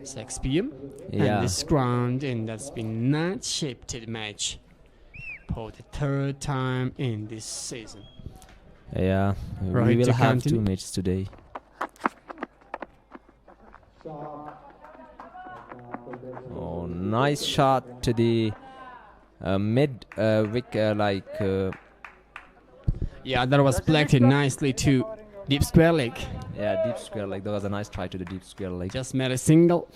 6 p.m. Yeah. And this ground, and that's been not shaped match for the 3rd time in this season. Yeah. Right, We will to have continue. 2 matches today. Oh, nice shot to the mid wicket, Yeah, that was collected nicely to deep square leg. yeah, deep square leg. That was a nice try to the deep square leg. Just made a single.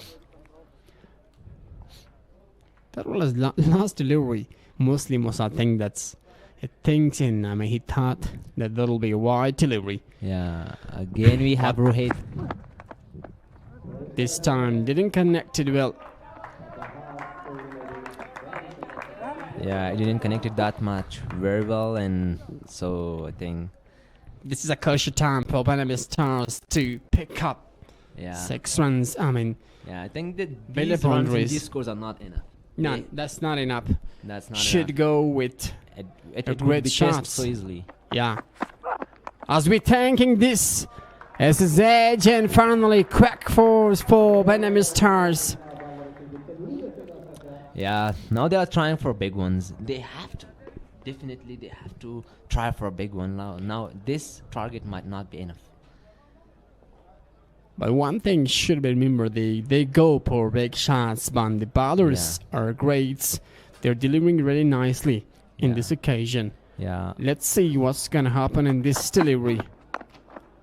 That was last delivery. Muslim was, I think that's he thinks in. I mean, he thought that that'll be a wide delivery. Yeah. Again, we have Rohit. This time didn't connect it well. Yeah, it didn't connect it that much very well, and so I think This is a crucial time for Panama Stars to pick up yeah, 6 runs. I mean, yeah, I think that Belly these runs and boundaries. these scores are not enough. no, They- that's not enough. That's not Should enough. go with It a would great be chased shots. so easily. yeah. As we thanking this as his edge and finally crack force for Panama Stars. Yeah, now they are trying for big ones. They have to. Definitely, they have to try for a big one now. Now, this target might not be enough. But one thing should be remembered, they go for big shots, but the bowlers are great. They're delivering really nicely in Yeah. this occasion. Yeah. Let's see what's gonna happen in this delivery.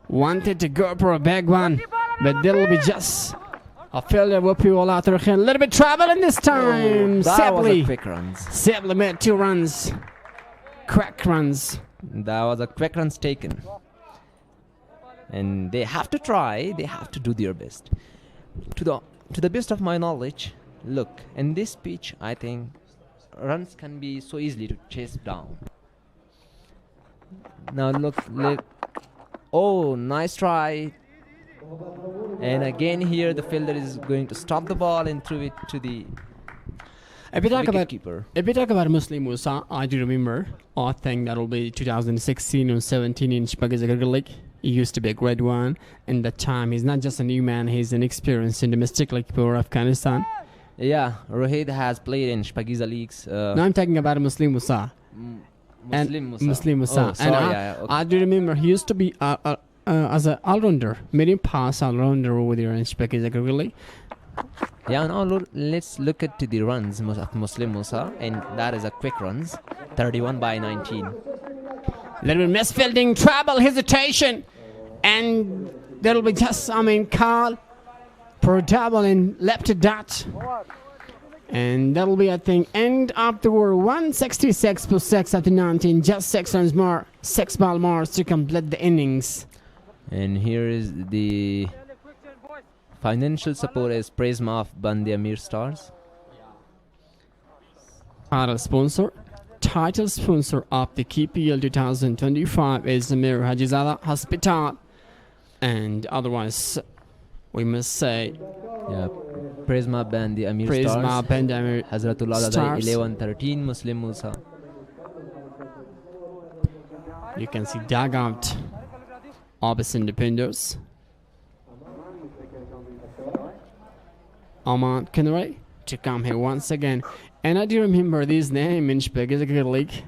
Wanted to go for a big one, but there'll be just a failure with people out there. A little bit trouble in this time. That was a Sadly, quick runs. Sadly made 2 runs. Crack runs. That was a quick runs taken. And they have to try. They have to do their best. To the best of my knowledge, look, in this pitch, I think runs can be so easily to chase down. Now look. Oh, nice try. And again here, the fielder is going to stop the ball and throw it to the If we talk about wicketkeeper. Muslim Musa, I do remember. I think that'll be 2016 or 17 in Shpagazagir League. He used to be a great one. In that time, he's not just a new man; he's an experienced in domestic league for Afghanistan. Yeah, Rohit has played in Shpagiza leagues. Now I'm talking about Muslim Musa. Muslim Musa. Oh, And sorry, I okay. do remember he used to be as an all-rounder, medium pass all-rounder over there in Shpagazagir League. Yeah, now let's look at the runs of Muslim Musa, and that is a quick runs, 31 by 19. Little bit misfielding, trouble, hesitation, and there'll be just, call for a double and left to dot. And that'll be, I think, end of the war 166 plus 6 after 19, just 6 runs more, 6 ball more to complete the innings. And here is the financial support as Prisma of Bandi Amir Stars. Title sponsor of the KPL 2025 is Amir Hajizada Hospital. And otherwise, we must say Yeah, Prisma Bandi Amir Prisma Stars. Band Amir Hazratullah Dadai Stars. 1113 Muslim Musa. You can see dugout Abaseen Deffenders. Ahmad Kanare to come here once again. And I do remember this name in Shpagazagir League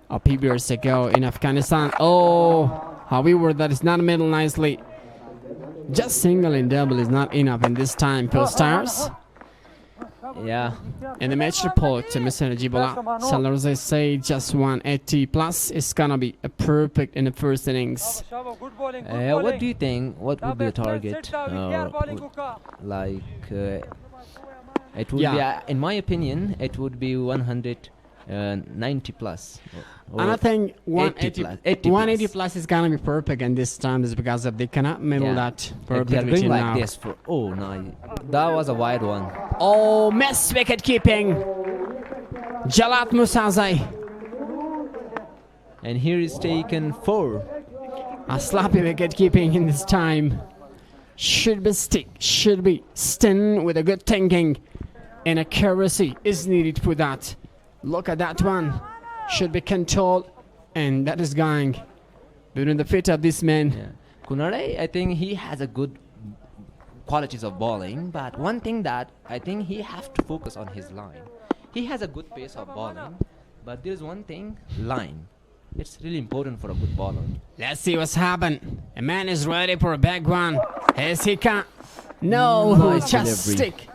a few years ago in Afghanistan. Oh, However, that is not middle nicely. Just single and double is not enough in this time for Stars. Yeah. In the match report, Mr. Najibola Sellers, they say just 180 plus is gonna be a perfect in the first innings. What do you think? What would be the target? It would be, in my opinion, it would be 190 plus. And I think 180 plus. plus is gonna be perfect, and this time is because of they cannot middle that perfect. They are going like this for. Oh no, that was a wide one. Oh, miss wicket keeping. Jalat Musazai. And here is taken 4. A sloppy wicket keeping in this time. Should be stun with a good thinking, and accuracy is needed for that. Look at that one. Should be controlled, and that is going between the feet of this man. Yeah. Kunare, I think he has a good qualities of bowling, but one thing that I think he have to focus on his line. He has a good pace of bowling, but there's one thing, line. It's really important for a good bowler. Let's see what's happened. A man is ready for a big one. As he can. No, Nice just delivery. stick.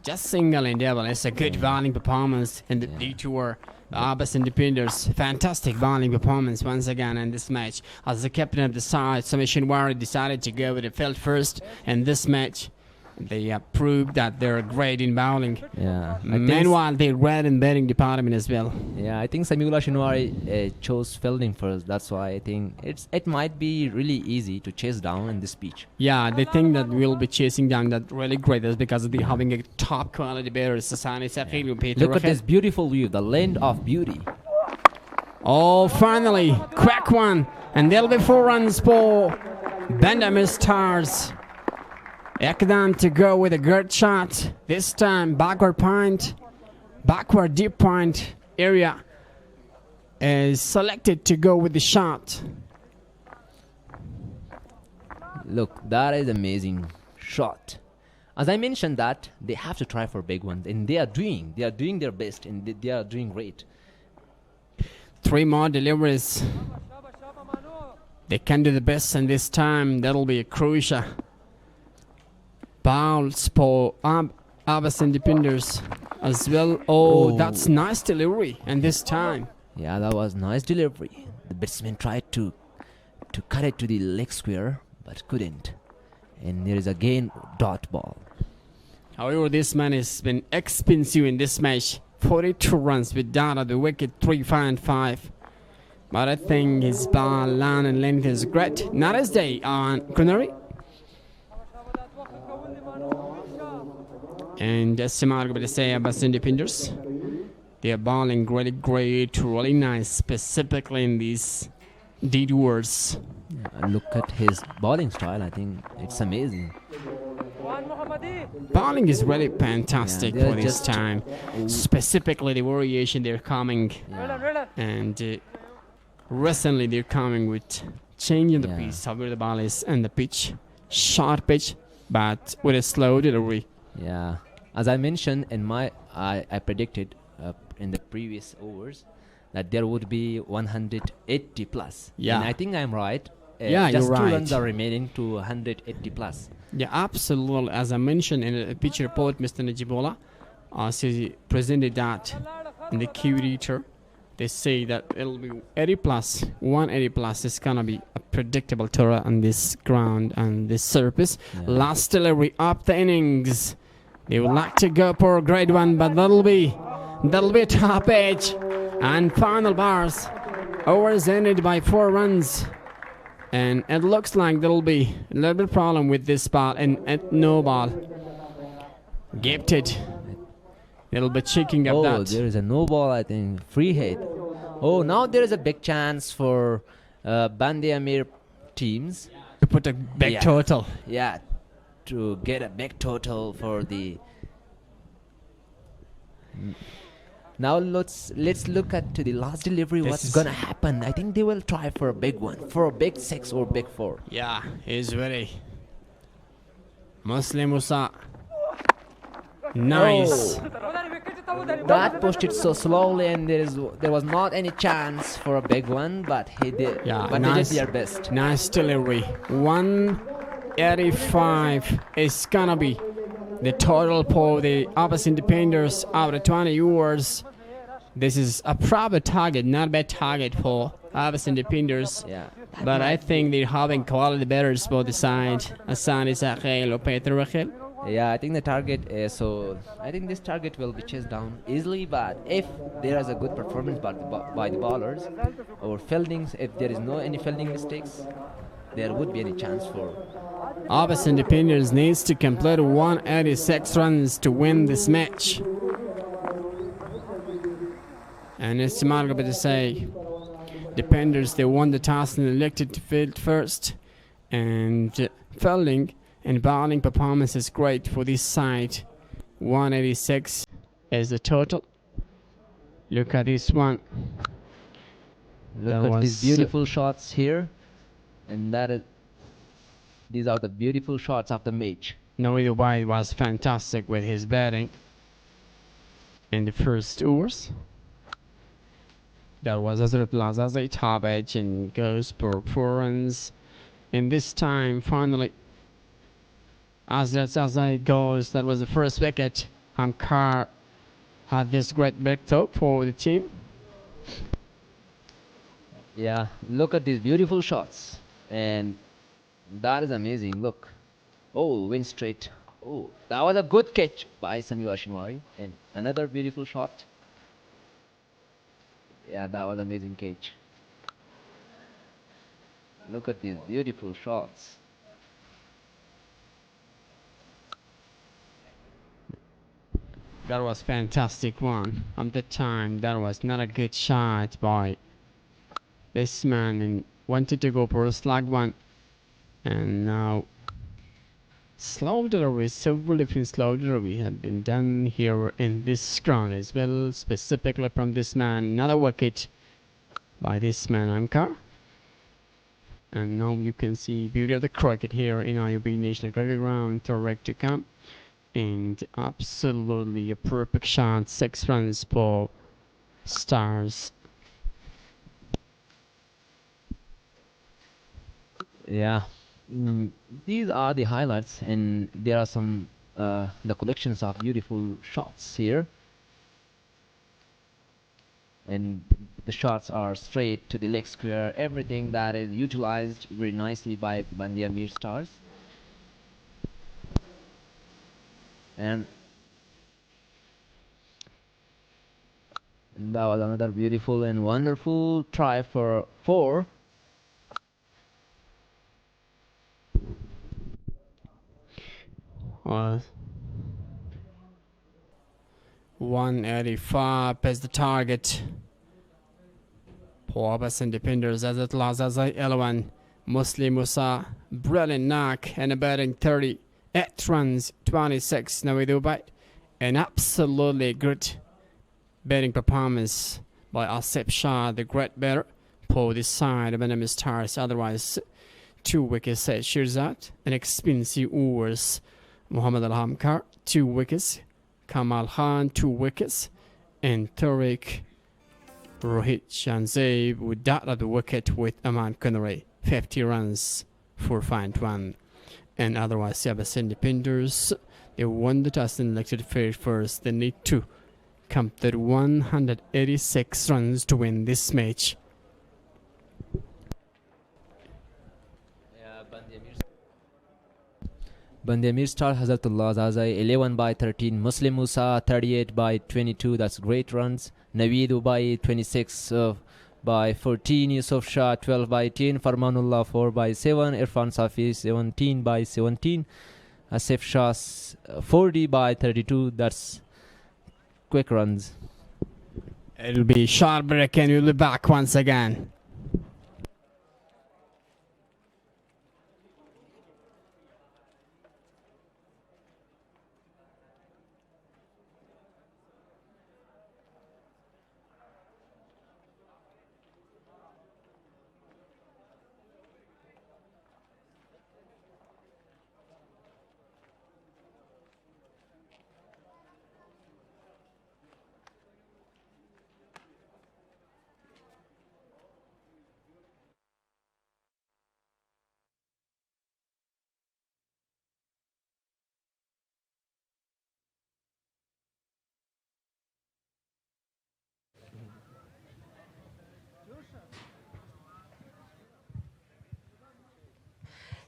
Just single and double. It's a good bowling performance in the detour. The Ameer Defenders, fantastic bowling performance once again in this match. As the captain of the side, Submission Warrior decided to go with the field first in this match. They have proved that they're great in bowling. Yeah. Meanwhile, they're great in batting department as well. Yeah, I think Samiullah Shinwari chose fielding first. That's why I think it might be really easy to chase down in this pitch. Yeah, they think that we'll be chasing down that really great. That's because of the having a top quality batter. Look at this beautiful view, the land of beauty. Oh, finally, crack one. And there'll be 4 runs for Benjamin Stars. Ekdam to go with a good shot. This time, backward deep point area is selected to go with the shot. Look, that is amazing shot. As I mentioned that, they have to try for big ones, and they are doing their best, and they are doing great. 3 more deliveries. They can do the best, and this time that'll be a crucial. Bowls for Abaseen Deffenders as well. Oh, that's nice delivery, and this time. Yeah, that was nice delivery. The batsman tried to cut it to the leg square, but couldn't. And there is again dot ball. However, this man has been expensive in this match. 42 runs with Zada, the wicket 3, 5 and 5. But I think his ball line and length is great. Not as day on Kunari. And just to say Abaseen Defenders, they are bowling really great, really nice, specifically in these detours. Yeah, look at his bowling style. I think it's amazing. Bowling is really fantastic for this time. Specifically the variation they're coming. Yeah. And recently they're coming with changing the piece of where the ball is and the pitch. Short pitch, but with a slow delivery. Yeah, as I mentioned in I predicted in the previous overs that there would be 180 plus. Yeah, and I think I'm right. Yeah, just you're 2 right. runs are remaining to 180 plus. Yeah, absolutely. As I mentioned in a pitch report, Mr. Najibola, he presented that in the Q editor. They say that it'll be 80 plus, 180 plus is gonna be a predictable tour on this ground and this surface. Yeah. Last delivery up the innings. They would like to go for a great one, but that'll be a top edge. And final bars. Overs ended by 4 runs. And it looks like there'll be a little bit of problem with this ball and no ball. Gifted. It'll be checking up that. Oh, there is a no ball, I think. Free hit. Oh, now there is a big chance for Bande Amir teams. To put a big total. Yeah, to get a big total for the... Now let's look at to the last delivery. What's gonna happen? I think they will try for a big one, for a big 6 or big 4. Yeah, he's ready. Muslim Musa. Nice. that pushed it so slowly, and there was not any chance for a big one, but he did. Yeah, but they did their best. Nice delivery. 185 is gonna be the total for the Abaseen Deffenders out of 20 viewers. This is a proper target, not a bad target for Abaseen Deffenders. Yeah. But I think they're having quality betters both the side. Hassan Isakhel or Peter Rachel. Yeah, I think the target is I think this target will be chased down easily, but if there is a good performance by the bowlers or fieldings, if there is no any fielding mistakes, there would be any chance for Abaseen Deffenders needs to complete 186 runs to win this match. And it's remarkable to say, Deffenders, they won the toss and elected to field first. And fielding and bowling performance is great for this side. 186 is the total. Look at this one. Look at these beautiful shots here, and these are the beautiful shots of the match. Noe White was fantastic with his batting in the first overs. That was as a top edge and goes for 4 runs. And this time, finally, as it goes, that was the first wicket. Amir had this great victory for the team. Yeah, look at these beautiful shots, and that is amazing. Look, oh, win straight. Oh, that was a good catch by Samir Ashimari, and another beautiful shot. Yeah, that was amazing catch. Look at these beautiful shots. That was fantastic one. At the time, that was not a good shot by this man and wanted to go for a slug one. And now slow delivery, several different slow delivery had been done here in this ground as well, specifically from this man. Another wicket by this man, Amir. And now you can see beauty of the cricket here in IOB National Cricket Ground, direct to come. And absolutely a perfect shot, 6 runs for Stars. Yeah, these are the highlights, and there are some the collections of beautiful shots here, and the shots are straight to the leg square. Everything that is utilized very nicely by the Amir Stars, and that was another beautiful and wonderful try for 4. Well, 185 is the target for Abaseen Deffenders as it lost as 11. Muslim Musa, brilliant knock and a batting 38 runs, 26 now we do by an absolutely good batting performance by Asif Shah, the great batter for this side of enemy Stars. Otherwise, 2 wickets at Shirzad and expensive overs. Muhammad Al-Hamkar, 2 wickets. Kamal Khan, 2 wickets. And Tariq Rohit Shanzeb would dot at the wicket with Aman Connery, 50 runs for 5-1. And otherwise, Abaseen Deffenders, they won the toss and elected first. They need to complete 186 runs to win this match. Bandemir Star Hazratullah Zazai 11 by 13, Muslim Musa 38 by 22, that's great runs. Naveed Ubai 26 by 14, Yusuf Shah 12 by 10, Farmanullah 4 by 7, Irfan Safi 17 by 17, Asif Shah 40 by 32, that's quick runs. It'll be short break and we'll be back once again.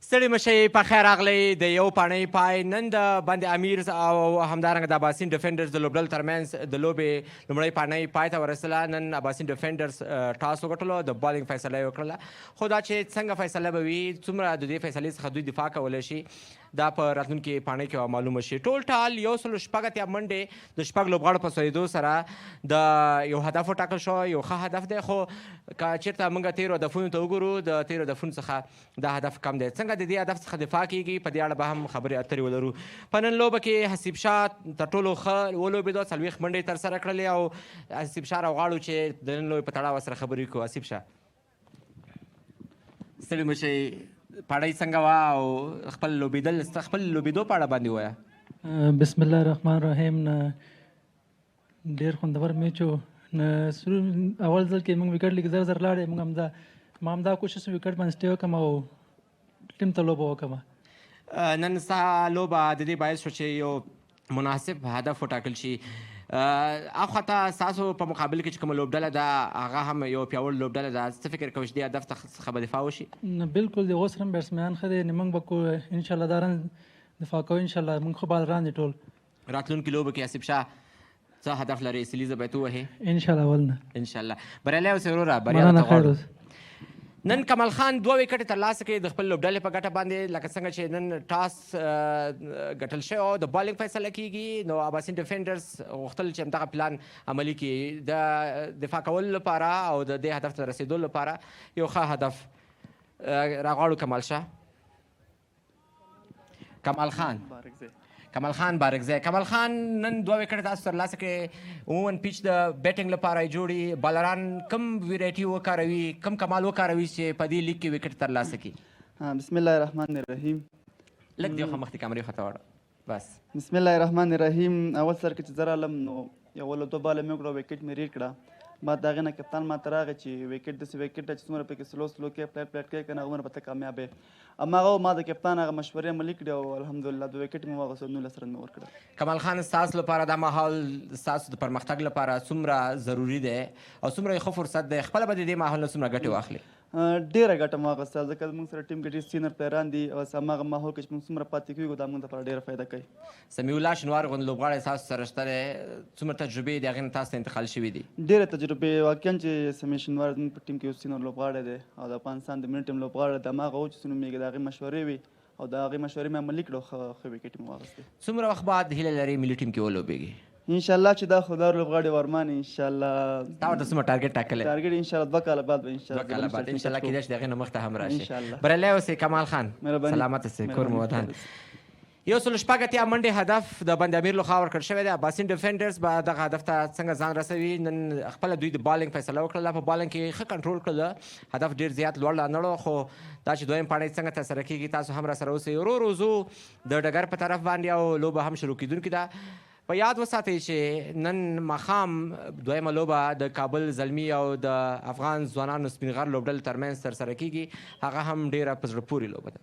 ستړي مشئ په خیر راغلی د یو پاڼۍ پای نن د بند امیر او همدارنګه د اباسین ډیفندرز د لوبډل ترمنځ د لوبې لومړۍ پاڼۍ پای ته ورسېله. نن اباسین ډیفندرز ټاس وګټلو، د بالینګ فیصله یې وکړله، خو دا چې څنګه فیصله به وي، څومره د دې فیصلې څخه دوی دفاع کولی شي، دا په راتلونکي پاڼۍ کې معلومه شي. ټول ټال 106 اتیا منډې د شپږ لوبغاړو په سوېدو سره د یو هدف وټاکل شو، یو ښه هدف دی، خو که چېرته موږ تېرو هدفونو ته وګورو، د تېرو هدفونو څخه دا هدف کم دی. څنګه د دې هدف څخه دفاع کیږي، په دې اړه به هم خبرې اترې ولرو. په نن لوبه کې حسیب شاه تر ټولو ښه ولوبېدو، 40 منډې یې ترسره کړلې، او حسیب شاه راوغواړو چې د نن لوبې په تړاو سره خبرې وکړو. حسیب شاه، ستړي مشئ، پاړۍ څنګه وه او خپل لوبېدو په اړه باندې ووایه. بسم الله الرحمن الرحیم. ډېر خوندور میچ و. اول ځل کې موږ وکټ لږ زر زر لاړې، ما همدا کوشش وکټ باندې سټې وکړم او ټیم ته لوبه وکړم. نن ستا لوبه د دې باعث شو چې یو مناسب هدف وټاکل شي. اخواته ستاسو په مقابل کې چې کومه لوبډله ده، هغه هم یو پیاوړې لوبډله ده، څه فکر کوئ چې دې هدف څخه به دفاع وشي؟ بالکل، د اوس هم بیټسمینان ښه دی، موږ به کوو انشاءالله دا رن دفاع کوو. انشاءالله موږ ښه بالران دي ټول. راتلونکي لوبه کې حسیب شاه څه هدف لري؟ سلیزه باید ووهې انشاءالله. ولنه انشاءالله. بریالی اوسې وروره، بریا ته غواړو. نن کمال خان 2 وکټې ترلاسه کړي د خپل لوبډلې په ګټه باندې، لکه څنګه چې نن ټاس ګټل شوی او د بالینګ فیصله کیږي، نو اباسین ډیفندرز غوښتل چې همدغه پلان عملي کړي، د دفاع کولو لپاره او د دې هدف ته رسېدو لپاره یو ښه هدف راغواړو. کمال شاه، کمال خان بارکزی. کمال خان نن 2 وکټې تاسو ترلاسه کړې. عموما پیچ د بیټینګ لپاره یې جوړي، بالران کم ویرایټي وکاروي، کم کمال وکاروي چې په دې لیګ کې وکټ ترلاسه کړي؟ بسم الله الرحمن الرحیم. لږ دی خو مخکې کامرې خواته واړه بس. بسم الله الرحمن الرحیم. اول سر کې چې زه رالم نو یو ول 2 باله مې وکړه، وکټ مې ریډ کړه. ما د هغې نه کپتان ما ته راغی چې وکټ داسې وکټ ده چې څومره پکې سلو کې پلیټ کوې که نه هغومره به ته کامیاب یې. هماغه ما د کپتان هغه مشورې عملي کړې او الحمدلله 2 وکټ مې واغوستل، 19 رن مې ورکړه. کمال خان، ستاسو لپاره دا ماحول ستاسو د پرمختګ لپاره څومره ضروري دی او څومره ښه فرصت دی؟ خپله به د دې ماحول نه څومره ګټې واخلي؟ ډېره ګټه مې واخیسته، ځکه زموږ سره ټیم کې ډېر سینر پلیران دي او هماغه ماحول کې چې موږ څومره پاتې کېږو دا موږ لپاره ډېره فایده کوي. سمیع الله شنوار غوندې لوبغاړی ستاسو سره شته دی، څومره تجربې د هغې نه تاسو ته انتقال شوي دي؟ ډېرې تجربې، واقعا چې سمیع شنوار زموږ په ټیم کې یو سینر لوبغاړی دی او د افغانستان د ملي ټیم لوبغاړی دی. هماغه و چې څه نومېږي د هغې مشورې وي او د هغې مشورې مې عملي کړو، ښه وکټ مې واخیستې. څومره وخت بعد هیله لري ملي ټیم کې ولوبېږي؟ انشاءالله چې دا خو دا لوبغاړی ورمان انشاءالله. تا ورته څومره ټارګېټ ټاکلی؟ ټارګېټ انشاءالله 2 کاله بعد به انشاءالله کېدای شي د هغې نه مخته هم راشي. انشاءالله. بریالی اوسئ کمال خان، سلامت اوسئ، کور مو ودان. 106 اتیا منډې هدف د بند امیر لخوا ورکړل شوی دی. اباسین ډیفندرز به دغه هدف ته څنګه ځان رسوي؟ نن خپله دوی د بالینګ فیصله وکړله، په بالینګ کې ښه کنټرول کړله، هدف ډېر زیات لوړ رانړو، خو دا چې دویم پاڼۍ څنګه ترسره کېږي تاسو هم راسره اوسئ. ورو ورو ځو د ډګر په طرف باندې او لوبه هم شروع کېدونکې ده. په یاد وساتئ چې نن ماښام دویمه لوبه د کابل زلمي او د افغان ځوانانو سپین غر لوبډلې ترمنځ ترسره کېږي، هغه هم ډېره په زړه پورې لوبه ده.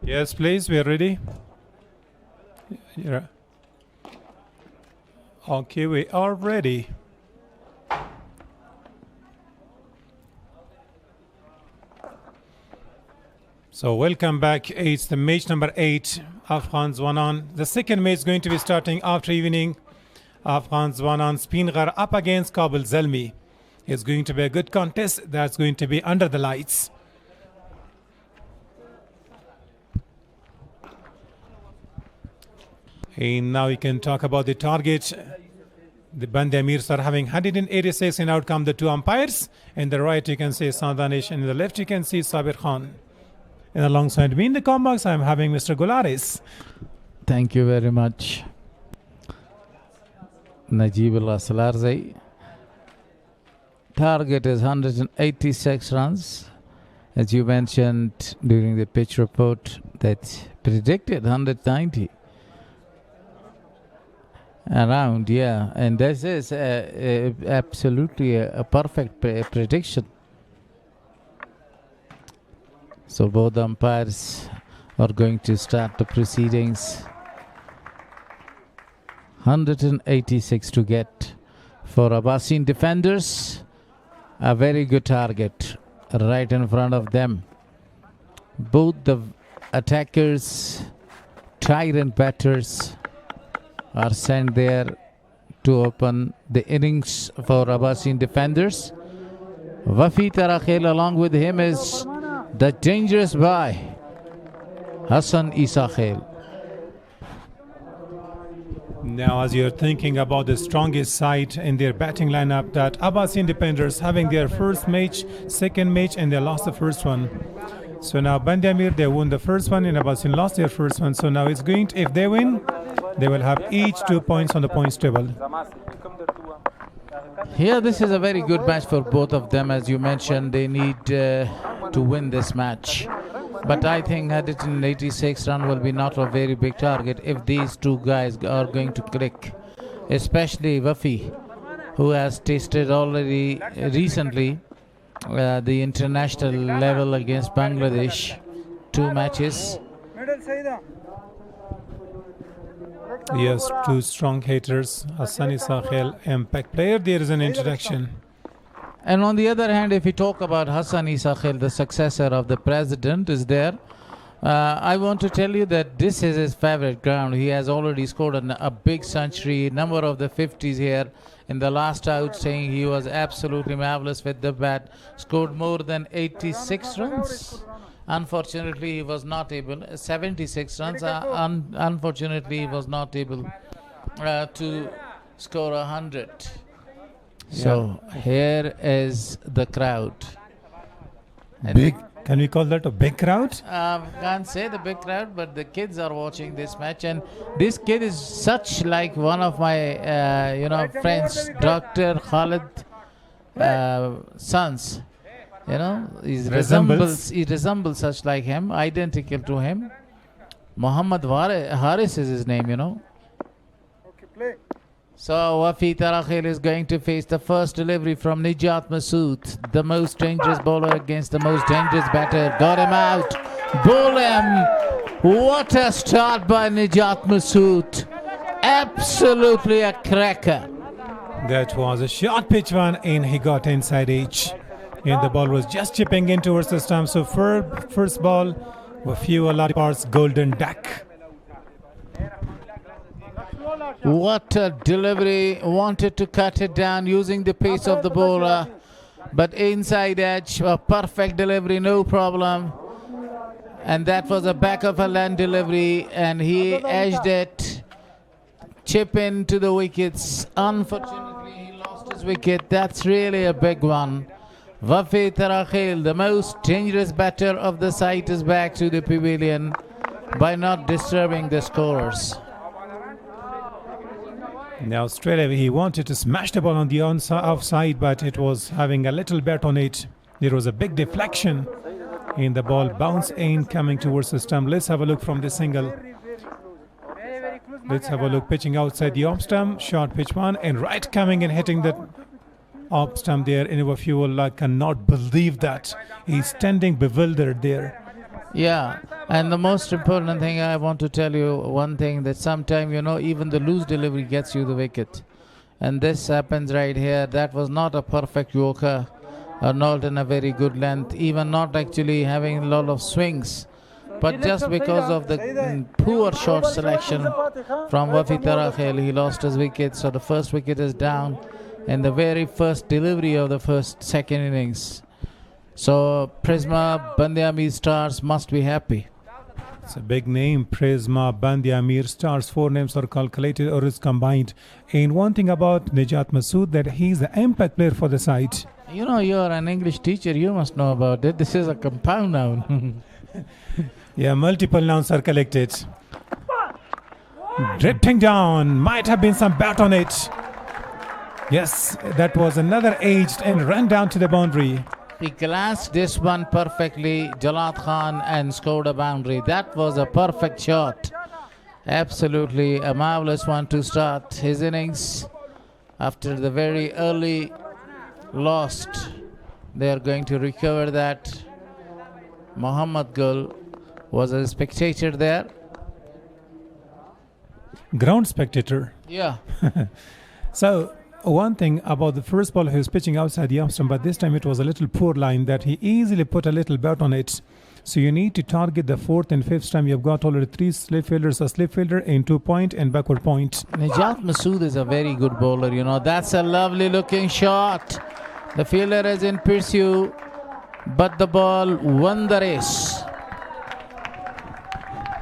Yes, please, we're ready. Yeah. Okay, we are ready. So welcome back. It's the match number 8. Afghans 1 on. The second match is going to be starting after evening. Afghans 1 on Spingar up against Kabul Zalmi. It's going to be a good contest. That's going to be under the lights. And now we can talk about the target. The Band Amirs are having 186 in outcome, the two umpires. In the right you can see Sadanish, and in the left you can see Sabir Khan. And alongside me in the com box, I'm having Mr. Gularis. Thank you very much. Najib al-Salarzai. Target is 186 runs. As you mentioned during the pitch report, that's predicted 190. Around, yeah. And this is absolutely a perfect prediction. So both umpires are going to start the proceedings. 186 to get for Abaseen Defenders. A very good target right in front of them. Both the attackers, tyrant batters, are sent there to open the innings for Abaseen Defenders. Wafi Tarakhel, along with him is the dangerous boy, Hassan Isa Khail. Now, as you're thinking about the strongest side in their batting lineup, that Abaseen Defenders having their first match, second match, and they lost the first one. So now Band Amir, they won the first one, and Abaseen lost their first one. So now it's going to, if they win, they will have each 2 points on the points table. Here, this is a very good match for both of them. As you mentioned, they need to win this match. But I think 186 run will be not a very big target if these two guys are going to click. Especially Wafi, who has tasted already recently the international level against Bangladesh. 2 matches. Yes, 2 strong hitters. Hassan Isa Khail, impact player. There is an introduction. And on the other hand, if we talk about Hassan Isa Khail, the successor of the president, is there. I want to tell you that this is his favorite ground. He has already scored a big century, number of the 50s here in the last out, saying he was absolutely marvelous with the bat. Scored more than 86 runs. Unfortunately, he was not able, 76 runs. Unfortunately, he was not able to score 100. So here is the crowd. Big, can we call that a big crowd? Can't say the big crowd, but the kids are watching this match, and this kid is such like one of my friends, Dr. Khalid sons. He resembles such like him, identical to him. Muhammad Haris is his name, Okay, play. So Wafi Tarakhel is going to face the first delivery from Nijat Masood, the most dangerous bowler against the most dangerous batter. Got him out. Bowl him. What a start by Nijat Masood. Absolutely a cracker. That was a short pitch one, and he got inside edge. And the ball was just chipping in towards the stump. So first ball, Wafi Tarakhel golden duck. What a delivery. Wanted to cut it down using the pace of the bowler. But inside edge, a perfect delivery, no problem. And that was a back of a land delivery. And he edged it. Chip into the wickets. Unfortunately, he lost his wicket. That's really a big one. Wafi Tarakhel, the most dangerous batter of the side, is back to the pavilion by not disturbing the scorers. Now straight away he wanted to smash the ball on the offside, but it was having a little bat on it. There was a big deflection and the ball bounced in coming towards the stump. Let's have a look from the single. Let's have a look pitching outside the off stump. Short pitch one and right coming and hitting the off stump there. And Wafi cannot believe that. He's standing bewildered there. Yeah, and the most important thing I want to tell you, one thing, that sometime, even the loose delivery gets you the wicket. And this happens right here. That was not a perfect Yorker, or not in a very good length, even not actually having a lot of swings. But just because of the poor shot selection from Wafi Tarakhel, he lost his wicket. So the first wicket is down in the very first delivery of the second innings. So Prisma, Bande Amir Stars must be happy. It's a big name, Prisma, Bande Amir Stars. 4 names are calculated or is combined. And one thing about Najat Masood, that he's the impact player for the side. You're an English teacher. You must know about it. This is a compound noun. Yeah, multiple nouns are collected. Drifting down. Might have been some bat on it. Yes, that was another aged and ran down to the boundary. He glanced this one perfectly, Jalad Khan, and scored a boundary. That was a perfect shot. Absolutely a marvelous one to start his innings. After the very early lost, they are going to recover that. Muhammad Gul was a spectator there. Ground spectator. Yeah. So, one thing about the first ball, he was pitching outside the off stump, but this time it was a little poor line that he easily put a little bat on it. So you need to target the 4th and 5th stump. You've got already 3 slip fielders, a slip fielder in 2 point and backward point. Najat Masood is a very good bowler, That's a lovely looking shot. The fielder is in pursuit, but the ball won the race.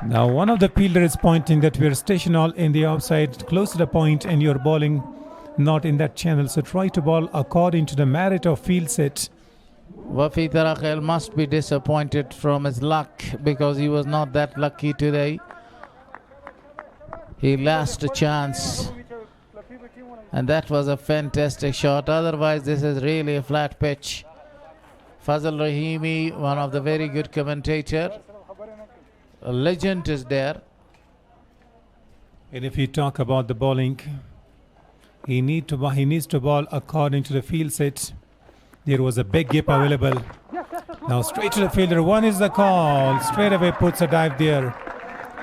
Now one of the fielders is pointing that we are stationed all in the outside, close to the point, and you're bowling not in that channel. So try to bowl according to the merit of field set. Wafi Tarakhel must be disappointed from his luck, because he was not that lucky today. He lost a chance, and that was a fantastic shot. Otherwise, this is really a flat pitch. Fazal Rahimi, one of the very good commentator, a legend, is there. And if you talk about the bowling, he needs to bowl according to the field set. There was a big gap available. Now straight to the fielder. One is the call. Straight away puts a dive there,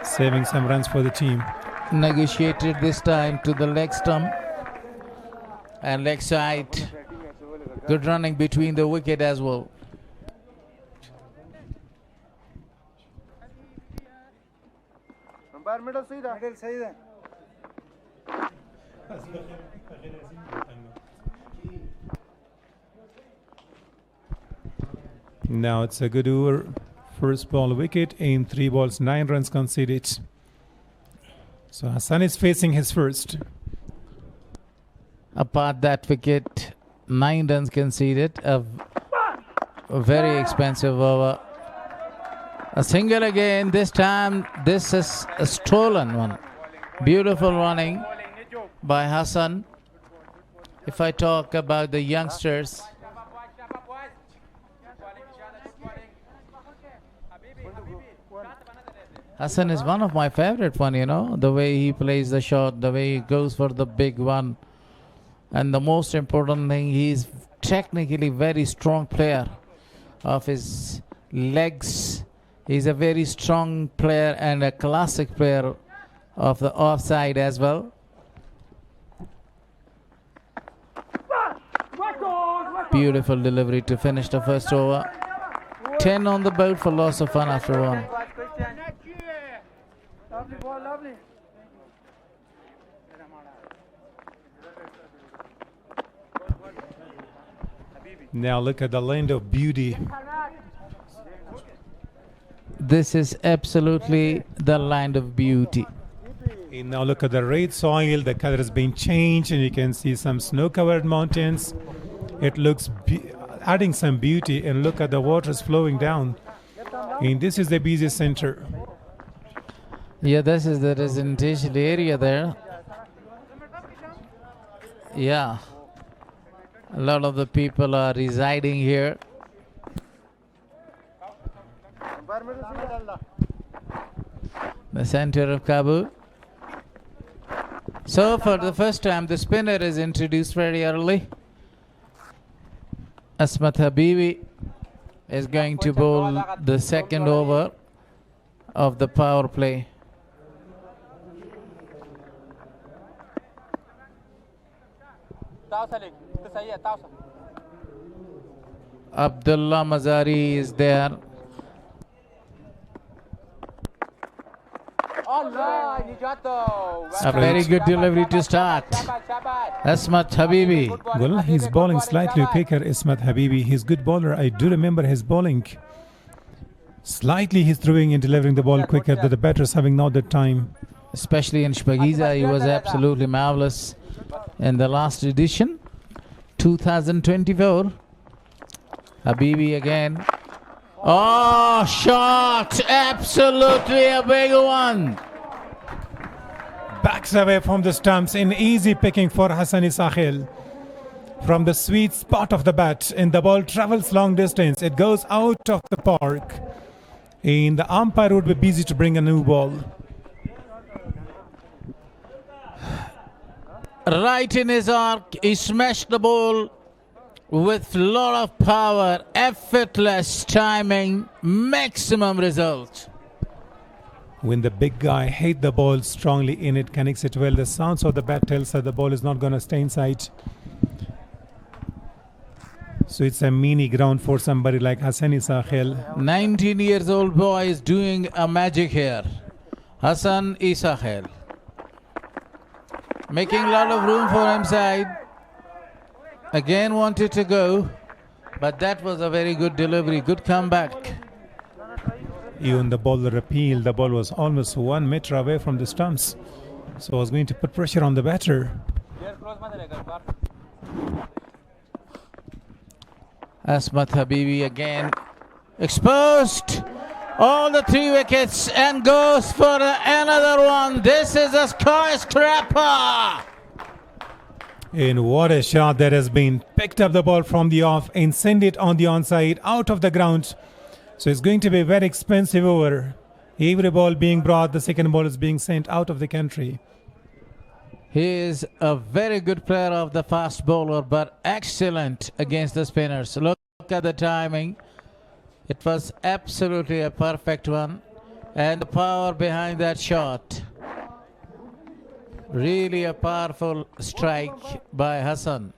saving some runs for the team. Negotiated this time to the leg stump and leg side. Good running between the wicket as well. Now it's a good over. First ball wicket in 3 balls, 9 runs conceded. So Hassan is facing his first. Apart that wicket, 9 runs conceded. A very expensive over. A single again. This time, this is a stolen one. Beautiful running by Hassan. If I talk about the youngsters, Hassan is one of my favorite one, the way he plays the shot, the way he goes for the big one. And the most important thing, he's technically very strong player of his legs. He's a very strong player and a classic player of the offside as well. Beautiful delivery to finish the first over. 10 on the board for loss of 1 after 1. Now look at the land of beauty. This is absolutely the land of beauty. And now look at the red soil. The color has been changed, and you can see some snow-covered mountains. It looks adding some beauty, and look at the waters flowing down. And this is the busiest center. Yeah, this is the residential area there. Yeah. A lot of the people are residing here. The center of Kabul. So for the first time, the spinner is introduced very early. Asmat Habibi is going to bowl the second over of the power play. Abdullah Mazari is there. A very good delivery to start. Asmat Habibi. Well, he's bowling slightly quicker, Ismat Habibi. He's a good bowler. I do remember his bowling. Slightly he's throwing and delivering the ball quicker than the batters having not the time. Especially in Shpagiza, he was absolutely marvelous in the last edition, 2024. Habibi again. Oh, shot! Absolutely a big one. Backs away from the stumps in easy picking for Hassani Sahil. From the sweet spot of the bat, and the ball travels long distance. It goes out of the park. And the umpire would be busy to bring a new ball. Right in his arc, he smashed the ball with a lot of power, effortless timing, maximum result. When the big guy hit the ball strongly in it, connects it well, the sounds of the bat tells that the ball is not going to stay inside. So it's a mini ground for somebody like Hassani Sahil. 19 years old boy is doing a magic here. Hassan Isahel. Making a lot of room for him side. Again wanted to go, but that was a very good delivery, good comeback. Even the bowler appealed, the ball was almost 1 meter away from the stumps. So I was going to put pressure on the batter. Asmat Habibi again exposed. All the 3 wickets and goes for another one. This is a skyscraper. And what a shot that has been. Picked up the ball from the off and sent it on the onside out of the ground. So it's going to be a very expensive over. Every ball being brought, the second ball is being sent out of the country. He is a very good player of the fast bowler, but excellent against the spinners. Look at the timing. It was absolutely a perfect one. And the power behind that shot. Really a powerful strike by Hassan.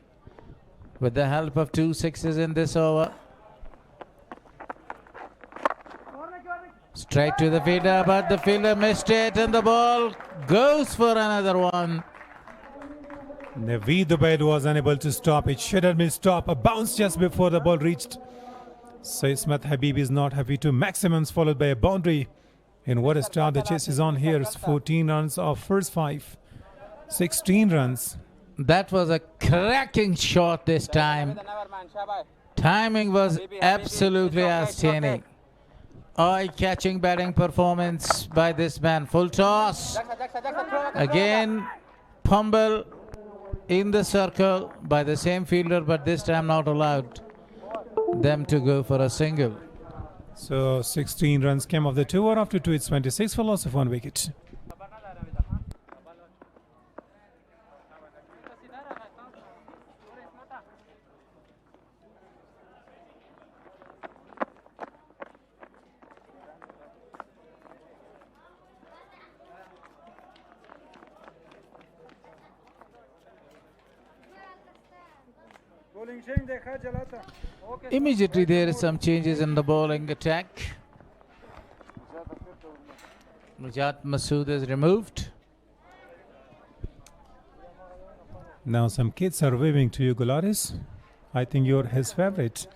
With the help of 2 sixes in this over. Straight to the fielder, but the fielder missed it and the ball goes for another one. Naveed Ubaid was unable to stop. It should have been stopped. A bounce just before the ball reached. So Ismat Habib is not happy. 2 maximums followed by a boundary. And what a start the chase is on here. It's 14 runs of first 5. 16 runs. That was a cracking shot this time. Timing was absolutely outstanding. Eye-catching batting performance by this man. Full toss. Again, Pumble in the circle by the same fielder, but this time not allowed them to go for a single. So 16 runs came off the 2 over. After 2, it's 26 for loss of 1 wicket. Immediately there is some changes in the bowling attack. Mujat Masood is removed. Now some kids are waving to you, Gularis. I think you're his favorite.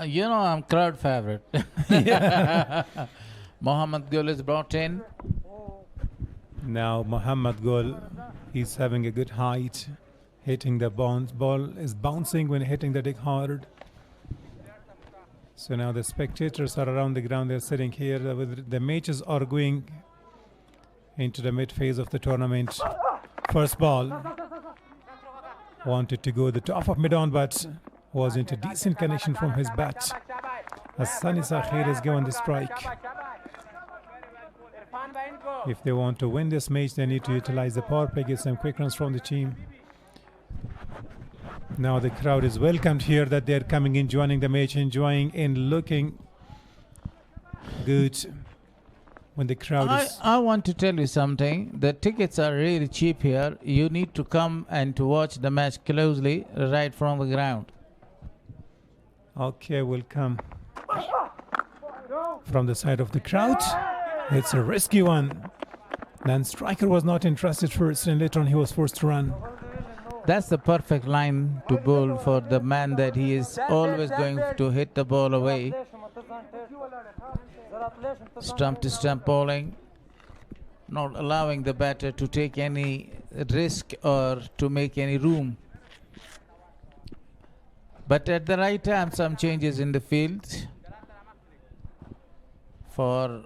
You know, I'm crowd favorite. Mohammad Gul is brought in. Now Mohammad Gul, he's having a good height. Hitting the bounce. Ball is bouncing when hitting the deck hard. So now the spectators are around the ground. They're sitting here. The matches are going into the mid phase of the tournament. First ball. Wanted to go the top of mid-on, but was into decent connection from his bat. Hassani Sahil is given the strike. If they want to win this match, they need to utilize the power play, get some quick runs from the team. Now the crowd is welcomed here that they're coming in, joining the match, enjoying and looking good. When the crowd is... I want to tell you something. The tickets are really cheap here. You need to come and to watch the match closely right from the ground. Okay, we'll come from the side of the crowd. It's a risky one. Then striker was not interested first, and later on he was forced to run. That's the perfect line to bowl for the man that he is always going to hit the ball away. Stump to stump bowling, not allowing the batter to take any risk or to make any room. But at the right time, some changes in the field for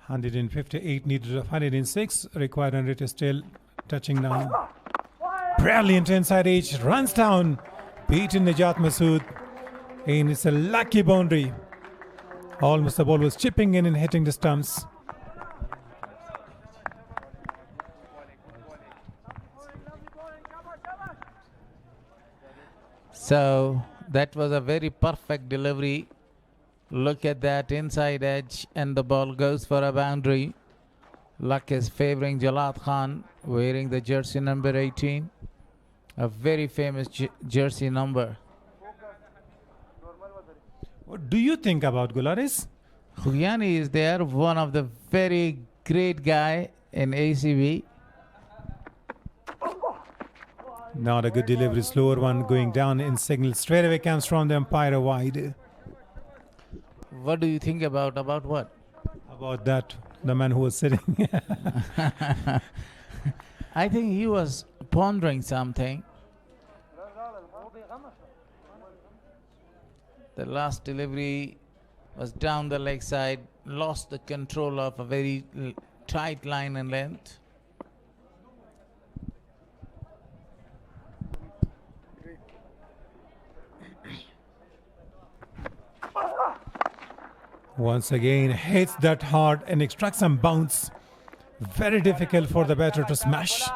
158 needed of 106, required run rate is still touching down. Brilliant inside edge, runs down, beaten Najat Masood, and it's a lucky boundary. Almost the ball was chipping in and hitting the stumps. So that was a very perfect delivery. Look at that inside edge, and the ball goes for a boundary. Luck is favoring Jalad Khan, wearing the jersey number 18, a very famous jersey number. What do you think about Gularis? Khuyani is there, one of the very great guy in ACB. Not a good delivery, slower one going down in signal. Straight away comes from the umpire wide. What do you think about what? About that, the man who was sitting. I think he was pondering something. The last delivery was down the leg side, lost the control of a very tight line and length. Once again, hits that hard and extracts some bounce. Very difficult for the batter to smash.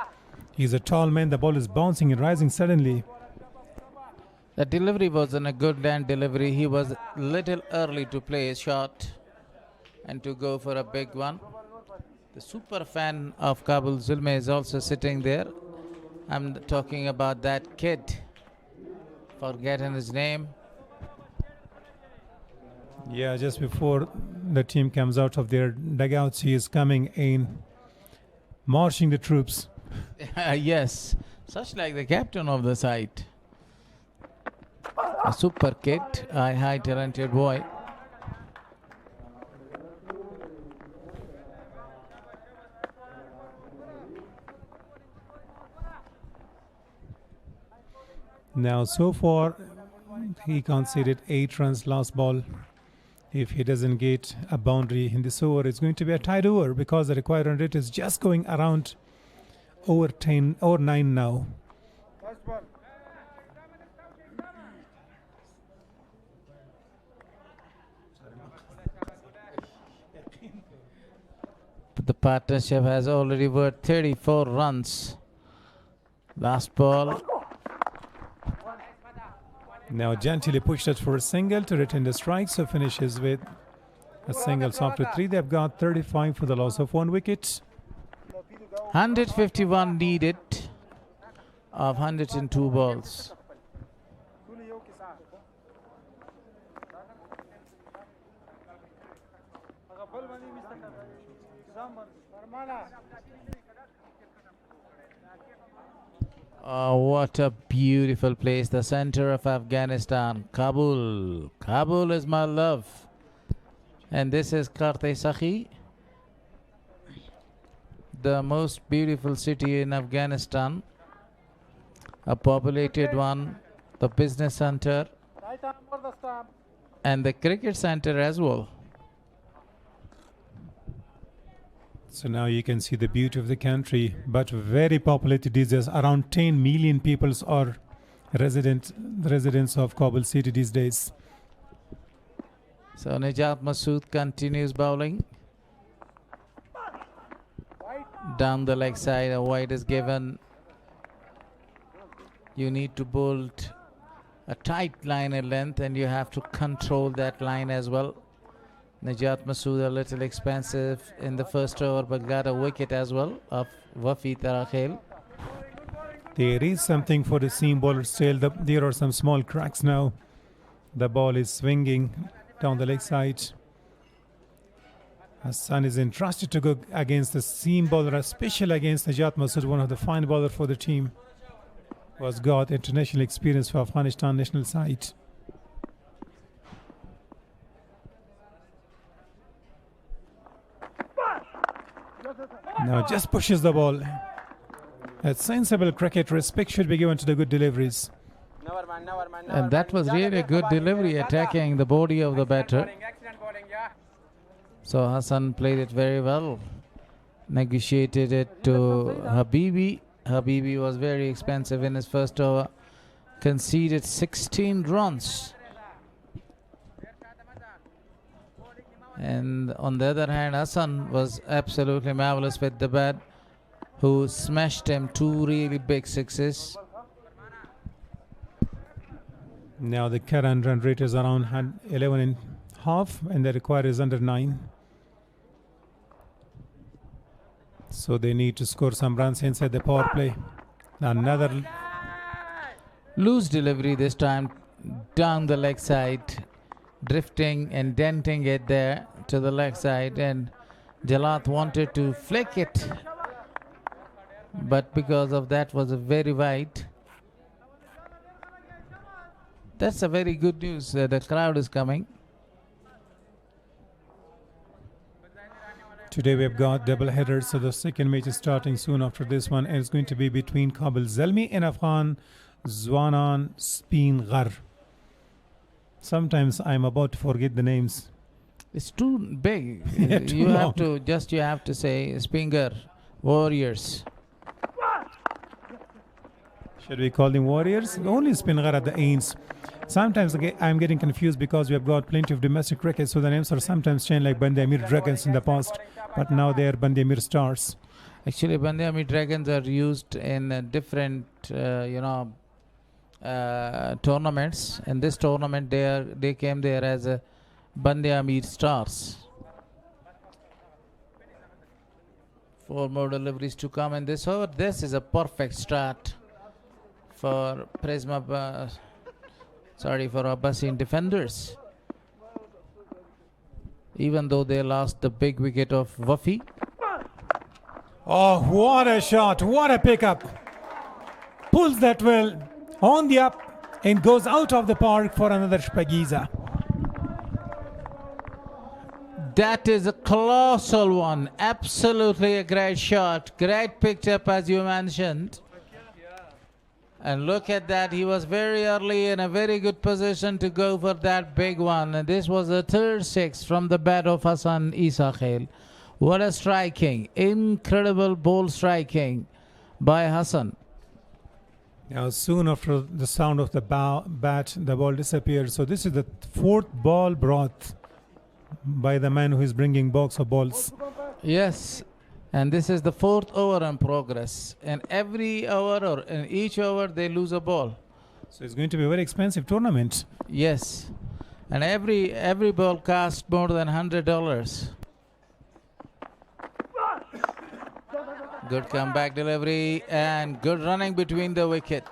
He's a tall man, the ball is bouncing and rising suddenly. The delivery wasn't a good land delivery. He was little early to play a shot and to go for a big one. The super fan of Kabul, Zulme, is also sitting there. I'm talking about that kid. Forgotten his name. Yeah, just before the team comes out of their dugouts, he is coming in, marching the troops. Yes, such like the captain of the side. A super kid, a high talented boy. Now, so far, he conceded 8 runs last ball. If he doesn't get a boundary in this over, it's going to be a tied over because the required run rate is just going around over 10 or 9 now. But the partnership has already worked 34 runs. Last ball. Now gently pushed it for a single to retain the strike, so finishes with a single after 3. They've got 35 for the loss of 1 wicket. 151 needed of 102 balls. Oh, what a beautiful place, the center of Afghanistan, Kabul. Kabul is my love. And this is Karte Sakhi, the most beautiful city in Afghanistan, a populated one, the business center, and the cricket center as well. So now you can see the beauty of the country, but very populated these days. Around 10 million people are residents of Kabul city these days. So Najat Masood continues bowling. Down the leg side, a wide is given. you need to bowl a tight line and length, and you have to control that line as well. Najat Masood a little expensive in the first over, but got a wicket as well of Wafi Tarakhel. There is something for the seam bowler's tail. There are some small cracks now. The ball is swinging down the leg side. Hassan is entrusted to go against the seam bowler, especially against Najat Masood, one of the fine bowlers for the team, who has got international experience for Afghanistan national side. Now just pushes the ball. A sensible cricket. Respect should be given to the good deliveries. And that was really a good delivery, attacking the body of the batter. So Hassan played it very well. Negotiated it to Habibi. Habibi was very expensive in his first over. Conceded 16 runs. And on the other hand, Hassan was absolutely marvelous with the bat, who smashed him 2 really big sixes. Now the current run rate is around 11.5, and the required is under 9. So they need to score some runs inside the power play. Another loose delivery this time down the leg side, drifting and denting it there to the leg side, and Jalat wanted to flick it, but because of that was a very wide. That's a very good news. The crowd is coming. Today we've got double headers, so the second match is starting soon after this one, and it's going to be between Kabul Zalmi and Afghan Zwanan Spin Ghar. Sometimes I'm about to forget the names. It's too big. Yeah, too long. You have to say Spinger Warriors. Should we call them warriors? Only Spin Ghar at the ends. Sometimes I'm getting confused because we have got plenty of domestic cricket, so the names are sometimes changed, like Bande Amir Dragons in the past, but now they are Bande Amir Stars. Actually, Bande Amir Dragons are used in different, tournaments. In this tournament, they came there as a Bande Amir Stars. 4 more deliveries to come in this over. This is a perfect start for for Abaseen Deffenders. Even though they lost the big wicket of Wafi. Oh, what a shot, what a pickup. Pulls that well on the up and goes out of the park for another Shpagiza. That is a colossal one. Absolutely a great shot. Great picked-up, as you mentioned. And look at that. He was very early in a very good position to go for that big one. And this was the third 6 from the bat of Hassan Isa Khail. What a striking. Incredible ball striking by Hassan. Now, soon after the sound of the bat, the ball disappeared. So this is the 4th ball brought by the man who is bringing box of balls. Yes, and this is the 4th over in progress. And every hour or in each hour they lose a ball. So it's going to be a very expensive tournament. Yes, and every ball costs more than $100. Good comeback delivery and good running between the wicket.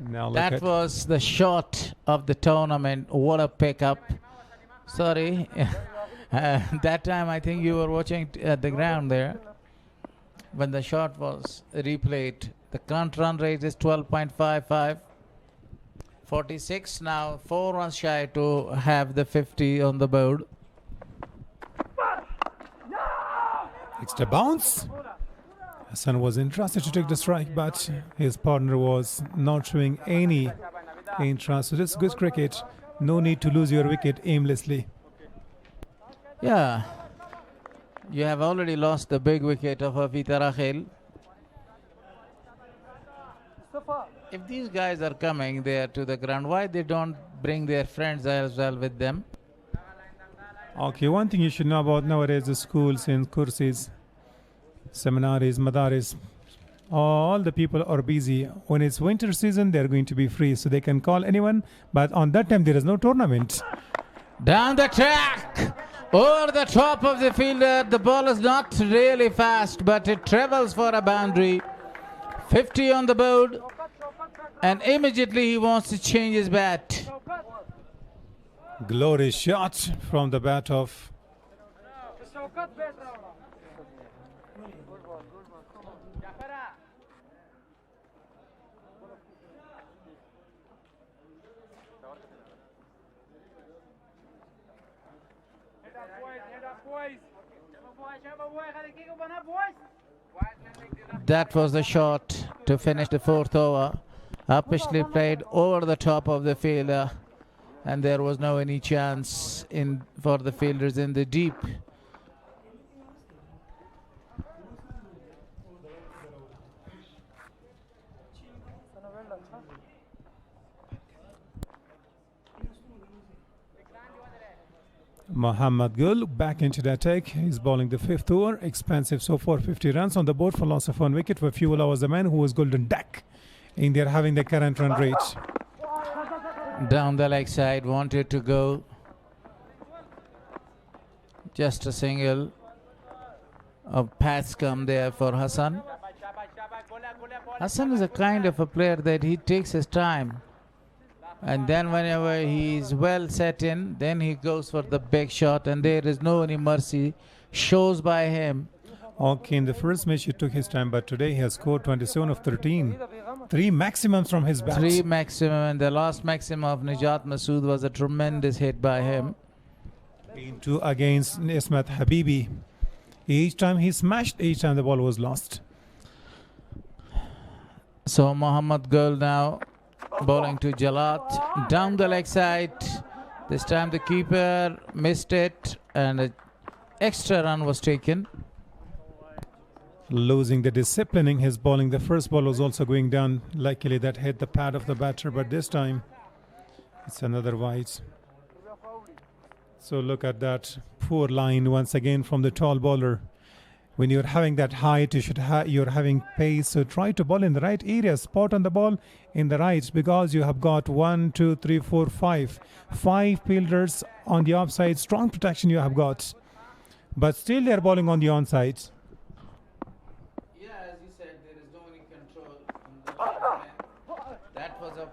Now That was the shot of the tournament. What a pickup. Sorry. That time I think you were watching at the ground there when the shot was replayed. The current run rate is 12.55. 46 now, 4 runs shy to have the 50 on the board. Extra bounce. Hassan was interested to take the strike, but his partner was not showing any interest. So this is good cricket. No need to lose your wicket aimlessly. Yeah, you have already lost the big wicket of Wafi Tarakhel. If these guys are coming there to the ground, why they don't bring their friends as well with them? Okay, one thing you should know about nowadays, the schools and courses, seminaries, madaris, all the people are busy. When it's winter season, they're going to be free, so they can call anyone. But on that time, there is no tournament. Down the track, over the top of the fielder. The ball is not really fast, but it travels for a boundary. 50 on the board, and immediately he wants to change his bat. Glorious shot from the bat of That was the shot to finish the fourth over. Upishly played over the top of the fielder, and there was no any chance in for the fielders in the deep. Muhammad Gul back into the attack. He's bowling the fifth over. Expensive so far, 50 runs on the board for loss of one wicket. For few hours, the man who was golden duck in there having the current run rate. Down the leg side, wanted to go. Just a single of paths come there for Hassan. Hassan is a kind of a player that he takes his time. And then whenever he is well set in, then he goes for the big shot, and there is no any mercy shows by him. Okay, in the first match he took his time, but today he has scored 27 of 13. 3 maximums from his bat. 3 maximum, and the last maximum of Nijat Masood was a tremendous hit by him. Been 2 against Ismat Habibi. Each time he smashed, each time the ball was lost. So Muhammad Gul now bowling to Jalat down the leg side. This time the keeper missed it, and an extra run was taken. Losing the discipline in his bowling. The first ball was also going down. Luckily that hit the pad of the batter, but this time it's another wide. So look at that poor line once again from the tall bowler. When you're having that height, you should you're having pace. So try to bowl in the right area, spot on the ball in the right, because you have got 1, 2, 3, 4, 5 fielders on the offside. Strong protection you have got, but still they're bowling on the onside. Yeah, as you said, there is no any control on the line. That was a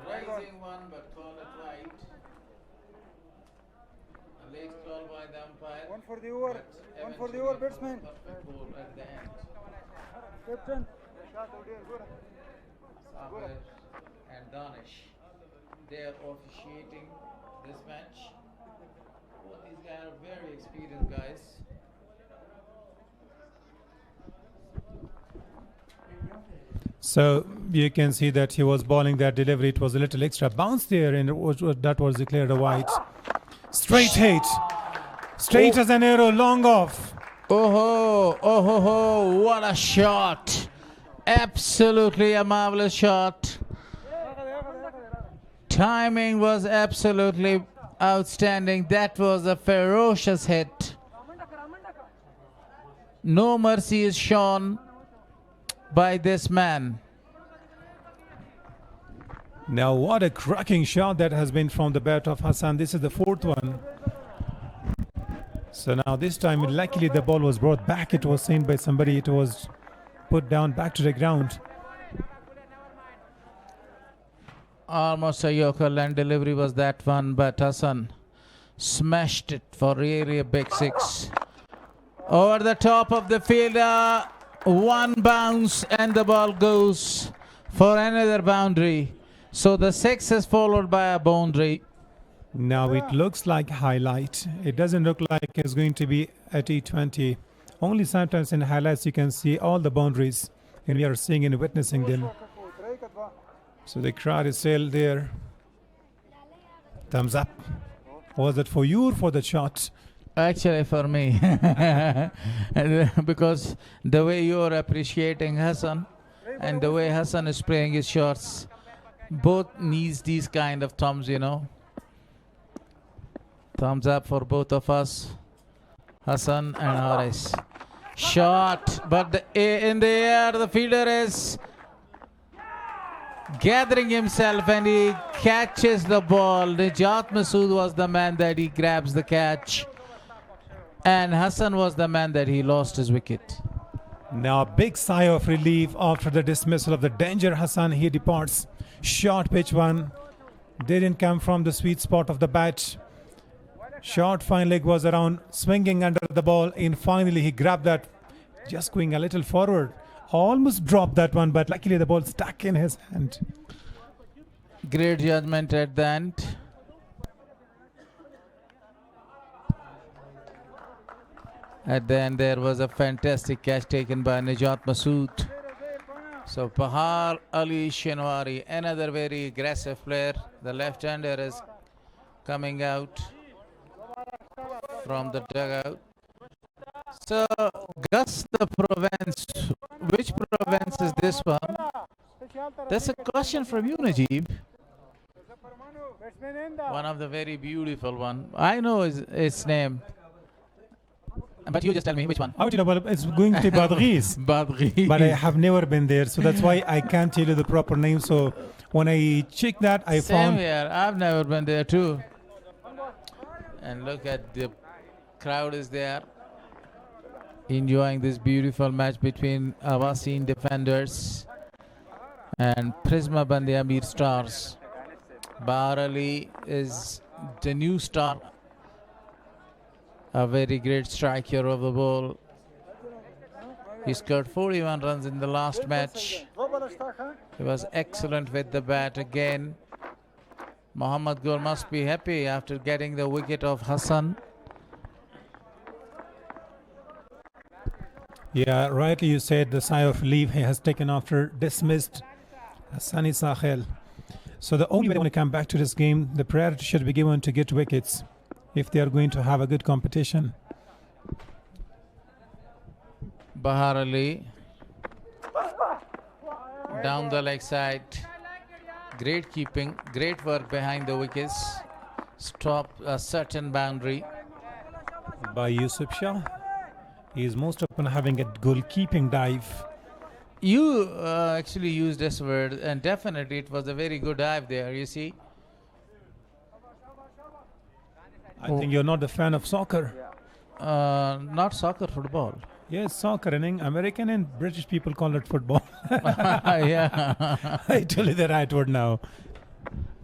rising one, but call it right. A late call by the umpire. One for the over. One for the over, batsman. Perfect ball at the end. Captain. Sabir and Danish, they are officiating this match. Both these guys are very experienced guys. So you can see that he was bowling that delivery. It was a little extra bounce there, and that was declared a wide. Straight hit. Straight as an arrow, long off. Oh, what a shot. Absolutely a marvelous shot. Timing was absolutely outstanding. That was a ferocious hit. No mercy is shown by this man. Now what a cracking shot that has been from the bat of Hassan. This is the fourth one. So now this time, luckily the ball was brought back. It was seen by somebody. It was put down back to the ground. Almost a Yorker land delivery was that one, but Hassan smashed it for really a big 6. Over the top of the fielder, one bounce, and the ball goes for another boundary. So the 6 is followed by a boundary. Now it looks like highlight. It doesn't look like it's going to be a T20. Only sometimes in highlights you can see all the boundaries, and we are seeing and witnessing them. So the crowd is still there. Thumbs up. Was it for you or for the shot? Actually for me. Because the way you're appreciating Hassan, And the way Hassan is playing his shots, both needs these kind of thumbs, you know. Thumbs up for both of us, Hassan and Haris. Shot, but in the air, the fielder is gathering himself and he catches the ball. Najat Masood was the man that he grabs the catch, and Hassan was the man that he lost his wicket. Now, big sigh of relief after the dismissal of the danger. Hassan, he departs. Short pitch one. Didn't come from the sweet spot of the bat. Short fine leg was around, swinging under the ball, and finally he grabbed that, just going a little forward. Almost dropped that one, but luckily the ball stuck in his hand. Great judgment at the end. At the end, there was a fantastic catch taken by Najat Masood. So Bahar Ali Shinwari, another very aggressive player. The left-hander is coming out from the dugout. So Gus the Provence, which Provence is this one? That's a question from you, Najib. One of the very beautiful one. I know its name. But you just tell me which one. How do you know? Well, it's going to Badghis. Badghis. But I have never been there, so that's why I can't tell you the proper name. So when I checked that, I Same found... here. I've never been there too. And look at the crowd is there, enjoying this beautiful match between Abaseen Defenders and Prisma Bande Amir Stars. Bahar Ali is the new star, a very great striker of the ball. He scored 41 runs in the last match. He was excellent with the bat again. Mohammad Gul must be happy after getting the wicket of Hassan. Yeah, rightly you said the sigh of relief he has taken after dismissed Hassani Sahel. So the only way they want to come back to this game, the priority should be given to get wickets if they are going to have a good competition. Bahar Ali down the leg side. Great keeping, great work behind the wickets. Stop a certain boundary. By Yusuf Shah. He is most often having a goalkeeping dive. You actually used this word, and definitely it was a very good dive there, you see. I think you're not a fan of soccer. Not soccer, football. Yes, soccer. And American and British people call it football. Yeah. I tell you the right word now.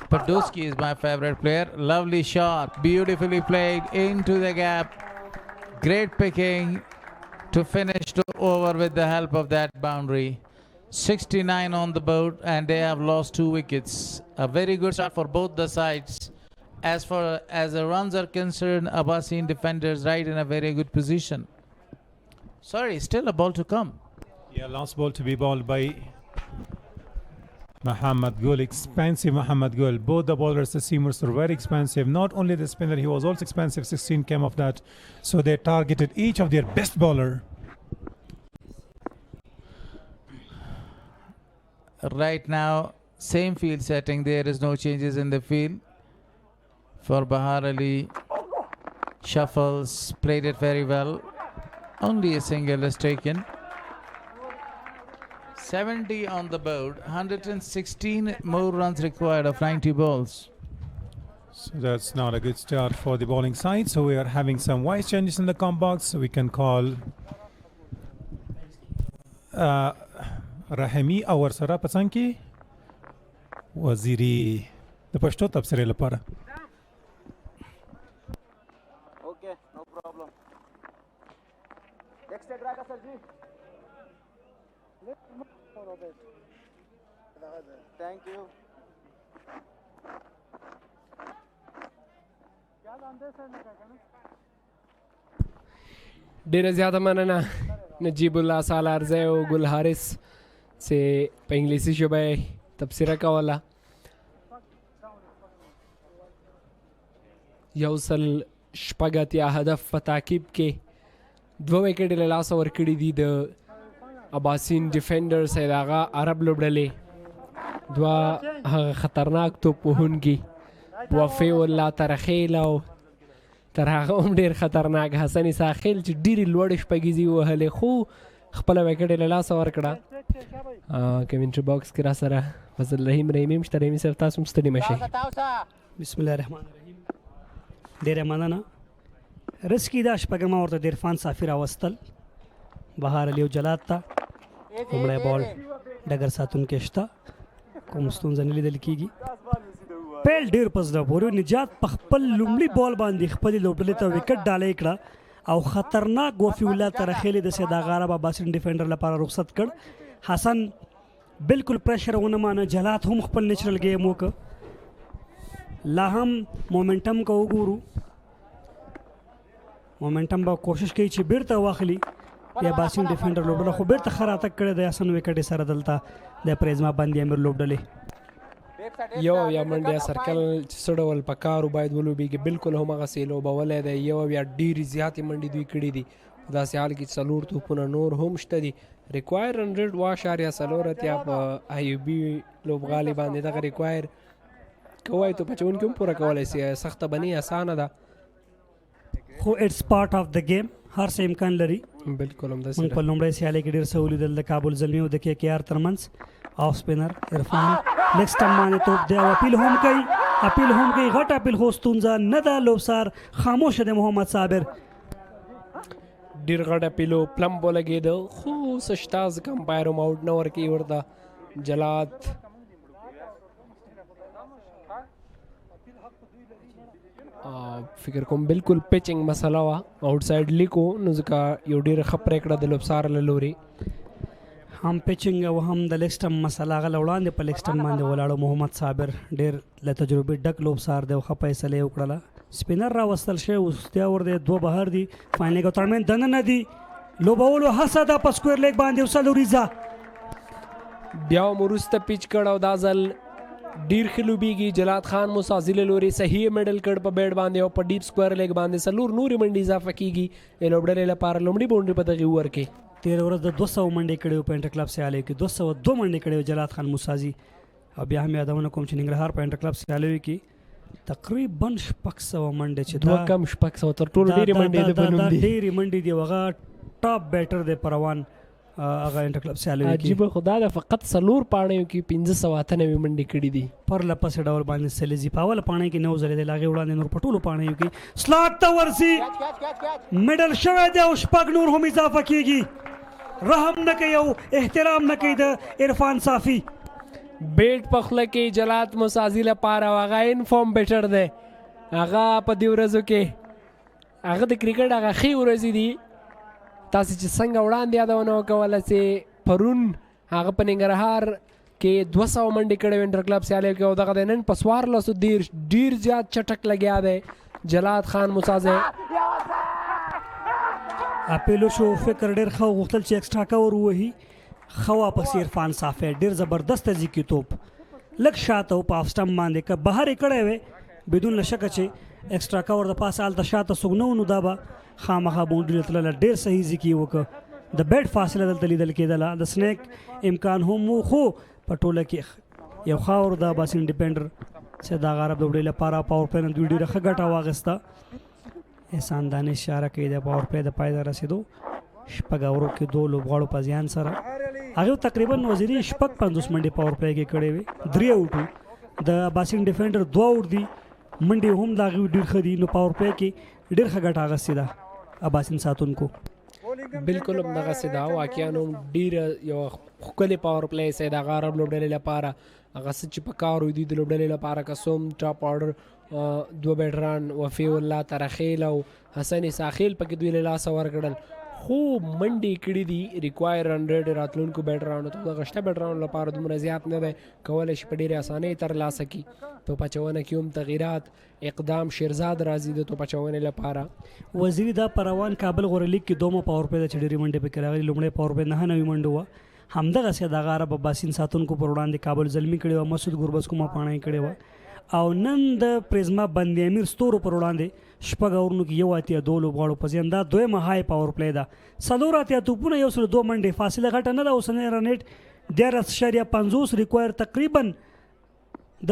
Podolsky is my favorite player. Lovely shot, beautifully played into the gap. Great picking to finish the over with the help of that boundary. 69 on the board, and they have lost 2 wickets. A very good start for both the sides. As far as the runs are concerned, Abaseen Defenders right in a very good position. Sorry, still a ball to come. Yeah, last ball to be bowled by Muhammad Gul, expensive Muhammad Gul. Both the bowlers, the seamers, were very expensive. Not only the spinner, he was also expensive. 16 came off that. So they targeted each of their best bowler. Right now, same field setting. There is no changes in the field. For Bahar Ali, shuffles, played it very well. Only a single is taken. 70 on the board, 116 more runs required of 90 balls. So that's not a good start for the bowling side. So we are having some wise changes in the comp box. So we can call Rahimi or Sara Pasanki Waziri the Pashto Tabsere Lapara. Okay, no problem. Next drag sir ji. Thank you. ډیره زیاته مننه نجیب الله سالارزی او ګل حارث چې په انګلیسي ژبه تبصره کوله. یو سل شپږ اتیا هدف په تعقیب کې 2 وکټې له لاسه ورکړي دي د اباسین ډیفندرز هغه عرب لوبډلې دوه هغه خطرناک توپ وهونکي وفي والله ترخیل او تر هغه هم ډېر خطرناک حسن ساخیل چې ډېرې لوړې شپږیزې وهلې خو خپله وکټ یې له لاسه ورکړه. کمنټري باکس کې را سره فضل رحیم رحیمي هم شته. رحیمي صاحب تاسو هم ستړي مه شئ. بسم الله الرحمن الرحیم. ډېره مننه. رسکي دا شپږمه ورته د عرفان صافي راوستل بهار علی او جلات ته لومړی بال ډګر ساتونکی شته کوم ستونزه نه لیدل کېږي. پیل ډېر په زړه پورې نجات په خپل لومړي بال باندې خپلې لوبډلې ته وکټ ډالۍ کړه او خطرناک وفي الله ترخیلې د سیداغاره اباسین ډیفندر لپاره رخصت کړ. حسن بالکل پریشر ونه مانه. جلات هم خپل نیچرل گیم وکړه. لا هم مومنټم که وګورو مومنټم به کوشش کوي چې بیرته واخلي د اباسین ډیفندر لوبډله خو بیرته ښه راتګ کړی د حسن وکټ یې سره دلته د پریزما باندې امیر لوبډلې یو یا منډیا سرکل چې څه ډول په کارو باید ولوبېږي بالکل همغسې لوبولی دی. یو یا ډېرې زیاتې منډې دوی کړي دي په داسې حال کې چې 4 توپونه نور هم شته دي. ریکوایر 100.4 اتیا په آی یو بي لوبغالي باندې دغه ریکوایر کوی تو پچونکي هم پوره کولی سي. سخته بني اسانه ده خو اټس پارټ آف د گیم. هر څه امکان لري. بالکل همداسې موږ په لومړۍ سیالۍ کې ډېر څه ولیدل د کابل زلمي او د کے کے آر ترمنځ. آف سپینر عرفان لیګ سټمپ باندې توپ دی او اپیل هم کوي غټ اپیل خو ستونزه نه ده. لوبسار خاموشه دی محمد صابر. ډېر غټ اپیلو پلم ولګېده خو څه شته ځکه امپایر هم آوټ نه ورکوي ورته. جلات فکر کوم بالکل پیچنګ مسله وه آوټ سایډ لیکو نو ځکه یو ډېره ښه پرېکړه د لوبسار له لوري. هم پیچنګ او هم د لیګ سټمپ مسله هغه له وړاندې په لیګ سټمپ باندې ولاړو. محمد صابر ډېر له تجربې ډک لوبسار دی او ښه فیصله یې وکړله. سپینر راوستل شوی اوس دی ور دی دوه بهر دي فاینل لیګ او ترمنځ دننه دي لوبولو هڅه ده په سکویر لیګ باندې وسلوریزا بیا هم وروسته پیچ کړ او دا ځل ډیر ښه لوبېږي. جلات خان مسازي له لوري صحیح میډل کړ په بیټ باندې او په ډیپ سکویر لیګ باندې 4 نورې منډې اضافه کېږي لوبډلې لپاره. لومړي باونډري په دغې ورکې تېره ورځ د 200 منډې کړې وو په انټر کلب سیالیو کې 202 منډې کړې وو جلات خان مسازي. او بیا هم یادونه کوم چې ننګرهار په انټر کلب سیالیو کې تقریبا 600 منډې چې دوه کم 600 تر ټولو ډېرې منډې د بنوم دي. ډېرې منډې دي. هغه ټاپ بیټر دی پروان هغه انټر کلب سیالیو کې. عجیبه خدا ده فقط 4 پاڼیو کې 598 منډې کړي دي پر لپسې ډول باندې سلیزي په اوله پاڼۍ کې 9 ځلې دی لاغې وړاندې نور په ټولو پاڼیو کې سلاټ ته ورسي میډل شوی دی او 6 نور هم اضافه کېږي. رحم نه کوي او احترام نه کوي د عرفان صافي. بیټ په خوله کې جلات مسازي لپاره هغه انفارم بیټر دی. هغه په دې ورځو کې هغه د کرکټ هغه ښې ورځې دي. تاسې چې څنګه وړاندې یادونه وکوله چې پرون هغه په ننګرهار کې 200 منډې کړې وې انټر کلب سیالیو کې او دغه د نن په 14 ډېر زیات چټک لګیا دی جلات خان مسازي. اپیلو شو فکر ډېر ښه غوښتل چې ایکسټرا کور ووهي. ښه واپس عرفان صافی ډېر زبردست ځیکي توپ لږ شاته په آف سټمپ باندې که بهر یې کړی وی بدون له شکه چې ایکسټرا کور د پاسه هلته شاته څوک نه و نو دا به خامخا باونډري ته تلله. ډېر صحیح ځیکي یې وکړه. د بیټ فاصله دلته لیدل کېدله. د سنیک امکان هم و خو په ټوله کې یو خاور د اباسین ډیفندر سیداغ عرب لوبډلې لپاره پاور پلې نه دوی ډېره ښه ګټه واخیسته. احسان دانش اشاره کوي د پاور پلې د پای ته رسېدو 6 اورو کې 2 لوبغاړو په زیان سره هغه تقریبا وزیري 50 منډې پاور پلې کې کړې وي. 3 اوټو د اباسین ډیفندر 2 اوټ دي منډې هم د هغې ډېر ښه دي نو پاور پلې کې ډېر ښه ګټه اخیستې ده اباسین ساتونکو. بالکل همدغسې ده واقعا هم ډېره یو ښکلې پاور پلې سیداغ عرب لوبډلې لپاره هغه څه چې په کار وي دوی د لوبډلې لپاره که څوم ټاپ آرډر 2 بیټران وفي الله ترخیل او حسن ساخیل پکې دوی له لاسه ورکړل خو منډې کړي دي. ریکوایر 100 راتلونکو بیټرانو ته دغه شته بیټرانو لپاره دومره زیات نه دی کولی شي په ډېرې اسانۍ ترلاسه کړي. توپ اچونه کې هم تغیرات اقدام شیرزاد راځي د توپ اچونې لپاره. وزیري دا په روان کابل غوره لیګ کې 2 پاور پلې ده چې ډېرې منډې پکې راغلي. لومړی پاور پلې 9 منډه وه. همدغسې دغه عرب اباسین ساتونکو پر وړاندې کابل زلمي کړې وه. مسعود ګربز کومه پاڼه یې کړې وه او نن د پریزما بند امیر ستورو پر وړاندې شپږ اورونو کې 1-2 لوبغاړو په زیان دا دویمه های پاور پلی ده. 4 توپونه 102 منډې فاصله غټه نه ده. اوسنی رنیټ 13.50 ریکوایر تقریبا د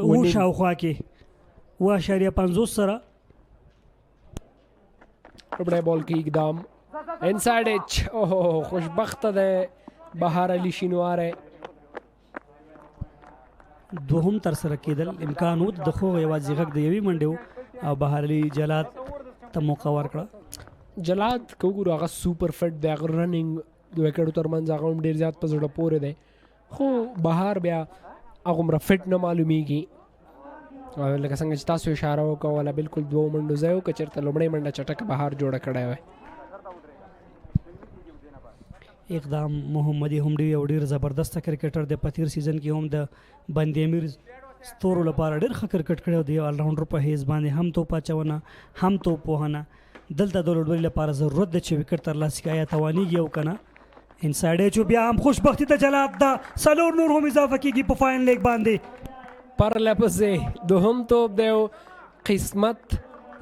و شاوخوا کې 2.50 سره. بڑے بال کی اقدام انسائڈ ایچ. اوہ خوشبخت ده بهار علی شینواره دوهم تر سره کېدل امکان و د خو یوازې غږ د یوې منډې او بهار علی جلات ته موقع ورکړه. جلات کوګورو هغه سوپر فټ دی، هغه رننګ د وکټو ترمنځ هغه هم ډېر زیات په زړه پورې دی، خو بهار بیا هغومره فټ نه معلومیږي. لکه څنګه چې تاسو اشاره وکوله بالکل 2 منډو ځای و که چېرته لومړۍ منډه چټکه بهار جوړه کړی وی. اقدام محمدي هم ډېر یو ډېر زبردسته کرکټر دی. په تیر سیزن کې هم د بند امیر ستورو لپاره ډېر ښه کرکټ کړی دی. آلراونډر په حیث باندې هم توپ اچونه هم توپ وهنه. دلته د لوبډلې لپاره ضرورت ده چې وکټ ترلاسه کړي، یا توانیږي او که نه. انسایډ ایچ بیا هم خوشبختي ته جلات ده. 4 نور هم اضافه کېږي په فاین لیګ باندې. پرله پسې دوهم توپ دی. قسمت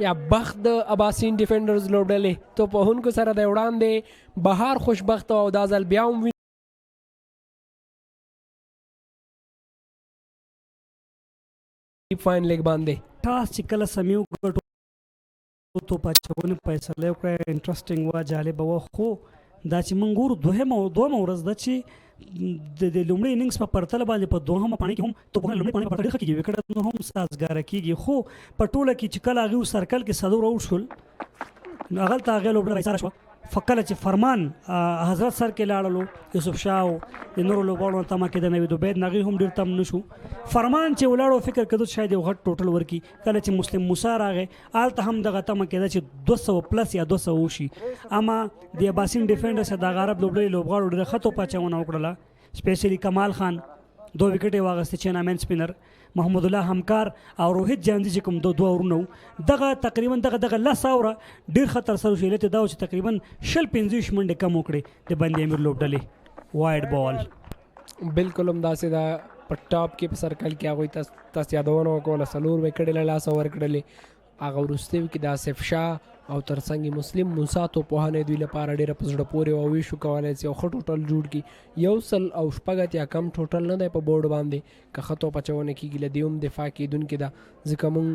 یا بخت د اباسین ډیفندرز لوبډلې توپ وهونکو سره دی وړاندې. بهار خوشبخت او دا ځل بیا هم فاین لیګ باندې ټاس چې کله سمیو ګټو توپ اچونې فیصله وکړه انټرسټینګ وه، جالبه وه، خو دا چې موږ ګورو دویمه ورځ ده چې د لومړۍ اننګس په پرتله باندې په دوهمه پاڼې کې هم توپونه لومړۍ پاڼې په پرتله ډېر ښه کېږي، وکټ نور هم سازګاره کېږي، خو په ټوله کې چې کله هغې سرکل کې 4 آوټ شول نو هغلته هغې لوبډله رایساره شوه. فکله چې فرمان حضرت سر کې لاړلو یوسف شاه او د نورو لوبغاړو تمه کېده نوید عبید هغې هم ډېر تم نه شو. فرمان چې ولاړو فکر کېدو شاید یو غټ ټوټل ورکړي. کله چې مسلم موسی راغی هلته هم دغه تمه کېده چې 200 پلس یا 200 وشي. اما د اباسین ډیفینډرز دغه عرب لوبډلې لوبغاړو ډېره ښه توپ اچونه وکړله. سپیشلی کمال خان 2 وکټې واغستې، چینا مین سپینر محمد الله همکار او روهیت جاندي چې کوم 2 اورونه دغه تقریبا دغه 10 اوره ډېر خطر سره شو. علت دا و چې تقریبا 25 منډې کم وکړې د بند امیر لوبډلې. وایډ بال بالکل همداسې دا په ټاپ کې په سرکل کې هغوی تاسو یادونه وکوله 4 وکټې له لاسه ورکړلې. هغه وروستیو کې د آصف شاه او ترڅنګ مسلم موسی توپوهنې دوی لپاره ډېره په زړه پورې او ویشو کولی چې یو ښه ټوټل جوړ کړي. 100 یا کم ټوټل نه دی په بورډ باندې که ښه توپ اچونه کېږي. له دې هم دفاع کېدونکې ده، ځکه موږ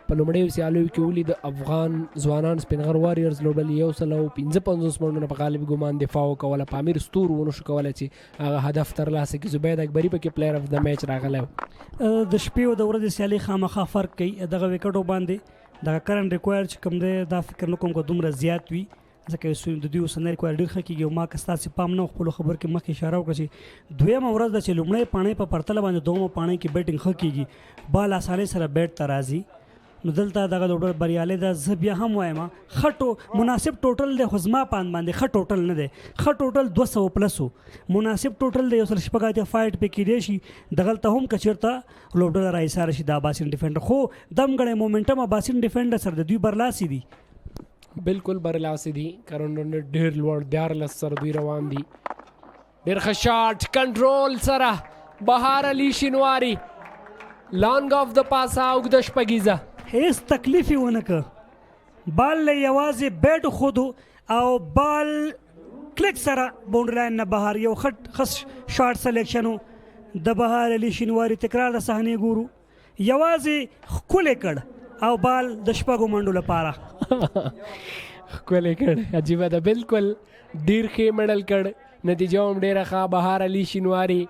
په لومړیو سیالیو کې ولید افغان ځوانان سپینغر واریرز لوبډلې 155 منډونه په غالب ګمان دفاع وکوله. په امیر ستورو ونه شو کولی چې هغه هدف ترلاسه کړي. زبید اکبري پکې پلیر اف د میچ راغلی و. د شپې او د ورځې سیالي خامخا فرق کوي دغه وکټو باندې. دغه کرنټ ریکوایر چې کوم دی دا فکر نه کوم که دومره زیات وي، ځکه د دوی اوسنی ریکوایر ډېر ښه کېږي. او ما که ستاسې پام نه خپلو خبرو کې مخکې اشاره وکړه چې دویمه ورځ ده چې لومړۍ پاڼۍ په پرتله باندې دویمه پاڼۍ کې بیټینګ ښه کېږي، بال اسانۍ سره بیټ ته راځي. نو دلته دغه لوبډله بریالی ده. زه بیا هم وایم ښه مناسب ټوټل دی، خو زما پاند باندې ښه ټوټل نه دی. ښه ټوټل 200 پلس و، مناسب ټوټل دی 180 فایټ پې کېدی شي. دغلته هم که چېرته لوبډله رایساره شي د اباسین ډیفینډر، خو دمګړی مومنټم اباسین ډیفینډر سره د دوی برلاسي دي. بالکل برلاسي دي، کرنډونه ډېر لوړ 14 سره دوی روان دي. ډېر ښه شاټ کنټرول سره بهار علي شینواري لانګ آف د پاسه اوږده شپږیزه هیڅ تکلیف یې ونه کړ. بال له یوازې بیټ خودو او بال کلیک سره باونډري لاین نه بهر یو ښه شاټ سلیکشن و د بهار علي شینواري. تکرار د صحنې ګورو، یوازې ښکلی کړ او بال د شپږو منډو لپاره ښکلی کړ. عجیبه ده، بالکل ډېر ښې مډل کړ. نتیجه هم ډېره ښه. بهار علي شینواري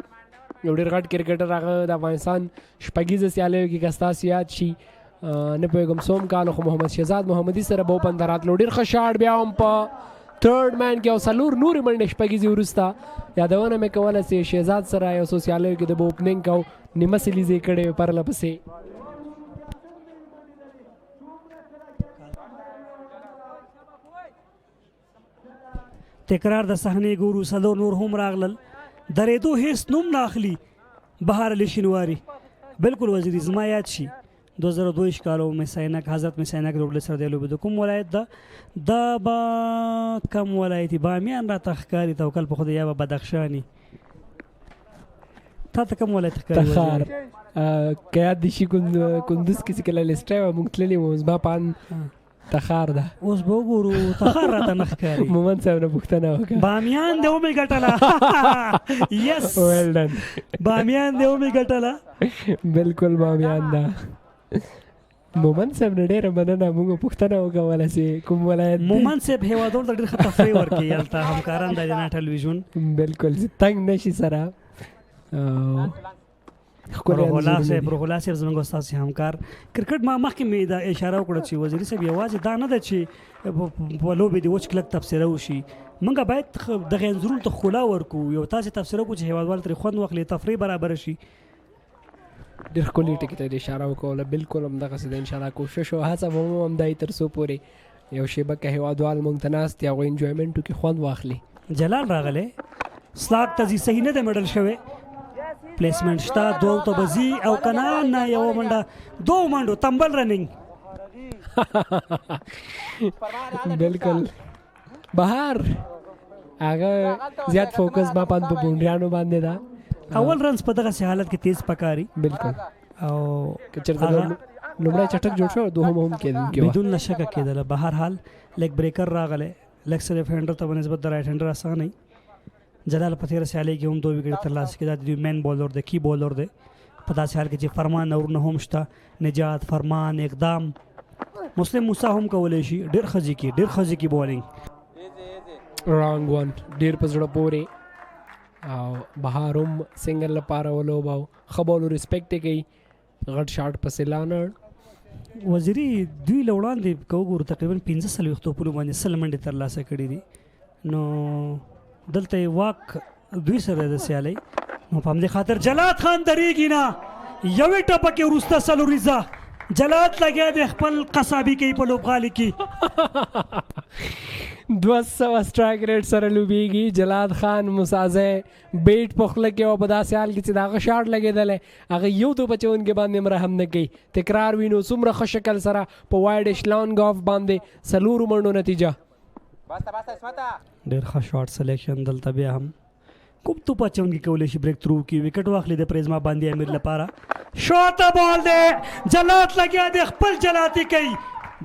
یو ډېر غټ کرکټر هغه د افغانستان شپږیزه سیالیو کې که ستاسو یاد شي نه پوهېږم څوم کال، خو محمد شهزاد محمدي سره به اوپن ته راتلو. ډېر ښه شاټ بیا هم په تھرډ مین کې او 4 نورې منډې شپږیزې وروسته یادونه مې کوله چې شهزاد سره یو څو سیالیو کې د به اوپننګ او نیمه سلیزې کړې وې پرله پسې. تکرار د صحنې ګورو، 4 نور هم راغلل. درېدو هیڅ نوم نه اخلي بهار علي شینواري. بالکل وزیري زما یاد شي 2022 کال مسینک حضرت مسینک لوبډلې سره د لوبې د کوم ولایت ده؟ دا به کم ولایتي بامیان راته ښکاري، توکل په خدای، یا به بدخشاني. تا ته کوم ولایت ښکاري تخار که یاد دي شي کندوز کې چې کله لیسټرای وه موږ تللي وو زما پان تخار ده اوس به وګورو تخار راته نه ښکاري مومن صاحب نه پوښتنه وکړه بامیان دې ومې ګټله یس ویل ډن بامیان دې ومې ګټله بالکل بامیان ده مومن صاحب نه ډېره مننه موږ پوښتنه وکوله چې کوم ولایت مومن صاحب هېوادوالو ته ډېر ښه تفریح ورکوي هلته همکاران د اریانا ټلویزیون بالکل چې تنګ نه شي سره روح الله صاحب زموږ استاد همکار کرکټ ما مخکې مې دا اشاره وکړه چې وزیري صاحب یوازې دا نه ده چې په لوبې د وچ کلک تبصره وشي موږ باید دغه انځورونو ته ښکلا ورکړو یو تاسې تبصره وکړو چې هېوادوال ترې خوند واخلي تفریح برابره شي ډېر ښکلي ټکي ته اشاره وکوله بالکل همدغسې ده انشاءالله کوشش او هڅه به هم همدایي تر څو پورې یو شیبه که هېوادوال موږ ته ناست دي هغوی انجویمنټ وکړي خوند واخلي جلال راغلی سلاک ته ځي صحیح نه دی میډل شوی پلیسمنٹ شته دوو ته به ځي او که نه یوه منډه دوو منډو تمبل رننګ بالکل بهار هغه زیات فوکس ما پان په بونډریانو باندې ده اول رنز په دغسې حالت کې تیز پکاري بالکل او که چېرته لومړی چټک جوړ شو دوهم هم کېدونکی وه بدون نه شکه کېدله به هر حال لیګ بریکر راغلی لیګ سلیف هینډر ته به نسبت د رایټ هینډر اسانه جلال په تېره سیالۍ کې هم 2 وکټې ترلاسه کړي دا د دوی مین بالر دی کی بالر دی په داسې حال کې چې فرمان اورونه هم شته نجات فرمان اقدام مسلم موسی هم کولی شي ډېر ښه ځي بالینګ رانګ ون ډېر په زړه پورې او بهار هم سنګل لپاره ولوباو ښه بالو ریسپیکټ یې کوي غټ شاټ پسې لاړ وزیري دوی له وړاندې که وګورو تقریبا 15 توپونو باندې 100 منډې ترلاسه کړي دي نو دلته یې واک دوی سره د سیالۍ نو په همدې خاطر جلات خان درېږي نه یوې ټپه کې وروسته څلوریزه جلات لګیا دی خپل قصابي کوي په لوبغالي کې 200 سټرایک ریټ سره لوبېږي جلات خان مسازی بیټ په خوله کې او په داسې حال کې چې د هغه شاټ لګېدلی هغه یو تو بچونکي باندې هم رحم نه کوي تکرار وینو څومره ښه شکل سره په وایډ اشلانګ آف باندې 4 منډو نتیجه ډېر ښه شاټ سلیکشن دلته بیا هم کوم تو پچونکي کولی شي بریک تھرو کړي وکټ واخلي د پریزما باندې امیر لپاره شاته بال دی جلات لګیا دی خپل جلاتي کوي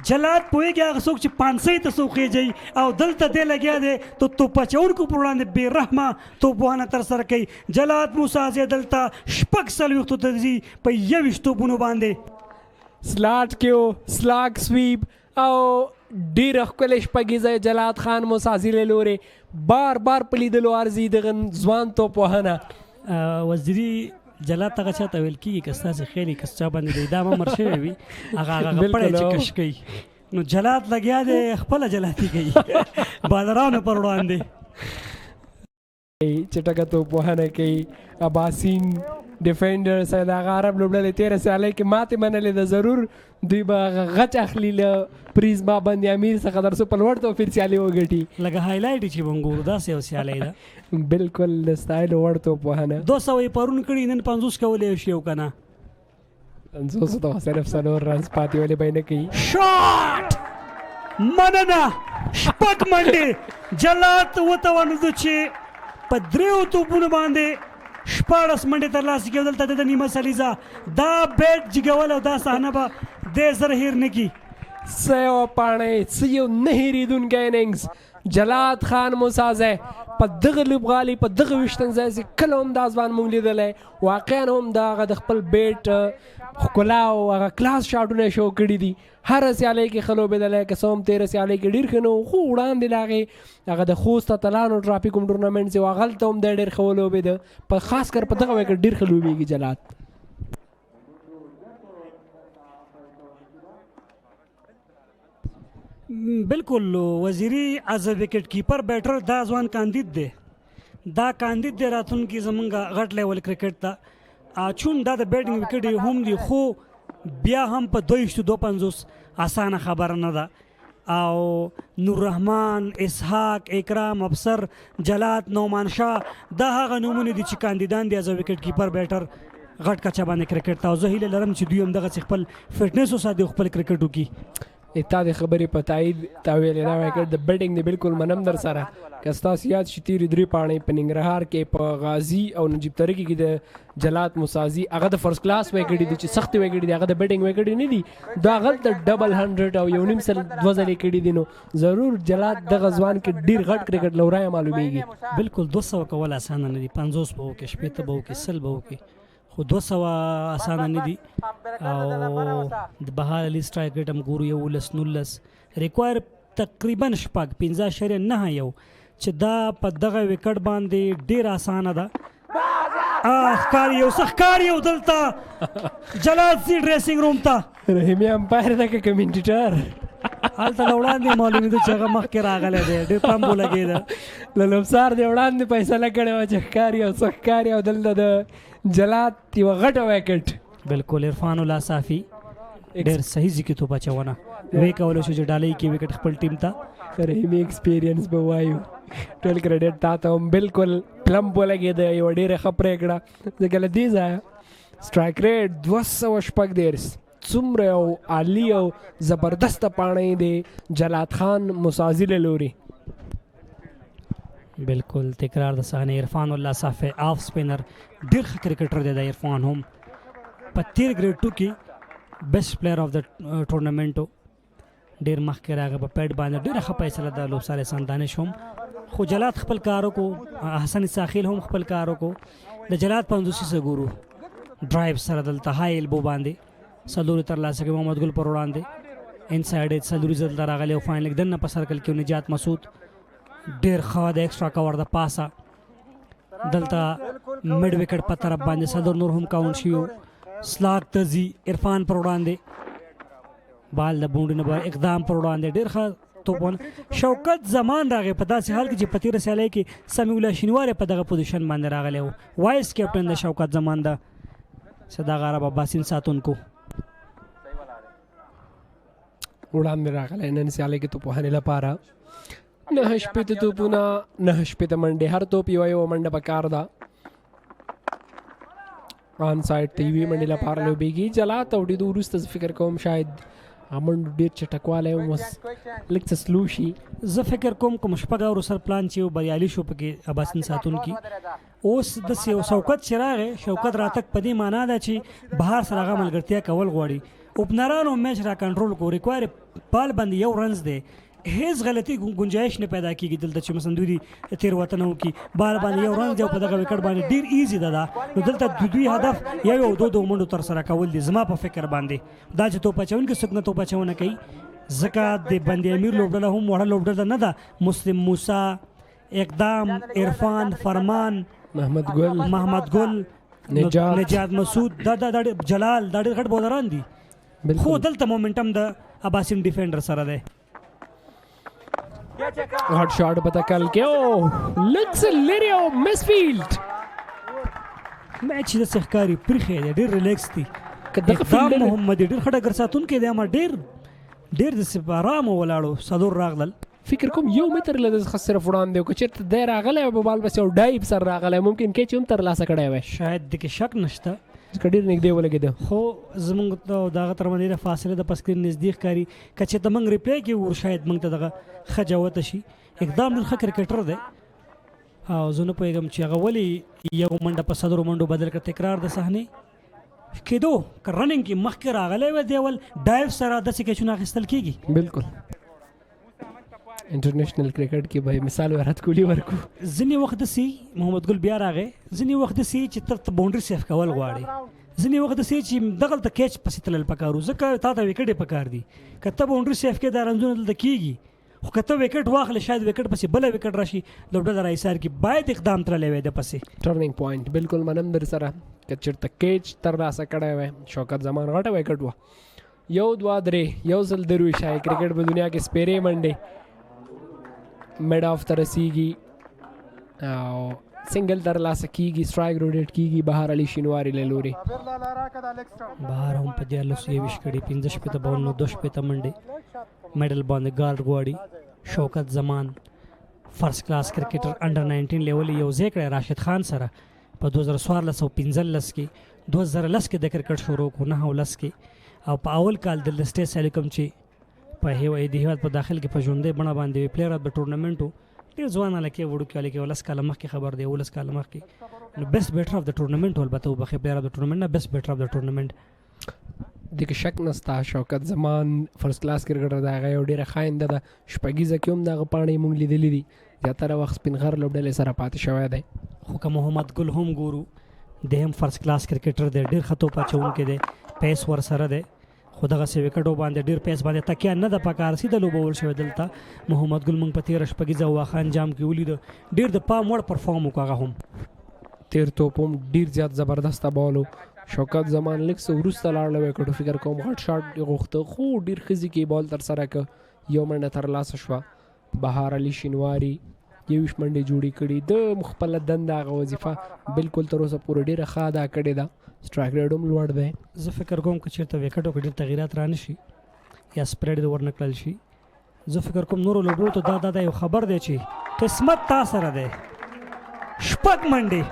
جلات پوهېږي هغه څوک چې 500 ته څوک خېجوي او دلته دی لګیا دی تو توپ اچوونکو پر وړاندې بې رحمه توپوهنه ترسره کوي جلات موسازی دلته 40 ته ځي په 21 توپونو باندې سلاټ کې سلاک سویپ او ډېره ښکلې شپږیزه جلات خان مسازي له لورې بار په لیدلو ارزي دغه ځوان توپوهنه وزیري جلات هغه چا ته ویل کېږي که ستاسې خیال یې که چا باندې د اعدام امر شوی وي هغه پړی چې کش کوي نو جلات لګیا دی خپله جلاتي کوي بالرانو پر وړاندې چټکه توپوهنه کوي اباسین ډیفندرز د هغه عرب لوبډلې 13 سیالۍ کې ماتې منلې ده ضرور دوی به هغه غچ اخلي له پریزما باندې امیر څخه در څو په لوړ توپیر سیالۍ وګټي لکه هایلایټ چې موږ ګورو داسې یو سیالۍ ده بالکل د سټایل وړ توپوهنه 200 یې پرون کړي نن 50 کولی شي او که نه 50 ته صرف 4 رنز پاتې ولې به نه کوي شاټ مننه شپږ منډې جلات وتوانېدو چې په 3 توپونو باندې 14 منډې ترلاسه کړي دلته د نیمه سلیزه دا بیټ جګول او دا صحنه به دې زر هیر نه کړي څه پاڼې څه یو نه هېرېدونکی اننګز جلات خان مسازی په دغه لوبغالي په دغه ویشتن ځای چې کله هم دا ځوان موږ لیدلی واقعا هم د هغه د خپل بیټ ښکلا او هغه کلاس شاټونه شو کړي دي هره سیالۍ کې ښه لوبېدلی که څه هم 13 سیالۍ کې ډېر ښه نه و خو وړاندې له هغې هغه د خوست اتلانو ټرافي کوم ټورنمنټ چې و هغلته هم دی ډېر ښه ولوبېده په خاص کر په دغه وکټ ډېر ښه لوبېږي جلات بالکل وزیري از وکټ کیپر بیټر دا ځوان کاندید دی دا کاندید دی راتلونکي زمونږ غټ لیول کرکټ ته چون دا د بیټینګ وکټ هم دی خو بیا هم په 2.52 اسانه خبره نه ده او نور رحمان اسحاق اکرام افسر جلات نومان شاه دا هغه نومونه دي چې کاندیدان دي از وکټ کیپر بیټر غټ کچه باندې کرکټ ته زه هیله لرم چې دوی هم دغه خپل فټنس وساتي خپل کرکټ وکړي تا د خبرې په تایید تا ویلې دا وکړ د بیټینګ دی بالکل منم در سره که ستاسو یاد شي تېرې 3 پاڼې په ننګرهار کې په غازي او نجیب ترکي کې د جلات مسازي هغه د فرست کلاس وکړي دي چې سختې وکړي دي هغه د بیټینګ وکړي نه دي دا هغلته ډبل 100 او یو نیم سل 2 ځلې کړي دي نو ضرور جلات دغه ځوان کې ډېر غټ کرکټ لورای معلومیږي بالکل 200 کول اسانه نه دي 50 به وکړي 80 به وکړي 100 به وکړي خو 200 اسانه نه دي او د بهار علي سټرایک ریټ هم ګورو 19 ریکوایر تقریبا شپږ 15.9 یو چې دا په دغه وکټ باندې ډیر اسانه ده ښکار یو دلته جلال سي ډریسنګ روم ته رحیمي امپایر ده که کمنټیټر هلته له وړاندې معلومېده چې هغه مخکې راغلی دی ډېر پم ولګېده له لوبسار دی وړاندې فیصله کړې وه چې ښکار یو څه ښکار یو دلته د جلات یوه غټه ویکټ بالکل عرفان الله صافي ډېر صحیح ځي کې توپ اچونه وی کولی شو چې ډالۍ کې وکټ خپل ټیم ته رحیمي ایکسپیرینس به وایو ټول کریډټ تا ته هم بالکل پلمپ ولګېده یوه ډېره ښه پرېکړه ځکه له دې ځایه سټرایک ریټ 214 څومره یو عالي او زبردسته پاڼۍ دی جلات خان مسازي له لوري بالکل تکرار د صحنې عرفان الله صافي آف سپینر ډېر ښه کرکټر دی د عرفان هم په تیر ګریډ 2 کې بیسټ پلیئر اف د ټورنمنټ ډېر مخکې راغی په پیډ باندې ډېره ښه فیصله د لوبسار احسان دانش هم خو جلات خپل کار وکړو حسن ساخیل هم خپل کار وکړو د جلات 500 ګورو ډرایو سره دلته های البو باندې سلوري ترلاسه کوي محمد ګل پر وړاندې انسایډ سلوري دلته راغلی او فاینل دننه په سرکل کې نجات مسعود ډېر ښه د ایکسټرا کور د پاسه دلته مډ وکټ په طرف باندې صدر نور هم کاونټ شوي سلاک تزي عرفان پر وړاندې بال د بونډ نه اقدام پر وړاندې ډېر ښه توپونه شوکت زمان راغی په داسې حال کې چې په تېره سیالۍ کې سمیع الله شینواری په دغه پوزیشن باندې راغلی و وایس کیپټن د شوکت زمان د صداق عرب اباسین ساتونکو وړاندې راغلی نن سیالۍ کې توپوهنې لپاره 9 شپېته توپونه 9 شپېته منډې هر توپ یوه منډه پکار ده آن سایډ ته یوې منډې لپاره لوبېږي جلات او ډېدو وروسته زه فکر کوم شاید منډو ډېر چټکوالی هم اوس لږ څه سلو شي زه فکر کوم کوم شپږ اورو سر پلان چې بریالي شو پکې اباسین ساتونکي اوس داسې یو شوکت چې راغی شوکت راتګ په دې معنا ده چې بهر سره هغه ملګرتیا کول غواړي اوپنرانو میچ را کنټرول کو ریکوایر بال باندې یو رنز دی هیڅ غلطي گنجائش نه پیدا کیږي دلته چې مثلا دوی تیر وطن او کی بال باندې یو رنز دی په دغه وکټ باندې ډیر ایزی ده نو دلته دوی هدف یو دو منډو تر سره کول دي زما په فکر باندې دا چې توپ اچون کې څوک نه توپ اچونه کوي ځکه د بندي امیر لوبډله هم وړه لوبډله نه ده مسلم موسی اقدام عرفان فرمان محمد ګل نجات مسعود دا جلال دا ډېر غټ بولران دي خو دلته مومنټم د اباسین ډیفندر سره دی هټ شاټ پتا کل کې او لکس لریو مسفیلډ میچ د سخکاری پرخه دی ډېر ریلیکس دی اقدام محمد ډېر خټه ګر ساتون کې دی ما ډېر د سپارام ولاړو صدور راغلل فکر کوم یو متر له خسر فړاندې کو چیرته د راغله په بال بس یو ډایب سر راغله ممکن کې چې هم تر لاسه کړای وای شاید د کې شک نشته ډېر نږدې ولګېده خو زمونږ ته دغه تر باندې فاصله د پسکرین نزدیک کاری کچې ته موږ ریپلی کې ور شاید موږ ته دغه ښه جوت شي اقدام ډېر ښه کرکټر دی او زه نه پوهېږم چې هغه ولې یو منډه په صدرو منډو بدل کړ تکرار د صحنې کېدو که رننګ کې مخکې راغلی وی دی ول ډایو سره داسې کیچونه اخیستل کېږي بالکل انټرنیشنل کرکټ کې به مثال ورحت کولی ورکو ځینې وخت داسې محمد ګل بیا راغی ځینې وخت داسې چې ته باونډري سیف کول غواړي ځینې وخت داسې چې دغلته کیچ پسې تلل پکار وو ځکه تا ته وکټ یې پکار دي که ته باونډري سیف کې دا رنزونه دلته کېږي خو که ته وکټ واخلې شاید وکټ پسې بله وکټ راشي لوبډله راایسار کې باید اقدام تللی وی د پسې ټرننګ پوینټ بالکل منم در سره که چېرته کیچ ترلاسه کړی وی شوکت زمان غټه وکټ وه 1 2 3 یو ځل دروي شای کرکټ په دنیا کې سپیرې منډې میډ آف ته رسیږي او سنگل ترلاسه کیږي سټرایک روټیټ کیږي بهار علي شینواری له لوري بهار هم په 14 کړي 15 شپته 2 شپته منډې میډل باندې ګارډ غواړي شوکت زمان فرست کلاس کرکټر انډر 19 لیول یو ځای کړی راشد خان سره په 2014 او 15 کې 2010 کې د کرکټ شروع کو 9 کې او په اول کال د لسټې سلیکم چې په هیواد په داخل کې په ژوندۍ بڼه باندې پلیئر اف د ټورنمنټ و. ډېر ځوان هلکې وړوکي هلکې 10 کاله مخکې خبر دی 11 کاله مخکې نو بیسټ بیټر اف د ټورنمنټ البته وبخښئ پلیئر اف د ټورنمنټ نه بیسټ بیټر اف د ټورنمنټ. دغه شک نسته شوکت زمان فرست کلاس کرکټر دی هغه یو ډېره ښه آینده ده. شپږیزه کې هم دغه پاڼې موږ لیدلي دي زیاتره وخت سپین غر لوبډلې سره پاتې شوی دی. خو که محمد ګل هم ګورو د هم فرست کلاس کرکټر دی ډېر ښه توپ اچوونکی دی پیس ورسره دی خو دغسې وکټو باندې ډېر پیس باندې تکیه نه ده پکار سیده لوبول شوی دلته. محمد ګل موږ په تېره شپږیزه واښه انجام کې ولیده ډېر د پام وړ پرفارم وکړو هغه هم تیر توپ هم ډېر زیات زبردسته بال و. شوکت زمان لږ څه وروسته لاړ وکړو فکر کوم غټ شاټ یې غوښته خو ډېر ښه ځای بال ترسره کړه یو منډه ترلاسه شوه. بهار علي شینواري 21 منډې جوړې کړي د خپله دنده هغه وظیفه بالکل تر اوسه پورې ډېره ښه ادا کړې ده. سټرایک ریټ هم لوړ دی. زه فکر کوم که چېرته وکټو کې ډېر تغیرات را نه شي یا سپریډ دې ورنه کړل شي زه فکر کوم نورو لوبډلو ته دا یو خبر دی چې قسمت تا سره دی. شپږ منډې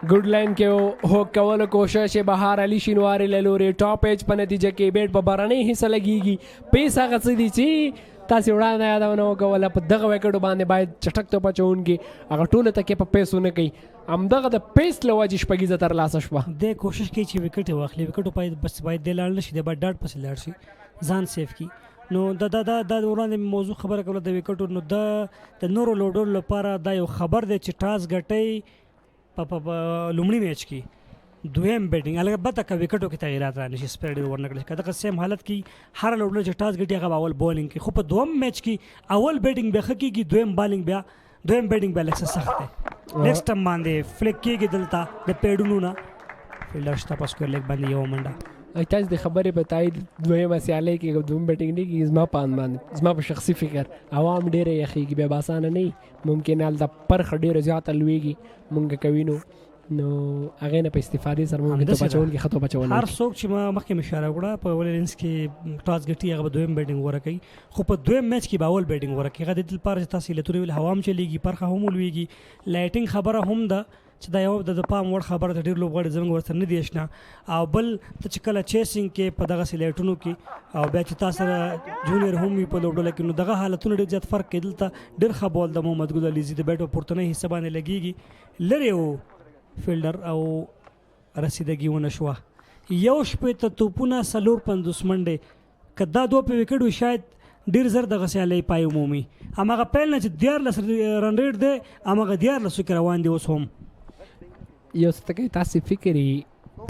ګډ لاین کې هوک کولو کوشش یې بهار علي شینواري له لورې ټاپ ایج په نتیجه کې بیټ په بهرنۍ حصه لګېږي. پیس هغه څه دي چې تاسې وړاندې یادونه وکوله په دغه وکټو باندې باید چټک توپ اچوونکي هغه ټوله تکیه په پیسو نه کوي همدغه د پیس له وجې شپږیزه ترلاسه شوه. دی کوشش کوي چې وکټ یې واخلي وکټو بس باید دی لاړ نه شي دی باید ډاډ پسې لاړ شي ځان سیف کړي. نو دا وړاندې موضوع خبره کوله د وکټو نو د نورو لوبډلو لپاره دا یو خبر دی چې ټاس ګټئ په لومړي میچ کې دویم بیټینګ البته که وکټو کې تغیرات را نشي سپریډ دې ورنه کړل شي که دغه سیم حالت کې هر لوبډله چې ټاس ګټي هغه به اول بالینګ کوي خو په دویم میچ کې اول بیټینګ بیا ښه کېږي دویم بیټینګ بیا لږ څه سخت دی. نیکسټ ټایم باندې فلیک کېږي دلته د پیډونو نه فیلډر شته په سکویر لیګ باندې یو منډه. تاسو د خبرې په تایید دویمه سیالۍ کې دویم بیټینګ نه کېږي زما په اند باندې زما په شخصي فکر عوام ډېره یخېږي بیا به اسانه نه ممکن هلته پرخه ډېره زیاته لویږي مونږ کوینو نو هغې نه په استفادې سره مونږ توپ اچوونکي ښه توپ اچولی هر څوک چې ما مخکې اشاره وکړه په اول اننګز کې ټاس ګټي هغه به دویم بیټینګ غوره کوي خو په دویم میچ کې به اول بیټینګ غوره کوي. هغه د دې لپاره چې تاسې لتورې ویل هوا هم چلېږي پرخه هم ولویږي لایټینګ خبره هم ده چې دا یو د پام وړ خبره ده ډېر لوبغاړي زموږ ورسره نه دي اشنا او بل ته چې کله چیسینګ کې په دغسې لایټونو کې او بیا چې تا سره جونیئر هم وي په لوبډله کې نو دغه حالتونه ډېر زیات فرق کوي. دلته ډېر ښه بال د محمد ګل علیزي د بیټ په پورتنۍ حصه باندې لګېږي لرې و فیلډر او رسیدګي ونه شوه. 1 توپونه 450 منډې که دا دوه په وکټ وي شاید ډېر زر دغه سیالۍ پای ومومي. هماغه پیل نه چې 14 رن ریټ دی هماغه 14 کې روان دی اوس هم. یو څه ته کوي تاسې فکر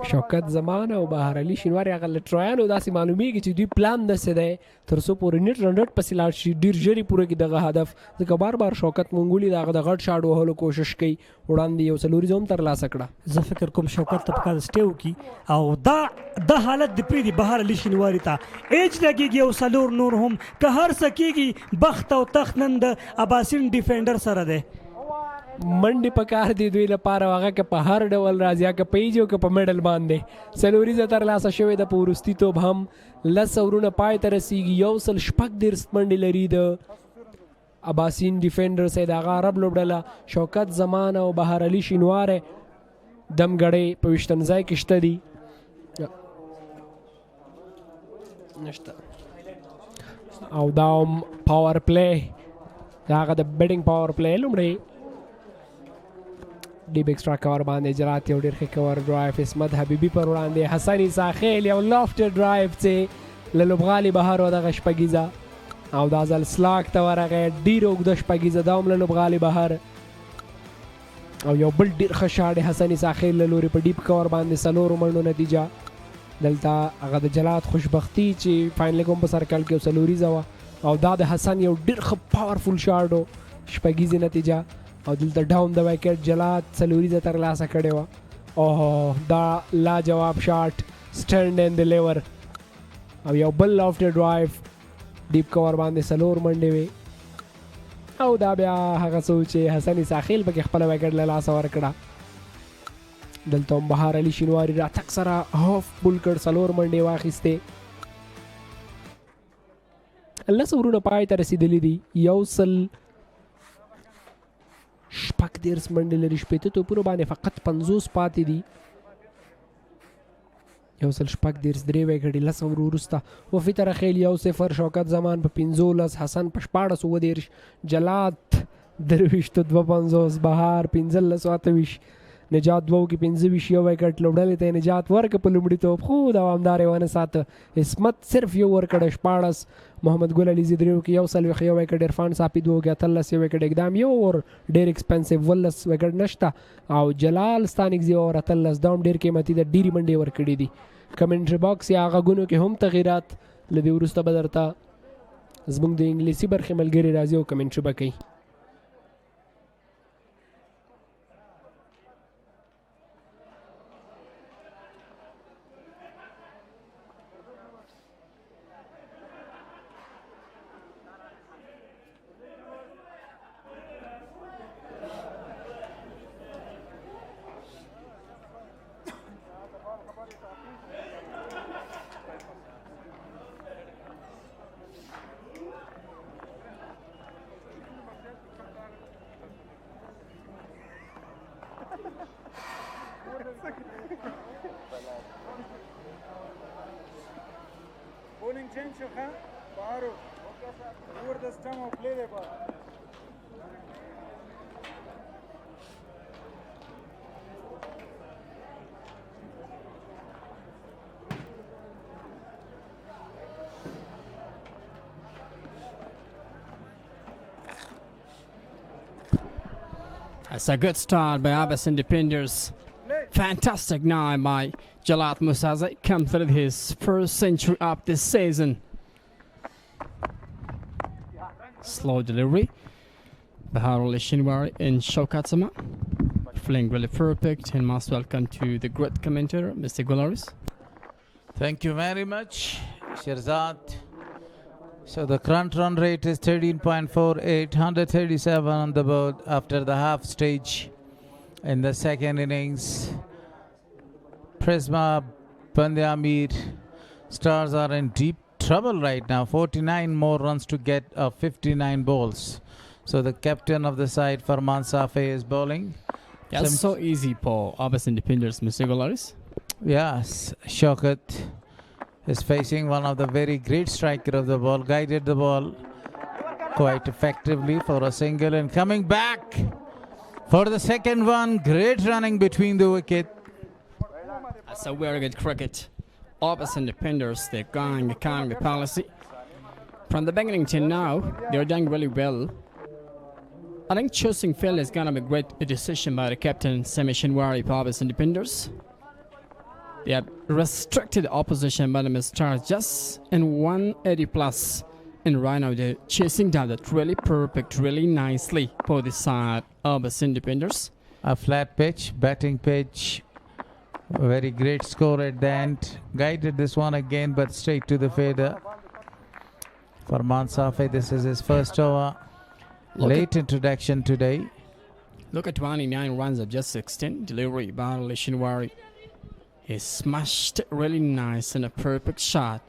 شوکت زمان او بهار علي شینواري هغه له ټرایانو داسې معلومیږي چې دوی پلان داسې دی تر څو پورې نیټ رن ریټ پسې لاړ شي ډېر ژر یې پوره کړي دغه هدف ځکه بار بار شوکت مونږ ولید هغه د غټ شاټ وهلو کوشش کوي وړاندې یو څلوریزه هم ترلاسه کړه. زه فکر کوم شوکت ته پکار سټې وکړي او دا حالت د پرېږدي بهار علي شینواري ته ایج لګېږي او څلور نور هم که هر څه کېږي بخت او تخت نن د اباسین ډیفینډر سره دی. منډې په کار دی دوی لپاره هغه که په هر ډول راځي یا که په ایج او که په میډل باندې څلوریزه ترلاسه شوې ده په وروستي توپ هم 10 اورونه پای ته رسېږي 146 منډې لري د اباسین ډیفینډرز د هغه عرب لوبډله شوکت زمان او بهار علي شینواری دم ګړۍ په 20 ځای کې شته دي نشته او دا پاور پلی د هغه د بیټینګ پاور پلی لومړی ډیپ ایکسټرا کور باندې جرات یو ډېر ښه کور ډرایو اسمت حبیبي پر وړاندې حسن ساخیل یو لافټ ډرایو چې له لوبغالي بهر و دغه شپږیزه او دا ځل سلاک ته ورغی ډېر اوږده شپږیزه دا هم له لوبغالي بهر او یو بل ډېر ښه شاټ حسن ساخیل له لورې په ډیپ کور باندې 4 منډو نتیجه دلته هغه د جلات خوشبختي چې فاینل هم په سرکل کې څلوریزه وه او دا د حسن یو ډېر ښه پاورفول شاټ و شپږیزې نتیجه او دلته ډاون د وکټ جلات څلوریزه ترلاسه کړې وه اوه دا لاجواب شاټ سټینډ اینډ ډیلیور او یو بل لافټ ډرایو ډیپ کور باندې 4 منډې وې او دا بیا هغه څه چې حسن ساخیل پکې خپله وکټ له لاسه ورکړه دلته هم بهار علي شینواري راتګ سره هاف بول کړ 4 منډې واخیستې 10 اورونه پای ته رسېدلي دي 100 14 منډې لري 15 توپونو باندې فقط 50 پاتې دي یو سل شپږ دیرش 3 وکټې 10 اوور وروسته وفي ترخیل 1-0 شوکت زمان په 15 حسن په 14 ودیرش جلات درویشت 250 بهار 15 نجات 2 کې 25 یو وکټ لوبډلې ته نجات ورکړ په لومړي توپ خو دوامدار ونه ساته اسمت صرف یو ورکړ 14 محمد ګل علي زیدریو کې یو سل یو وکټ عرفان صافي 2 کې 13 یو وکټ اقدام یو اور ډېر ایکسپنسیو ولس وکټ نشته او جلال ستانیک زی اور 13 دوم ډېر قیمتي د ډيري منډي ورکړي دي کمنټري باکس یا غونو کې هم تغیرات لدی ورسته بدرتا زموږ د انګلیسي برخې ملګری راځي او کمنټري بکي That's a good start by Abaseen Deffenders. Fantastic now by Jalat Musaza. Comes through his first century up this season. Slow delivery. Baharul Shinwari and Shokatsama. Playing really perfect. And most welcome to the great commentator, Mr. Gularis. Thank you very much, Shirzad. So the current run rate is 13.48, 137 on the board after the half stage in the second innings. Prisma, Bande Amir, Stars are in deep trouble right now. 49 more runs to get 59 balls. So the captain of the side, Farman Safi, is bowling. That's so easy for Abaseen Deffenders, Mr. Gularis. Yes, Shokat is facing one of the very great striker of the ball, guided the ball quite effectively for a single and coming back for the second one. Great running between the wicket. That's a very good cricket. Abaseen Deffenders, they're going the economy policy. From the beginning till now, they're doing really well. I think choosing field is going to be a great decision by the captain, Semi Shinwari, for Abaseen Deffenders. They have restricted opposition by the Stars just in 180 plus. And right now they're chasing down that really perfect, really nicely for the side of Abaseen Deffenders. A flat pitch, batting pitch. Very great score at the end. Guided this one again, but straight to the fader. For Mansafe, this is his first over. Late introduction today. Look at 29 runs of just 16. Delivery by Shinwari. He smashed it really nice and a perfect shot.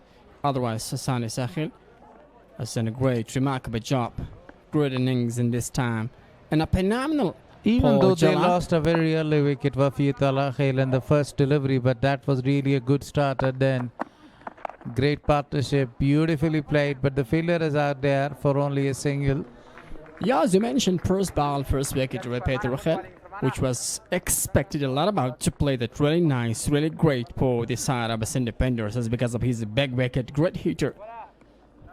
Otherwise, Hassani Sahil has done a great, remarkable job. Great innings in this time. And a phenomenal. Even though they lost a very early wicket, Wafiyat Al-Akhil in the first delivery, but that was really a good start at then. Great partnership, beautifully played, but the fielder is out there for only a single. Yeah, as you mentioned, first ball, first wicket to Peter Rakhel, which was expected a lot about to play that really nice, really great for the side of Abaseen Deffenders as because of his big wicket, great hitter.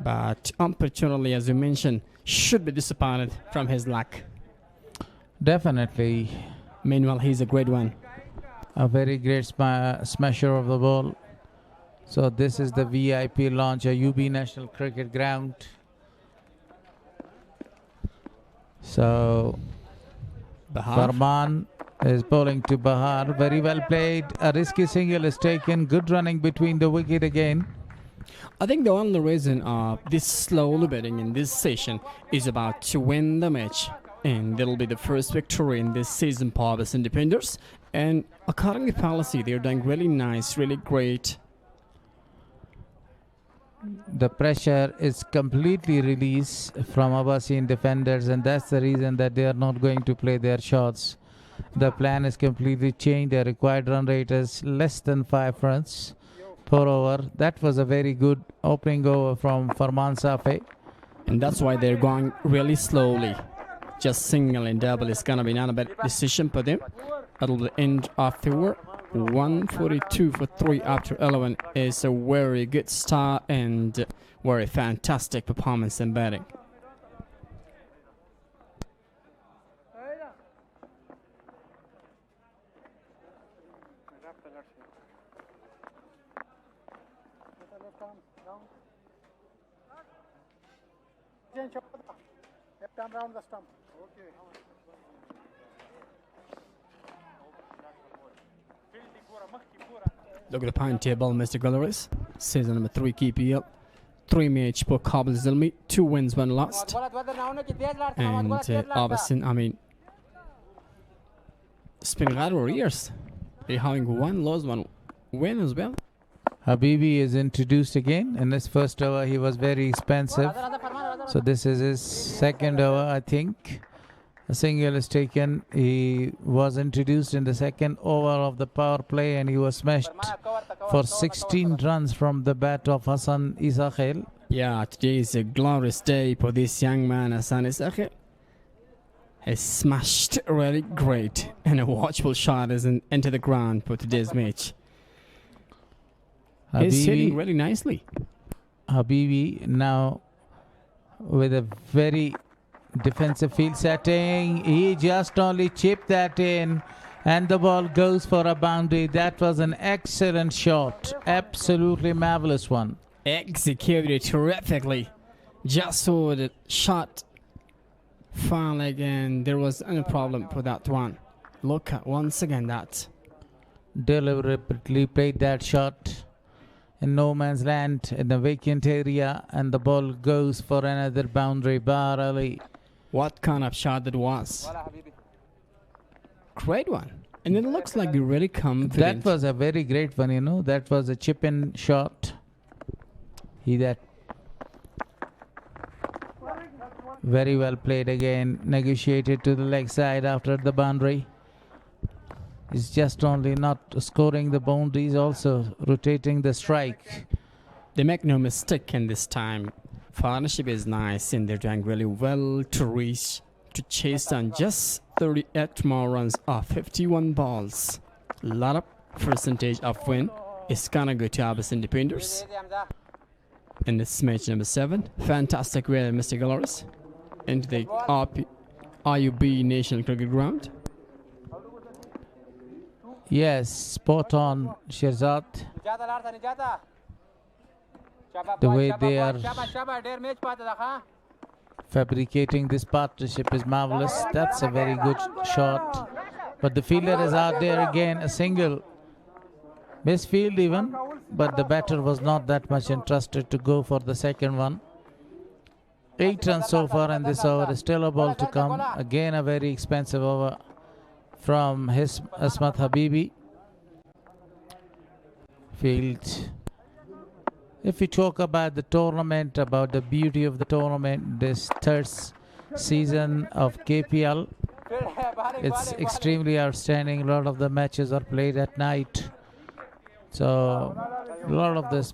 But unfortunately, as you mentioned, should be disappointed from his luck. Definitely. Meanwhile, he's a great one. A very great smasher of the ball. So this is the VIP launch, a UB National Cricket Ground. So Farman is bowling to Bahar. Very well played. A risky single is taken. Good running between the wicket again. I think the only reason this slowly batting in this session is about to win the match. And that'll be the first victory in this season for Abaseen Deffenders. And according to policy, they're doing really nice, really great. The pressure is completely released from Abaseen Deffenders, and that's the reason that they are not going to play their shots. The plan is completely changed. The required run rate is less than 5 runs. per over. That was a very good opening over from Farman Safi. And that's why they're going really slowly. Just single and double is going to be not a bad decision for them. At the end of the over, 142 for 3 after 11 is a very good start and very fantastic performance in batting. Look at the point table, Mr. Galleries. Season number 3 KPL. 3 match per Kabul Zilmi. 2 wins, 1 lost. And Abaseen, it's been rather years. They're having 1 loss, 1 win as well. Habibi is introduced again. In his first over, he was very expensive. So this is his second over, I think. A single is taken. He was introduced in the second over of the power play and he was smashed for 16 runs from the bat of Hassan Isakhel. Yeah, today is a glorious day for this young man, Hassan Isakhel. He smashed really great and a watchful shot is into the ground for today's match. He's hitting really nicely. Habibi now with a very defensive field setting. He just only chipped that in and the ball goes for a boundary. That was an excellent shot. Absolutely marvelous one. Executed terrifically. Just saw the shot fall again. There was no problem for that one. Look at once again that. Deliberately played that shot in no man's land in the vacant area and the ball goes for another boundary. Barely. What kind of shot that was? Great one. And it looks like you really confident. That was a very great one, you know. That was a chip-in shot. That very well played again. Negotiated to the leg side after the boundary. He's just only not scoring the boundaries, also rotating the strike. They make no mistake in this time. Partnership is nice and they're doing really well to chase down just 38 more runs off 51 balls. A lot of percentage of win is gonna go to Abaseen Deffenders. In this match number 7, fantastic way, Mr. Galleries, into the IUB National Cricket Ground. Yes, spot on, Shirzad. The way they are fabricating this partnership is marvelous. That's a very good shot. But the fielder is out there again, a single. Misfield even, but the batter was not that much interested to go for the second one. 8 runs so far in this over, still a ball to come. Again a very expensive over from his Asmat Habibi. Field. If we talk about the tournament, about the beauty of the tournament, this third season of KPL, it's extremely outstanding. A lot of the matches are played at night. So a lot of the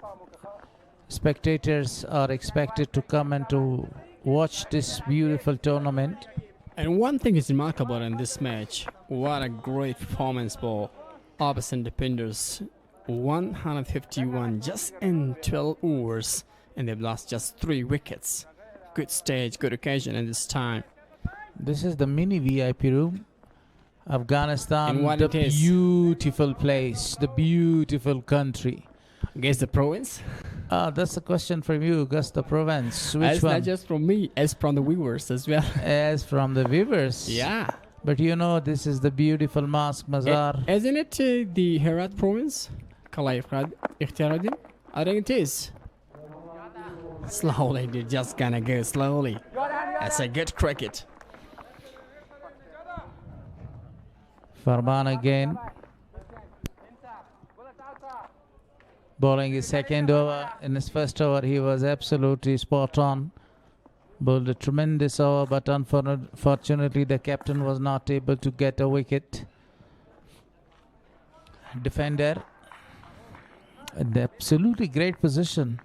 spectators are expected to come and to watch this beautiful tournament. And one thing is remarkable in this match, what a great performance for Abaseen Deffenders. 151 just in 12 overs and they've lost just 3 wickets. Good stage, good occasion in this time. This is the mini VIP room. Afghanistan, and what the it is. Beautiful place, the beautiful country. Guess the province? That's a question from you. Guess the province. Which it's one? Not just from me, as from the viewers as well. As from the viewers. Yeah. But you know, this is the beautiful mosque Mazar. Isn't it the Herat province? I think it is. Slowly, they're just gonna go slowly. That's a good cricket. Farman again. Bowling his second over. In his first over, he was absolutely spot on. Bowled a tremendous over, but unfortunately, the captain was not able to get a wicket. Defender. Absolutely great position.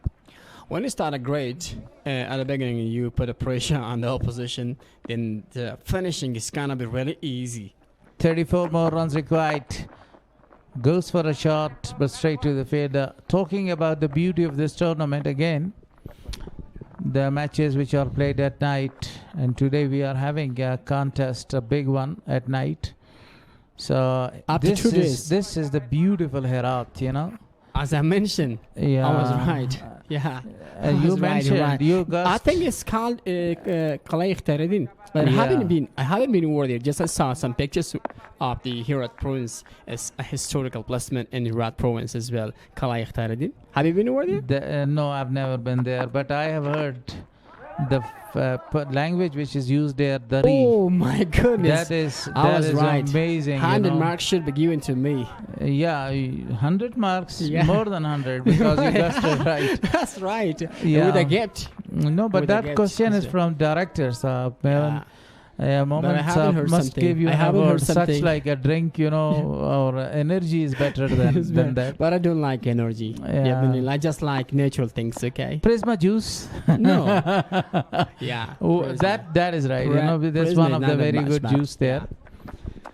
When you started great, at the beginning you put a pressure on the opposition, then the finishing is gonna be really easy. 34 more runs required. Goes for a shot, but straight to the fader. Talking about the beauty of this tournament again, the matches which are played at night, and today we are having a contest, a big one at night. So After 2 days. This is the beautiful Herat, you know. As I mentioned, Yeah. I was right. Yeah. I You was right, mentioned, right. you I guys. think it's called Qalayq Taradin. But Yeah. I haven't been over there. Just I saw some pictures of the Herat province as a historical placement in Herat province as well. Qalayq Taradin. Have you been over there? No, I've never been there, but I have heard the language which is used there, Dari. Oh my goodness. That is right. amazing. 100 marks should be given to me. Yeah, 100 marks, Yeah. more than 100, because you got it right. That's right. Yeah. With a gift. No, but With a that gift, question is yes, from directors. Yeah. Moment haven't heard must something. give you I an haven't heard award, such something. like a drink, you know, or energy is better than that. But I don't like energy. Yeah. I just like natural things, okay? Prisma juice. No. Yeah. Oh, that is right. You know, there's Prisma one is of not the that very much good bad. juice there.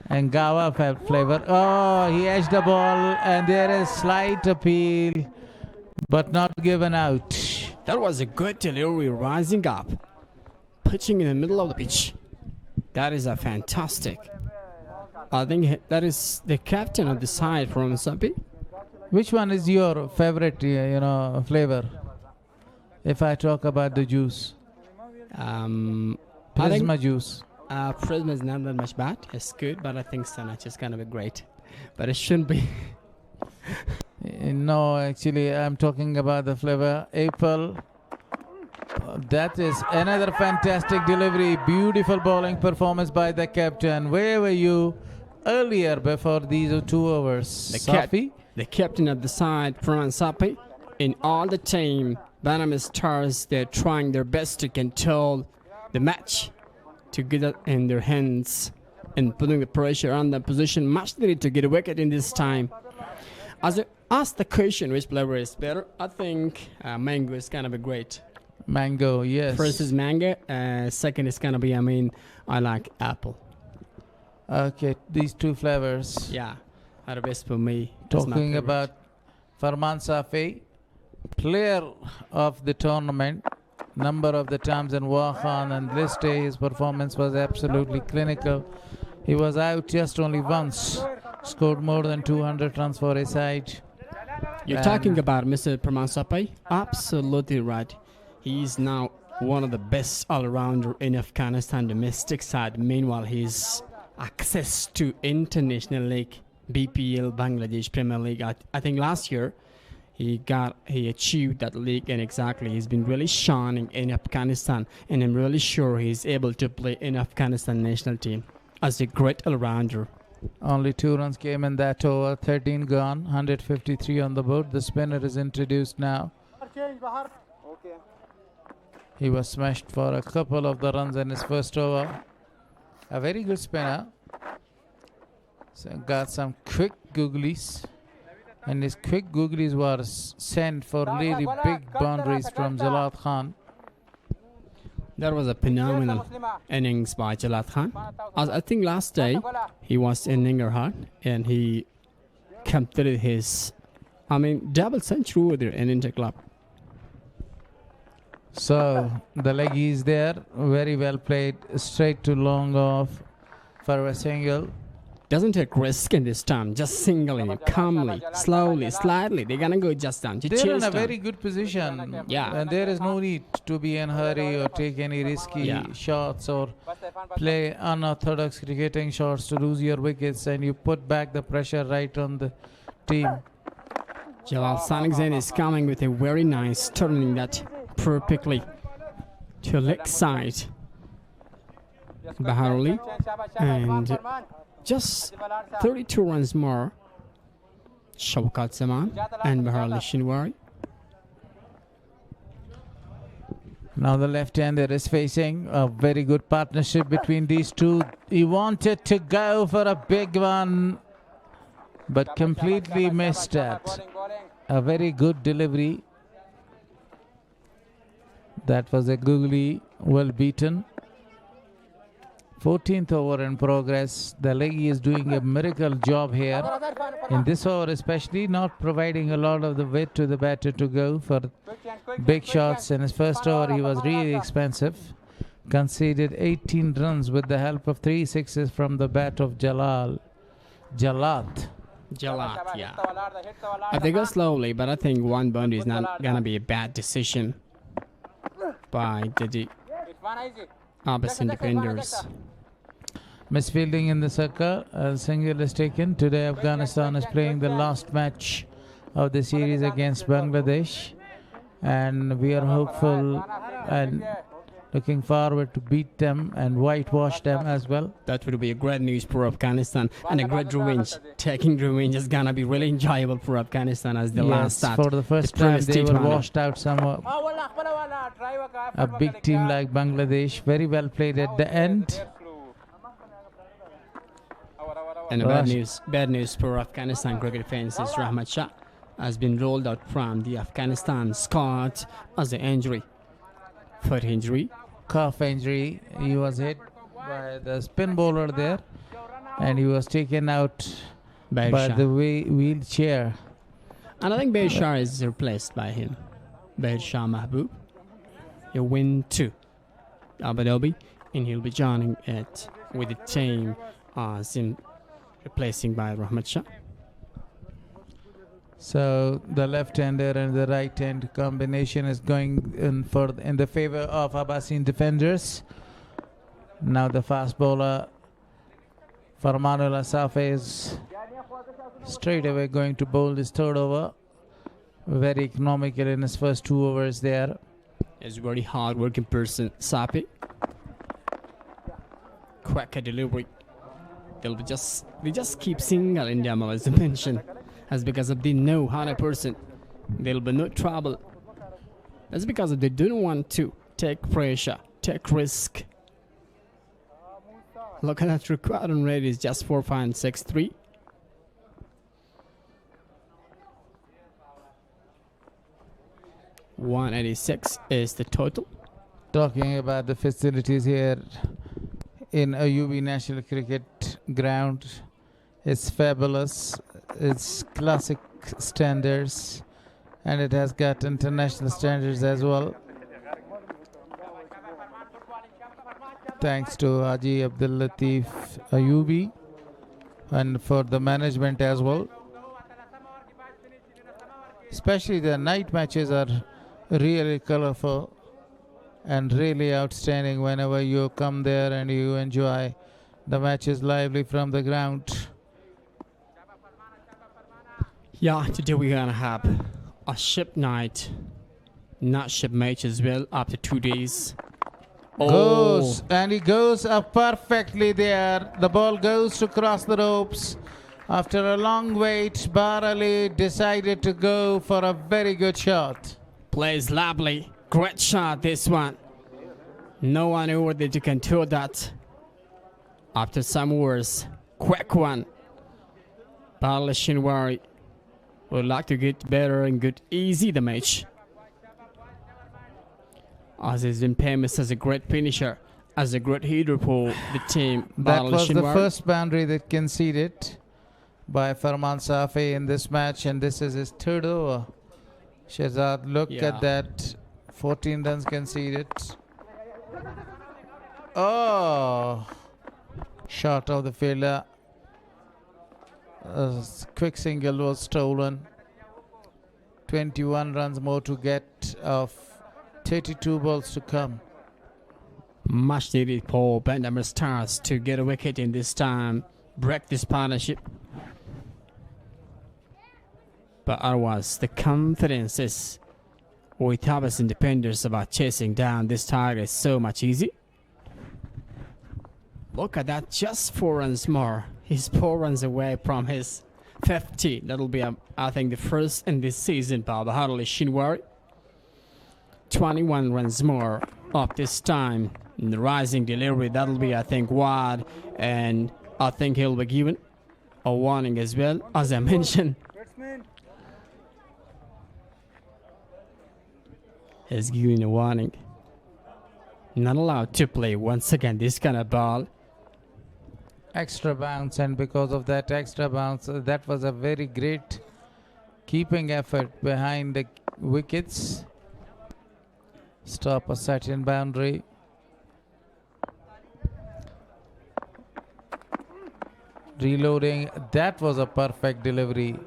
And Gawa flavor. Oh, he edged the ball, and there is slight appeal, but not given out. That was a good delivery, rising up, pitching in the middle of the pitch. That is a fantastic. I think that is the captain of the side from Sapi. Which one is your favorite, flavor? If I talk about the juice, Prisma juice. Prisma is not that much bad. It's good, but I think Sanach is gonna be great. But it shouldn't be. No, actually, I'm talking about the flavor apple. That is another fantastic delivery. Beautiful bowling performance by the captain. Where were you earlier before these 2 overs? Safi? The captain of the side from Sapi, in all the team, Bantam Stars, they're trying their best to control the match, to get it in their hands and putting the pressure on the position. Much needed to get a wicket in this time. As I asked the question, which flavor is better, I think mango is gonna be great. Mango, yes. First is mango. Second is gonna be, I like apple. Okay, these 2 flavors. Yeah, are the best for me. That's my Talking favorite. about Farman Safi, player of the tournament, number of the times in Wahan, and this day his performance was absolutely clinical. He was out just only once, scored more than 200 runs for his side. You're talking about Mr. Pramansapai? Absolutely right. He is now one of the best all-rounder in Afghanistan domestic side. Meanwhile, his access to international league, BPL, Bangladesh Premier League. I think last year he achieved that league, and exactly he's been really shining in Afghanistan, and I'm really sure he's able to play in Afghanistan national team as a great all-rounder. Only 2 runs came in that over, 13 gone, 153 on the board. The spinner is introduced now. He was smashed for a couple of the runs in his first over. A very good spinner. So got some quick googlies. And his quick googlies were sent for really big boundaries from Jalal Khan. That was a phenomenal innings by Jalal Khan. As I think last day he was in Nangarhar and he completed his, double century over there in Inter Club. So the leg is there, very well played, straight to long off for a single. Doesn't take risk in this time, just singling him calmly, slowly, slightly. They're gonna go just down. They're in a very good position. Yeah. And there is no need to be in a hurry or take any risky shots or play unorthodox cricketing shots to lose your wickets, and you put back the pressure right on the team. Jalal Sanigzain is coming with a very nice turning that perfectly to leg side. Baharuli, and just 32 runs more. Shawkat Zaman and Baharuli Shinwari. Now the left-hander is facing a very good partnership between these two. He wanted to go for a big one, but completely missed it. a very good delivery. That was a googly, well beaten. 14th over in progress. The leggy is doing a miracle job here. In this over especially, not providing a lot of the weight to the batter to go for big shots. In his first over, he was really expensive. Conceded 18 runs with the help of 3 sixes from the bat of Jalat, yeah. They go slowly, but I think one boundary is not going to be a bad decision by the Abaseen defenders. Misfielding in the circle. A single is taken. Today Afghanistan is playing the last match of the series against Bangladesh. And we are hopeful and looking forward to beat them and whitewash them as well. That would be a great news for Afghanistan and a great revenge. Taking revenge is going to be really enjoyable for Afghanistan as the last start. For the first time they were washed out somewhere. A big team like Bangladesh, very well played at the end. And bad news for Afghanistan cricket fans is Rahmat Shah has been rolled out from the Afghanistan squad as an injury. Foot injury. Calf injury. He was hit by the spin bowler there and he was taken out by the wheelchair. And I think Bahir Shah is replaced by him. Bahir Shah Mahbub. He'll win 2 Abu Dhabi and he'll be joining it with the team as in replacing by Rahmat Shah. So the left-hander and the right-hand combination is going in the favor of Abaseen defenders. Now the fast bowler Farmanullah Safi is straight away going to bowl his third over. Very economical in his first 2 overs there. He's a very hard-working person, Safi. Quicker delivery. We just keep singling them, as I mentioned. That's because of they know 100% there'll be no trouble. That's because they don't want to take pressure, take risk. Look at that required rate is just 4.63. .186 is the total. Talking about the facilities here in Ayubi National Cricket Ground, it's fabulous. It's classic standards and it has got international standards as well. Thanks to Haji Abdul Latif Ayubi and for the management as well. Especially the night matches are really colorful and really outstanding whenever you come there and you enjoy the matches lively from the ground. Yeah, today we're gonna have a ship night, not ship match as well after 2 days. Goes and he goes up perfectly there. The ball goes to cross the ropes. After a long wait, Bar Ali decided to go for a very good shot. Plays lovely, great shot this one. No one over there can do that. After some words, quick one. Bar Ali Shinwari would like to get better and get easy the match. As he's been famous as a great finisher, as a great hitter for the team. That was the first boundary that conceded by Farman Safi in this match, and this is his third over. Shahzad, look at that. 14 runs conceded. Oh! Shot of the fielder. A quick single was stolen. 21 runs more to get of 32 balls to come. Much needed for Benjamin Stars to get a wicket in this time, break this partnership. But otherwise, the confidence is with Abaseen Deffenders about chasing down this target is so much easy. Look at that, just 4 runs more. He's 4 runs away from his 50. That'll be, I think, the first in this season by Baharali Shinwari. 21 runs more up this time. In the rising delivery, that'll be, I think, wide. And I think he'll be given a warning as well, as I mentioned. is giving a warning. Not allowed to play once again this kind of ball. Extra bounce, and because of that extra bounce, that was a very great keeping effort behind the wickets. Stop a certain boundary. Reloading, that was a perfect delivery.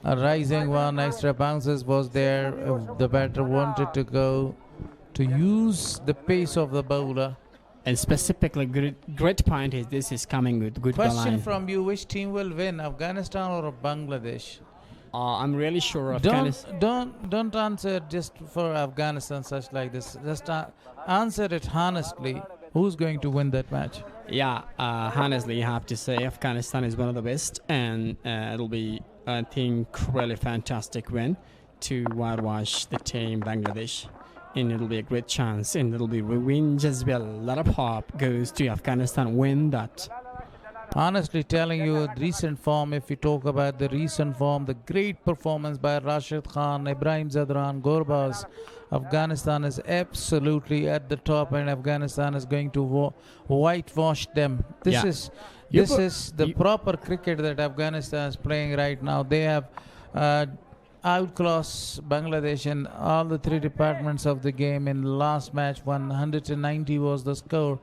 A rising one, extra bounces was there. The batter wanted to go to use the pace of the bowler. And specifically, great point is this is coming with good Question bowling. from you: which team will win, Afghanistan or Bangladesh? I'm really sure Afghanistan. Don't answer just for Afghanistan such like this. Just answer it honestly. Who's going to win that match? Yeah, honestly, you have to say Afghanistan is one of the best, and it'll be, I think, really fantastic win to whitewash the team Bangladesh. And it'll be a great chance, and it'll be revenge as well. A lot of hope goes to Afghanistan win that. Honestly telling you, recent form, if you talk about the recent form, the great performance by Rashid Khan, Ibrahim Zadran, Gurbaz, Afghanistan is absolutely at the top, and Afghanistan is going to whitewash them. This is the proper cricket that Afghanistan is playing right now. They have outclassed Bangladesh in all the three departments of the game. In the last match, 190 was the score.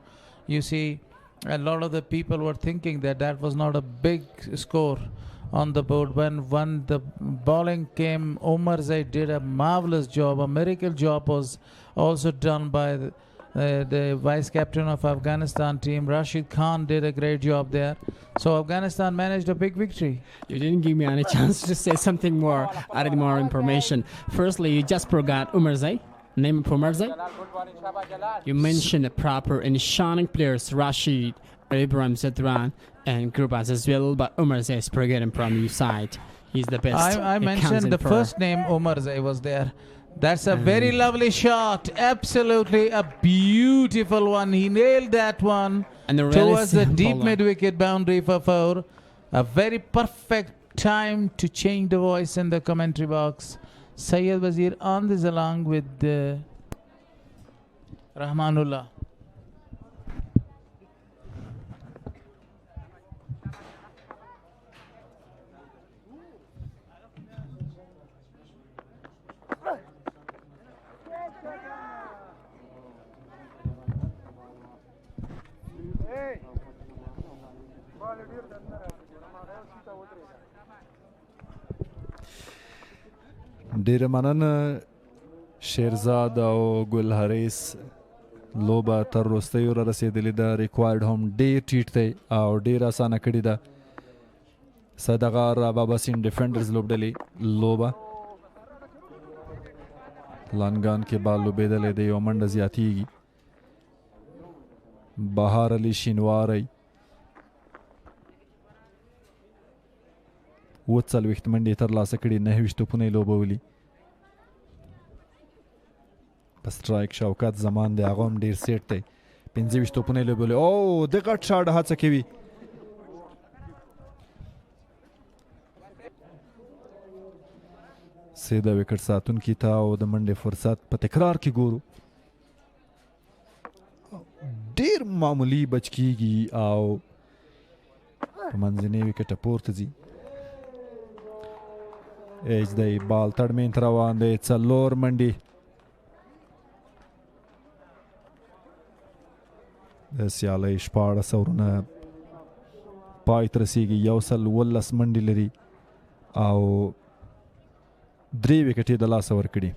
You see, a lot of the people were thinking that that was not a big score on the board. When the bowling came, Omarzai did a marvelous job. A miracle job was also done by the vice captain of Afghanistan team. Rashid Khan did a great job there. So Afghanistan managed a big victory. You didn't give me any chance to say something more, add more information. Firstly, you just forgot Omarzai. Name of Omarzai. You mentioned the proper and shining players, Rashid, Ibrahim Zadran, and Gurbaz as well, but Omarzai is forgotten from your side. He's the best. I mentioned the first name, Omarzai, was there. That's a very lovely shot. Absolutely a beautiful one. He nailed that one and towards the deep mid-wicket boundary for 4. A very perfect time to change the voice in the commentary box. Syed Wazir on this along with Rahmanullah. ډیر مننه شیرزاد او ګل حریس. لوبه تر وروستیو را رسېدلې ده. ریکوایرډ هم ډېر ټیټ دی او ډېر اسانه کړې ده. صدغار اباسین ډیفندرز لوبډلې لوبه لانګان کې بال لوبېدلی دی. یوه منډه زیاتېږي. بهار علي شینواری 40 منډې ترلاسه کړي. 29 توپونه یې لوبولي. په سټرایک شوکت زمان دی، هغه هم ډېر سیټ دی. 25 توپونه یې لوبولي. او د غټ شاټ هڅه کوي. سیده وکټ ساتونکي ته او د منډې فرصت په تکرار کې ګورو. ډېر معمولي بچ کېږي او په منځنۍ وکټه پورته ځي. ایج دی بال تړمین ته روان دی. 4 منډې د سیالۍ 14 اورونه پای ته رسېږي. 119 منډې لري او 3 وکټې د لاسه ورکړي.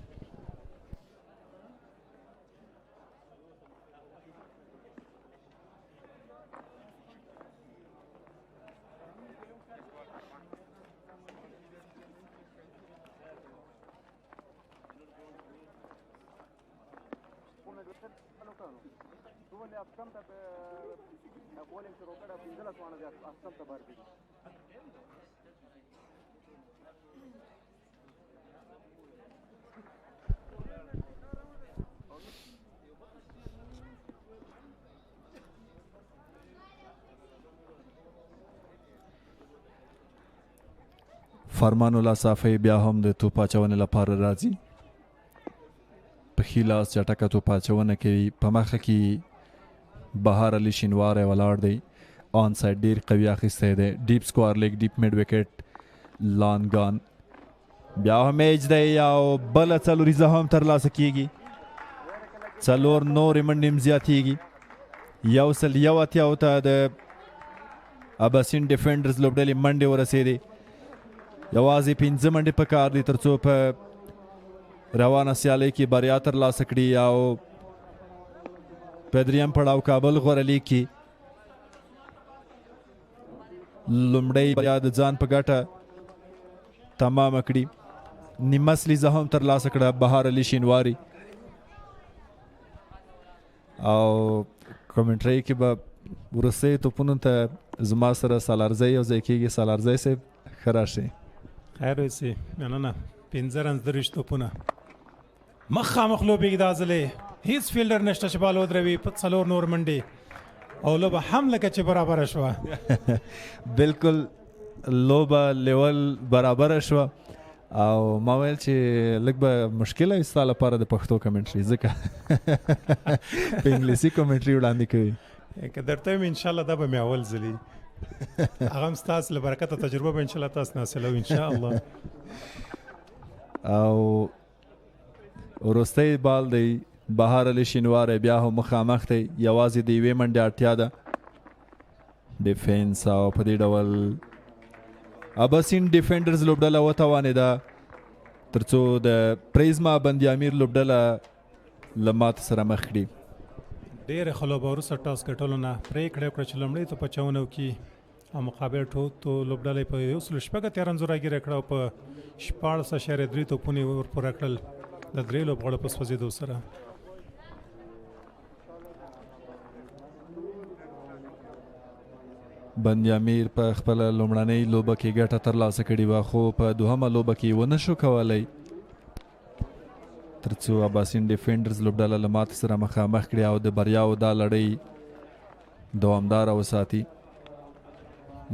فرمان الله صافی بیا هم د توپ اچونې لپاره راځي. ښي لاس چټکه توپ اچونه کوي. په مخه کې بهار علي شینواری ولاړ دی. آن سایډ ډېر قوي اخیستی دی. ډیپ سکوار لیګ ډیپ میډ وکټ لان ګان. بیا هم ایج دی او بله څلوریزه هم ترلاسه کیږي. 4 نورې منډې هم زیاتیږي. 181 ته د اباسین ډیفندرز لوبډلې منډې ورسېدې. یوازې 5 منډې په کار دي تر څو په روانه سیالۍ کې بریا ترلاسه کړي او په دریم پړاو کابل غوره لیګ کې لومړی بریا د ځان په ګټه تمامه کړي. نیمه سلیزه هم ترلاسه کړه بهار علي شینواری. او کمنټرۍ کې به وروستیو توپونو ته زما سره سالارزی یو ځای کېږي. سالارزی صاحب ښه راشئ. خیر اوسې. مننه. 15 رنز درویشت توپونه مخامخ لوبېږي دا ځلې. هیڅ فیلډر نشته چې بال ودروي. په 4 نور منډې او لوبه هم لکه چې برابره شوه. بالکل لوبه لیول برابره شوه او ما ویل چې لږ به مشکله وي ستا لپاره د پښتو کمنټري ځکه په انګلیسي کمنټري وړاندې کوي. که درته ویم انشاءالله دا به مې اول ځلي. هغه هم ستاسو له برکته تجربه به انشاءالله تاسو نه حاصلوو انشاءالله. او وروستی بال دی بهار علي شینواری بیا هم مخامخ دی. یوازې د یوې منډې اړتیا ده ډیفینس او په دې ډول اباسین ډیفندرز لوبډله وتوانېده تر څو د پریزما بندي امیر لوبډله له ماتې سره مخ کړي. ډېرې ښه لوبه وروسته ټاس ګټلو نه پرېکړه وکړه چې لومړی توپ اچونه وکړي او مقابل لوبډلې په 113 رنزو راګیره کړه او په 14.3 توپونه یې ورپوره کړل د 3 لوبغاړو په سوځېدو سره. بندي امیر په خپله لومړنۍ لوبه کې ګټه ترلاسه کړې وه خو په دوهمه لوبه کې ونه شو کولی تر څو اباسین ډیفندرز لوبډله له ماتې سره مخامخ کړي او د بریاو دا لړۍ دوامداره وساتي.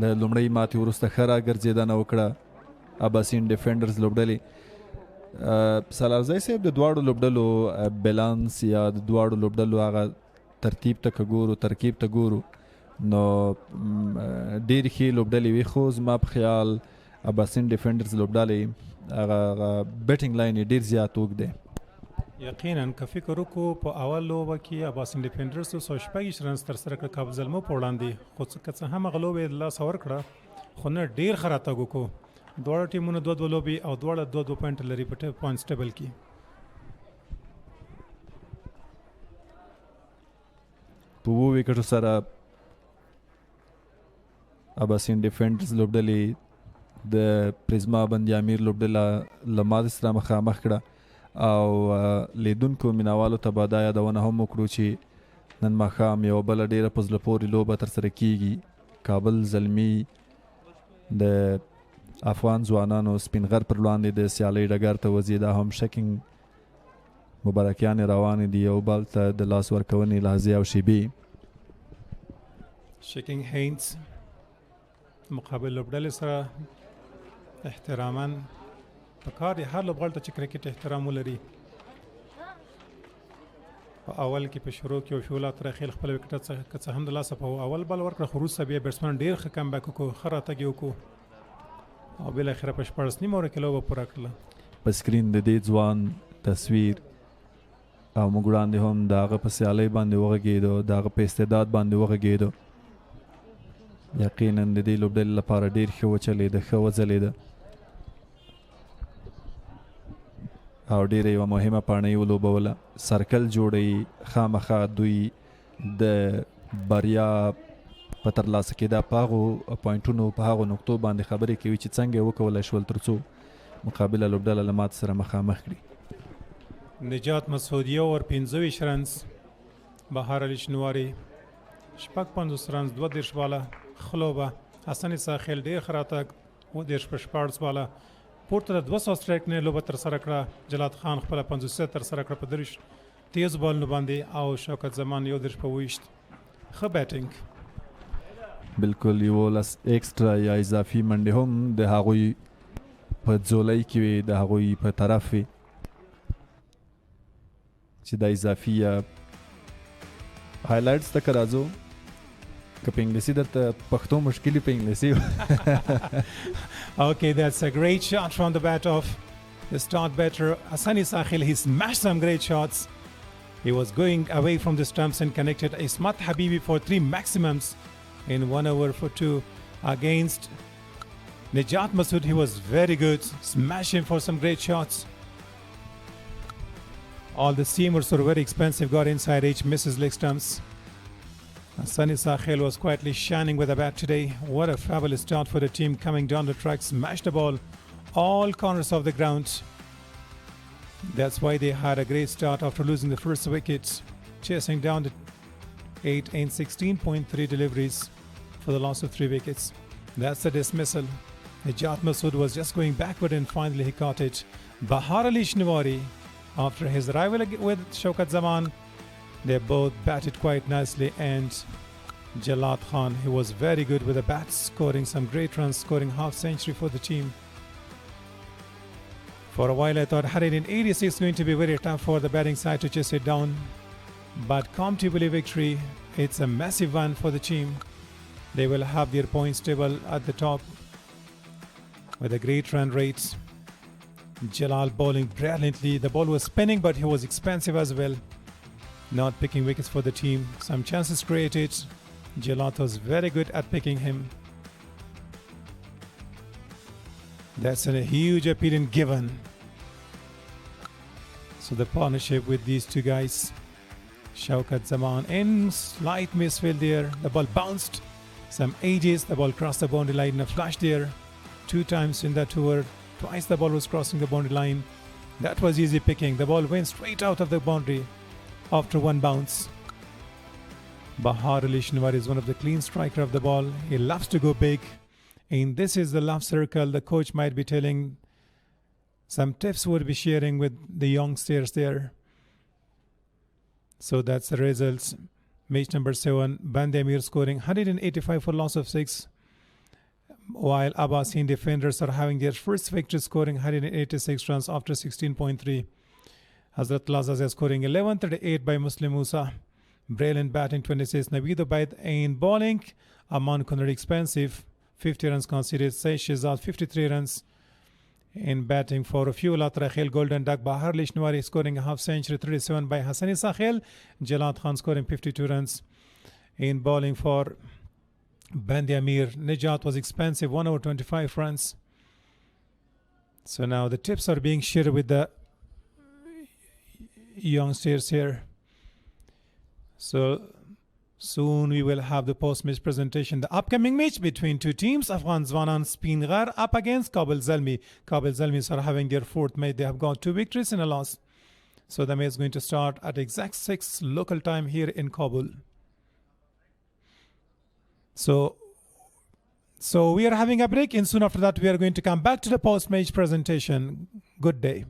د لومړۍ ماتې وروسته ښه راګرځېدنه وکړه اباسین ډیفندرز لوبډلې. سالارزی صاحب د دواړو لوبډلو بیلانس یا د دواړو لوبډلو هغه ترتیب ته که ګورو ترکیب ته ګورو نو ډېرې ښې لوبډلې وي خو زما په خیال اباسین ډیفندرز لوبډلې هغه بیټینګ لاین یې ډېر زیات اوږد دی. یقینا که فکر وکړو په اول لوبه کې اباسین ډیفندرز 126 رنز ترسره کړه کابل زلمو په وړاندې خو که څه هم هغه لوبه یې د لاسه ورکړه خو نه ډېر ښه راتګ وکړو. دواړه ټیمونه 2-2 لوبې او دواړه 2-2 پوینټ لري په پوینټس ټیبل کې. په 2 وکټو سره اباسین ډیفندرز لوبډلې د پریزما بندي امیر لوبډله له ماتې سره مخامخ کړه او لیدونکو مینوالو ته به دا یادونه هم وکړو چې نن ماښام یوه بله ډېره په زړه پورې لوبه ترسره کیږي. کابل زلمي د افغان ځوانانو سپین غر پر وړاندې د سیالۍ ډګر ته وځي. دا هم شکینګ مبارکیانې روانې دي یو بل ته د لاس ورکونې لحظې او شیبې. شکینګ هینز مقابل لوبډلې سره احتراما پکار دی هر لوبغاړي ته چې کرکټ احترام ولري. په اول کې په شروع کې شولا تر خیل خپل وکټ څخه که څه هم د لاسه په اول بال ورکړه خو وروسته بیا بیټسمن ډېر ښه کم بیک وکړو ښه راتګ یې وکړو او بالاخره په 14 نیمه کې لوبه پوره کړله. په سکرین د دې ځوان تصویر او موږ وړاندې هم د هغه په سیالۍ باندې وغږېدو د هغه په استعداد باندې وغږېدو. یقینا د دې لوبډلې لپاره ډېر ښه وچلېده ښه وځلېده او ډېره یوه مهمه پاڼه یې ولوبوله. سرکل جوړوي خامخا دوی د بریا په ترلاسه کېدا په هغو پوینټونو په هغو نقطو باندې خبرې کوي چې څنګه یې وکولی شول تر څو مقابله لوبډله له ماتې سره مخامخ کړي. نجات مسعودیه ور 25 رنز بهار علي شینواری 55 رنز 2 باله خلوبه حسن ساخیل ډېر ښه راتګ 2 په 14 باله پورته د 200 سټرایک نه لوبه ترسره کړه. جلاد خان خپله 50 ترسره کړه په 3 تیز بالونو باندې او شوکت زمان 1 په 20 ښه بیټینګ. بالکل 11 ایکسترا یا اضافي منډې هم د هغوی په ځولۍ کې وي د هغوی په طرف وي. چې د اضافي هایلایټس ته راځو که په انګلیسي درته پښتو مشکلي په انګلیسي Okay, that's a great shot from the bat of the start batter Hassan Sakhil. He smashed some great shots. He was going away from the stumps and connected Ismat Habibi for 3 maximums in 1 over for 2 against Nijat Masood. He was very good, smashing for some great shots. All the seamers were very expensive, got inside edge, misses leg stumps. Hassan Sakhil was quietly shining with the bat today. What a fabulous start for the team, coming down the track, smashed the ball all corners of the ground. That's why they had a great start after losing the first wicket, chasing down the 8 and 16.3 deliveries for the loss of 3 wickets. That's the dismissal. Nijat Masood was just going backward and finally he caught it. Bahar Ali Shnewari, after his rival with Shaukat Zaman, they both batted quite nicely, and Jalad Khan, he was very good with the bat, scoring some great runs, scoring half century for the team. For a while I thought 186 is going to be very tough for the batting side to chase it down, but comfortably victory. It's a massive one for the team. They will have their points table at the top with a great run rates. Jalal bowling brilliantly. The ball was spinning, but he was expensive as well, not picking wickets for the team. Some chances created. Jalal was very good at picking him. That's a huge appeal given. So the partnership with these two guys, Shaukat Zaman, in slight misfield there. The ball bounced some ages. The ball crossed the boundary line in a flash there. 2 times in that over. Twice the ball was crossing the boundary line. That was easy picking. The ball went straight out of the boundary after 1 bounce. Bahar Ali Shnewar is one of the clean striker of the ball. He loves to go big. And this is the love circle. The coach might be telling some tips, would be sharing with the youngsters there. So that's the results. Match number 7, Amir scoring 185 for loss of 6. While Abaseen Defenders are having their first victory, scoring 186 runs after 16.3. Hazrat Lazaza scoring 1138 by Muslim Musa. Brilliant batting 26. Naveed Ubaid in bowling. Aman Connery expensive. 50 runs conceded. Say Shizad 53 runs. In batting for a few, Latrakhil Golden Duck Bahar Lishnwari scoring a half century 37 by Hassan Sakhil. Jalad Khan scoring 52 runs. In bowling for Amir, Nijat was expensive 1 over 25 runs. So now the tips are being shared with the youngsters here. So soon we will have the post-match presentation. The upcoming match between 2 teams, Afghan Zwanan Spingar up against Kabul Zalmi. Kabul Zalmis are having their 4th match. They have got 2 victories and a loss. So the match is going to start at exact 6 local time here in Kabul. So we are having a break, and soon after that we are going to come back to the post-match presentation. Good day.